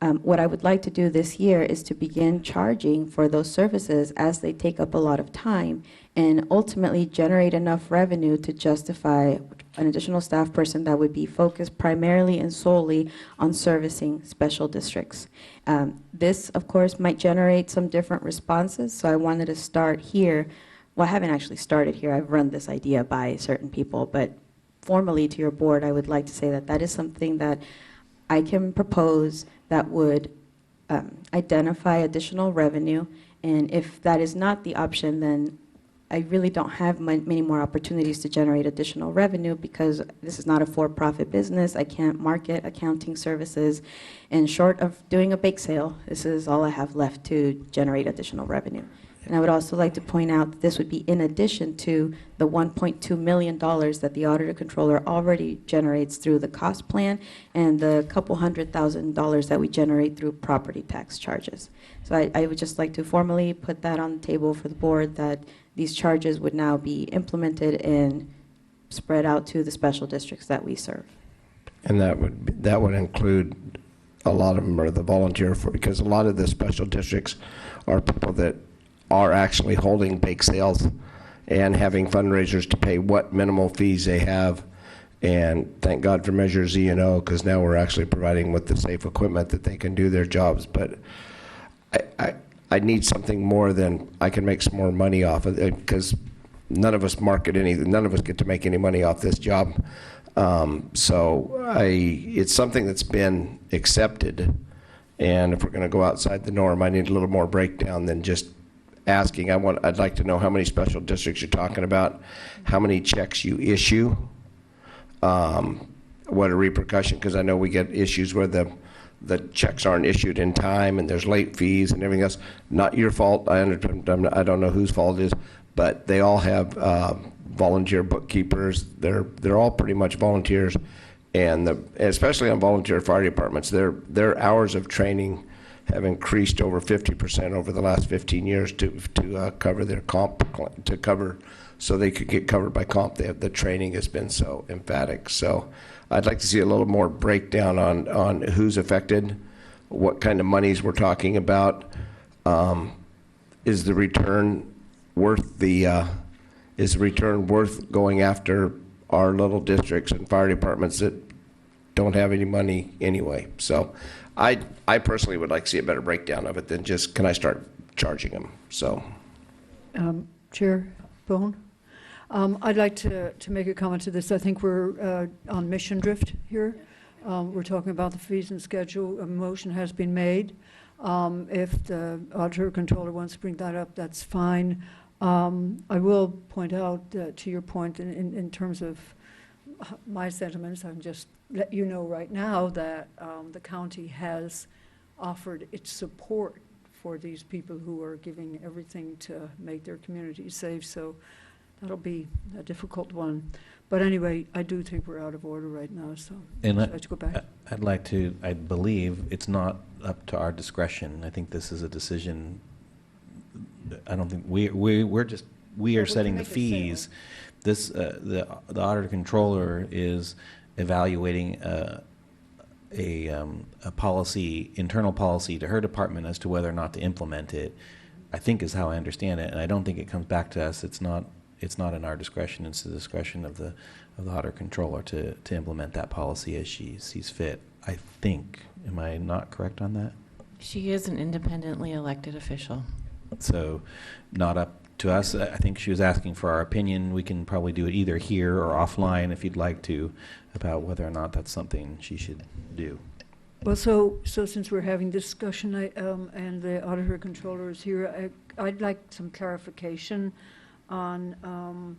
S10: What I would like to do this year is to begin charging for those services as they take up a lot of time and ultimately generate enough revenue to justify an additional staff person that would be focused primarily and solely on servicing special districts. This, of course, might generate some different responses, so I wanted to start here. Well, I haven't actually started here. I've run this idea by certain people, but formally to your board, I would like to say that that is something that I can propose that would identify additional revenue, and if that is not the option, then I really don't have many more opportunities to generate additional revenue because this is not a for-profit business. I can't market accounting services, and short of doing a bake sale, this is all I have left to generate additional revenue. And I would also like to point out that this would be in addition to the $1.2 million that the Auditor Controller already generates through the cost plan and the couple $100,000 that we generate through property tax charges. So I would just like to formally put that on the table for the board, that these charges would now be implemented and spread out to the special districts that we serve.
S1: And that would include, a lot of them are the volunteer for, because a lot of the special districts are people that are actually holding bake sales and having fundraisers to pay what minimal fees they have. And thank God for Measure Z and O, because now we're actually providing with the safe equipment that they can do their jobs. But I need something more than I can make some more money off of it, because none of us market anything, none of us get to make any money off this job. So it's something that's been accepted, and if we're going to go outside the norm, I need a little more breakdown than just asking. I'd like to know how many special districts you're talking about, how many checks you issue, what a repercussion, because I know we get issues where the checks aren't issued in time and there's late fees and everything else. Not your fault. I don't know whose fault it is, but they all have volunteer bookkeepers. They're all pretty much volunteers, and especially on volunteer fire departments, their hours of training have increased over 50% over the last 15 years to cover their to cover so they could get covered by comp. The training has been so emphatic. So I'd like to see a little more breakdown on who's affected, what kind of monies we're talking about. Is the return worth going after our little districts and fire departments that don't have any money anyway? So I personally would like to see a better breakdown of it than just, can I start charging them? So.
S2: Chair Bohn? I'd like to make a comment to this. I think we're on mission drift here. We're talking about the fees and schedule. A motion has been made. If the auditor controller wants to bring that up, that's fine. I will point out to your point in terms of my sentiments, I can just let you know right now that the county has offered its support for these people who are giving everything to make their communities safe. So that'll be a difficult one. But anyway, I do think we're out of order right now, so
S4: And
S2: I'd like to go back.
S4: I believe it's not up to our discretion. I think this is a decision. I don't think we are setting the fees. This the auditor controller is evaluating a policy, internal policy to her department as to whether or not to implement it. I think is how I understand it, and I don't think it comes back to us. It's not in our discretion. It's the discretion of the auditor controller to implement that policy as she sees fit. I think. Am I not correct on that?
S3: She is an independently elected official.
S4: So, not up to us. I think she was asking for our opinion. We can probably do it either here or offline if you'd like to, about whether or not that's something she should do.
S2: Well, so since we're having discussion and the auditor controller is here, I'd like some clarification on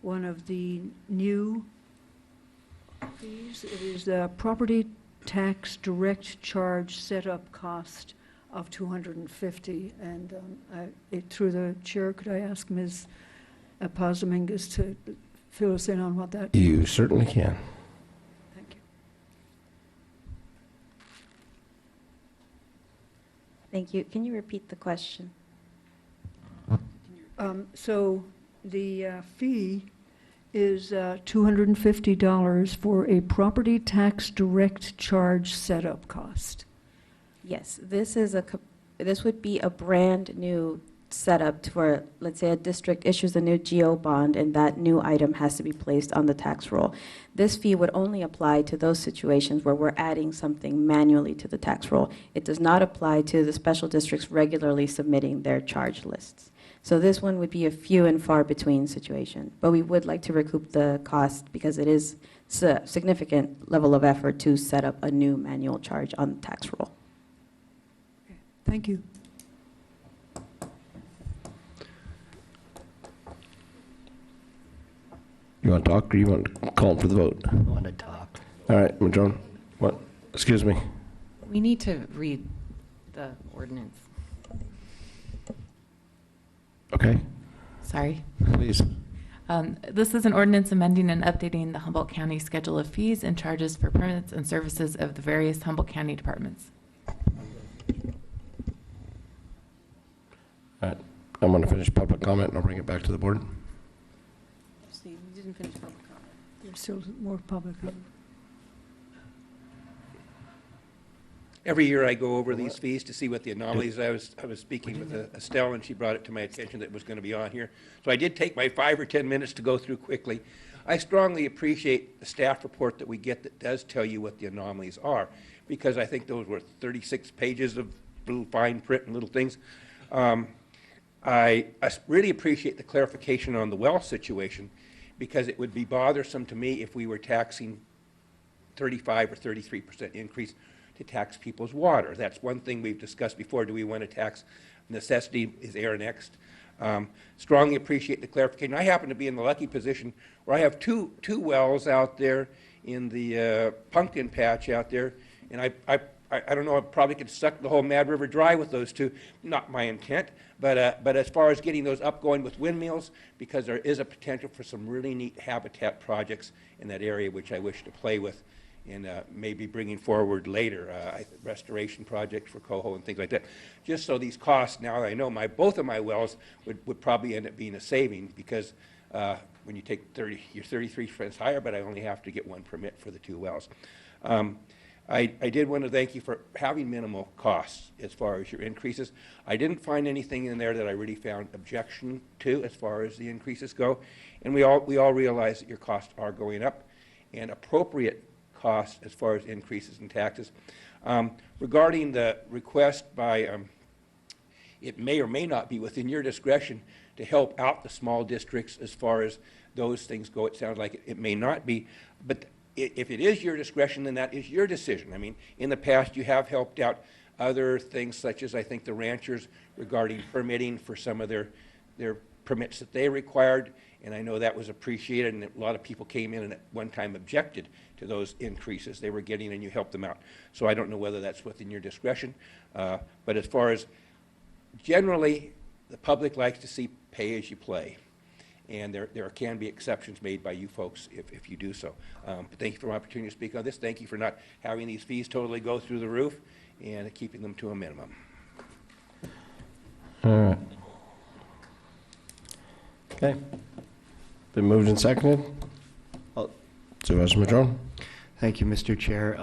S2: one of the new fees. It is the property tax direct charge setup cost of $250. And through the chair, could I ask Ms. Paz-Dominguez to fill us in on what that?
S1: You certainly can.
S2: Thank you.
S10: Thank you. Can you repeat the question?
S2: So the fee is $250 for a property tax direct charge setup cost.
S10: Yes, this would be a brand new setup for, let's say, a district issues a new GO bond, and that new item has to be placed on the tax roll. This fee would only apply to those situations where we're adding something manually to the tax roll. It does not apply to the special districts regularly submitting their charge lists. So this one would be a few and far between situation, but we would like to recoup the cost because it is a significant level of effort to set up a new manual charge on the tax roll.
S2: Thank you.
S1: You want to talk, or you want to call for the vote?
S11: I want to talk.
S1: All right, Madrone. What? Excuse me.
S3: We need to read the ordinance.
S1: Okay,
S15: Sorry.
S1: please.
S15: This is an ordinance amending and updating the Humboldt County Schedule of Fees and Charges for Permits and Services of the various Humboldt County departments.
S1: All right, I'm going to finish public comment, and I'll bring it back to the board.
S2: Steve, you didn't finish public comment. There's still more public comment.
S5: Every year I go over these fees to see what the anomalies. I was speaking with Estelle, and she brought it to my attention that it was going to be on here. So I did take my 5 or 10 minutes to go through quickly. I strongly appreciate the staff report that we get that does tell you what the anomalies are, because I think those were 36 pages of little fine print and little things. I really appreciate the clarification on the well situation, because it would be bothersome to me if we were taxing 35 or 33% increase to tax people's water. That's one thing we've discussed before. Do we want to tax necessity? Is air next? Strongly appreciate the clarification. I happen to be in the lucky position where I have two wells out there in the pumpkin patch out there, and I don't know, I probably could suck the whole Mad River dry with those two. Not my intent, but as far as getting those up going with windmills, because there is a potential for some really neat habitat projects in that area, which I wish to play with, and maybe bringing forward later, restoration projects for coho and things like that. Just so these costs, now that I know both of my wells would probably end up being a saving, because when you take you're 33% higher, but I only have to get one permit for the 2 wells. I did want to thank you for having minimal costs as far as your increases. I didn't find anything in there that I really found objection to as far as the increases go. And we all realize that your costs are going up, and appropriate costs as far as increases in taxes. Regarding the request by, it may or may not be within your discretion to help out the small districts as far as those things go. It sounds like it may not be, but if it is your discretion, then that is your decision. I mean, in the past, you have helped out other things, such as I think the ranchers regarding permitting for some of their permits that they required, and I know that was appreciated, and a lot of people came in and at one time objected to those increases they were getting, and you helped them out. So I don't know whether that's within your discretion, but as far as generally, the public likes to see pay as you play. And there can be exceptions made by you folks if you do so. But thank you for the opportunity to speak on this. Thank you for not having these fees totally go through the roof and keeping them to a minimum.
S1: All right. Okay. Been moved and seconded. Supervisor Madrone.
S11: Thank you, Mr. Chair.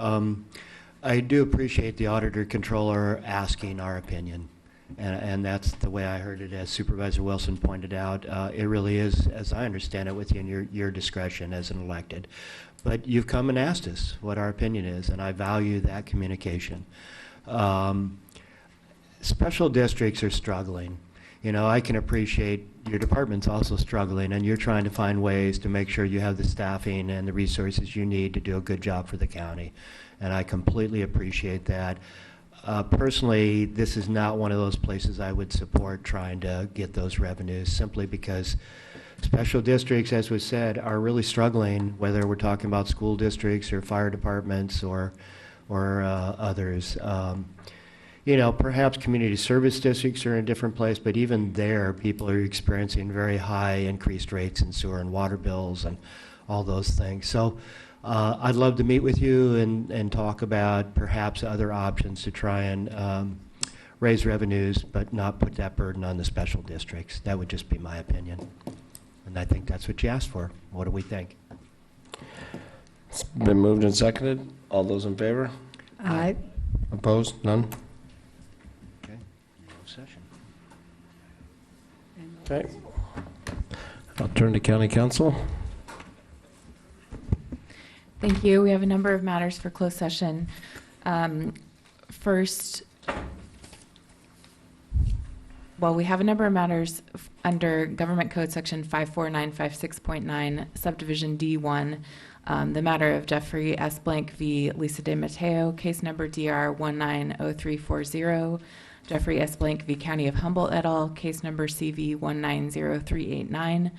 S11: I do appreciate the Auditor Controller asking our opinion. And that's the way I heard it, as Supervisor Wilson pointed out. It really is, as I understand it, within your discretion as an elected. But you've come and asked us what our opinion is, and I value that communication. Special districts are struggling. You know, I can appreciate your department's also struggling, and you're trying to find ways to make sure you have the staffing and the resources you need to do a good job for the county. And I completely appreciate that. Personally, this is not one of those places I would support trying to get those revenues, simply because special districts, as was said, are really struggling, whether we're talking about school districts or fire departments or others. You know, perhaps community service districts are in a different place, but even there, people are experiencing very high increased rates in sewer and water bills and all those things. So I'd love to meet with you and talk about perhaps other options to try and raise revenues, but not put that burden on the special districts. That would just be my opinion. And I think that's what you asked for. What do we think?
S1: It's been moved and seconded. All those in favor?
S2: Aye.
S1: Opposed? None?
S11: Okay. No session.
S1: Okay. I'll turn to County Council.
S15: Thank you. We have a number of matters for closed session. First, well, we have a number of matters under Government Code Section 54956.9, Subdivision D1, the matter of Jeffrey S. Blank v. Lisa De Matteo, case number DR 190340, Jeffrey S. Blank v. County of Humboldt et al., case number CV 190389,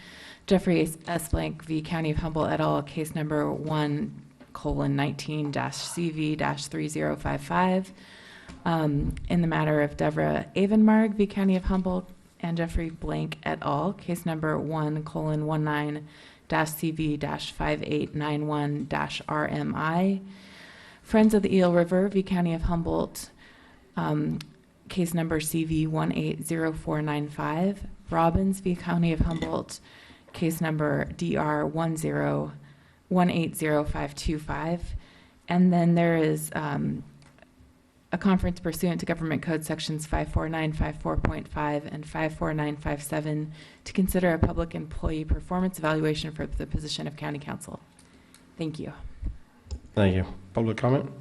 S15: Jeffrey S. Blank v. County of Humboldt et al., case number 1:19-CV-3055. In the matter of Deborah Avenmarg v. County of Humboldt and Jeffrey Blank et al., case number 1:19-CV-5891-RMI. Friends of the Eel River v. County of Humboldt, case number CV 180495. Robbins v. County of Humboldt, case number DR 1080525. And then there is a conference pursuant to Government Code Sections 54954.5 and 54957 to consider a public employee performance evaluation for the position of County Council. Thank you.
S1: Thank you. Public comment?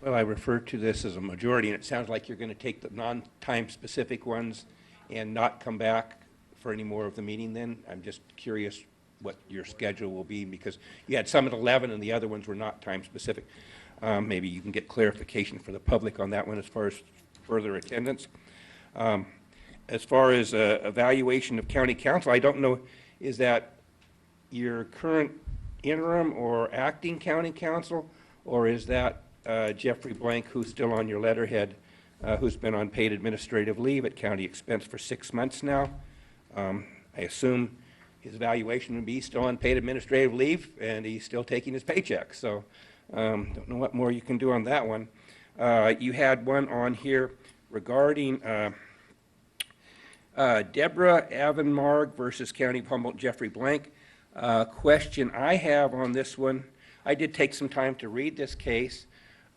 S5: Well, I refer to this as a majority, and it sounds like you're going to take the non-time specific ones and not come back for any more of the meeting then. I'm just curious what your schedule will be, because you had some at 11 and the other ones were not time specific. Maybe you can get clarification for the public on that one as far as further attendance. As far as evaluation of county council, I don't know, is that your current interim or acting county council, or is that Jeffrey Blank, who's still on your letterhead, who's been on paid administrative leave at county expense for 6 months now? I assume his evaluation would be still on paid administrative leave, and he's still taking his paycheck. So don't know what more you can do on that one. You had one on here regarding Deborah Avenmarg versus County of Humboldt Jeffrey Blank. Question I have on this one, I did take some time to read this case.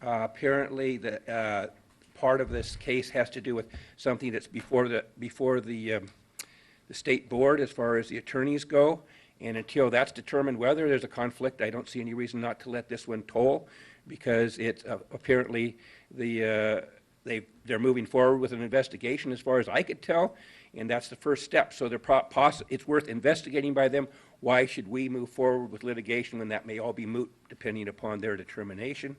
S5: Apparently, the part of this case has to do with something that's before the state board as far as the attorneys go. And until that's determined whether there's a conflict, I don't see any reason not to let this one toll, because it's apparently they're moving forward with an investigation as far as I could tell, and that's the first step. So it's worth investigating by them. Why should we move forward with litigation when that may all be moot depending upon their determination?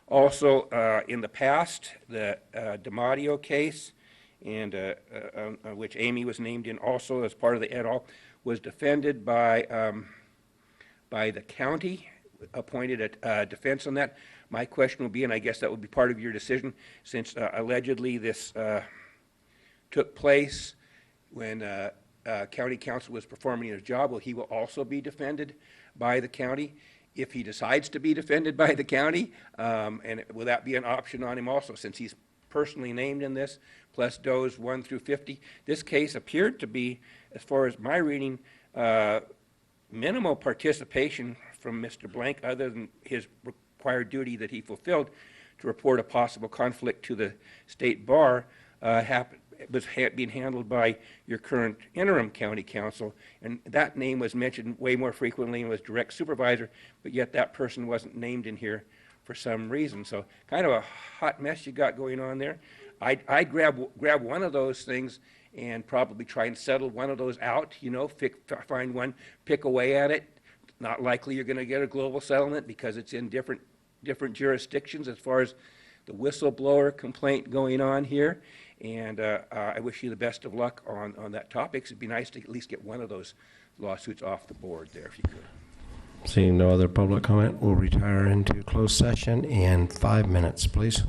S5: Also, in the past, the DiMatteo case, and which Amy was named in also as part of the et al., was defended by the county, appointed a defense on that. My question will be, and I guess that would be part of your decision, since allegedly this took place when county counsel was performing his job, he will also be defended by the county if he decides to be defended by the county, and will that be an option on him also, since he's personally named in this, plus does 1 through 50. This case appeared to be, as far as my reading, minimal participation from Mr. Blank, other than his required duty that he fulfilled to report a possible conflict to the state bar, was being handled by your current interim county counsel, and that name was mentioned way more frequently and was direct supervisor, but yet that person wasn't named in here for some reason. So kind of a hot mess you got going on there. I'd grab one of those things and probably try and settle one of those out, find one, pick away at it. Not likely you're going to get a global settlement because it's in different jurisdictions as far as the whistleblower complaint going on here. And I wish you the best of luck on that topic. It'd be nice to at least get one of those lawsuits off the board there if you could.
S1: Seeing no other public comment, we'll retire into closed session in 5 minutes, please.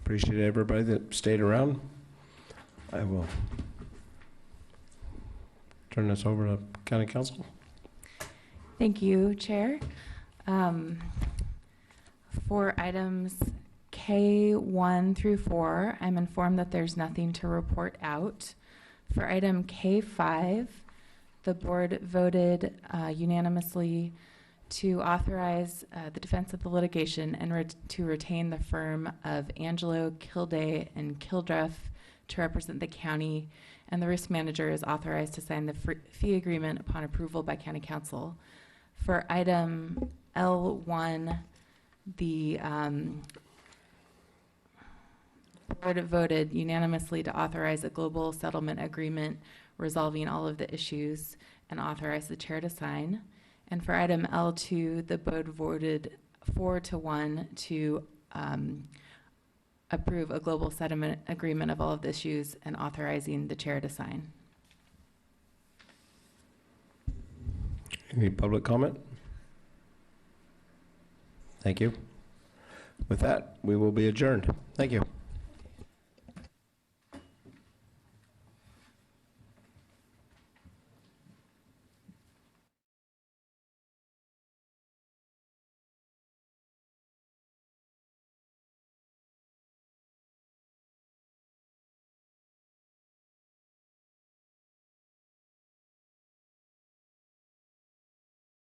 S1: Appreciate everybody that stayed around. I will turn this over to County Council.
S15: Thank you, Chair. For items K1 through 4, I'm informed that there's nothing to report out. For item K5, the board voted unanimously to authorize the defense of the litigation and to retain the firm of Angelo, Kilday, and Kildruff to represent the county, and the risk manager is authorized to sign the fee agreement upon approval by county council. For item L1, the board voted unanimously to authorize a global settlement agreement resolving all of the issues and authorize the chair to sign. And for item L2, the board voted 4-1 to approve a global settlement agreement of all of the issues and authorizing the chair to sign.
S1: Any public comment? Thank you. With that, we will be adjourned. Thank you.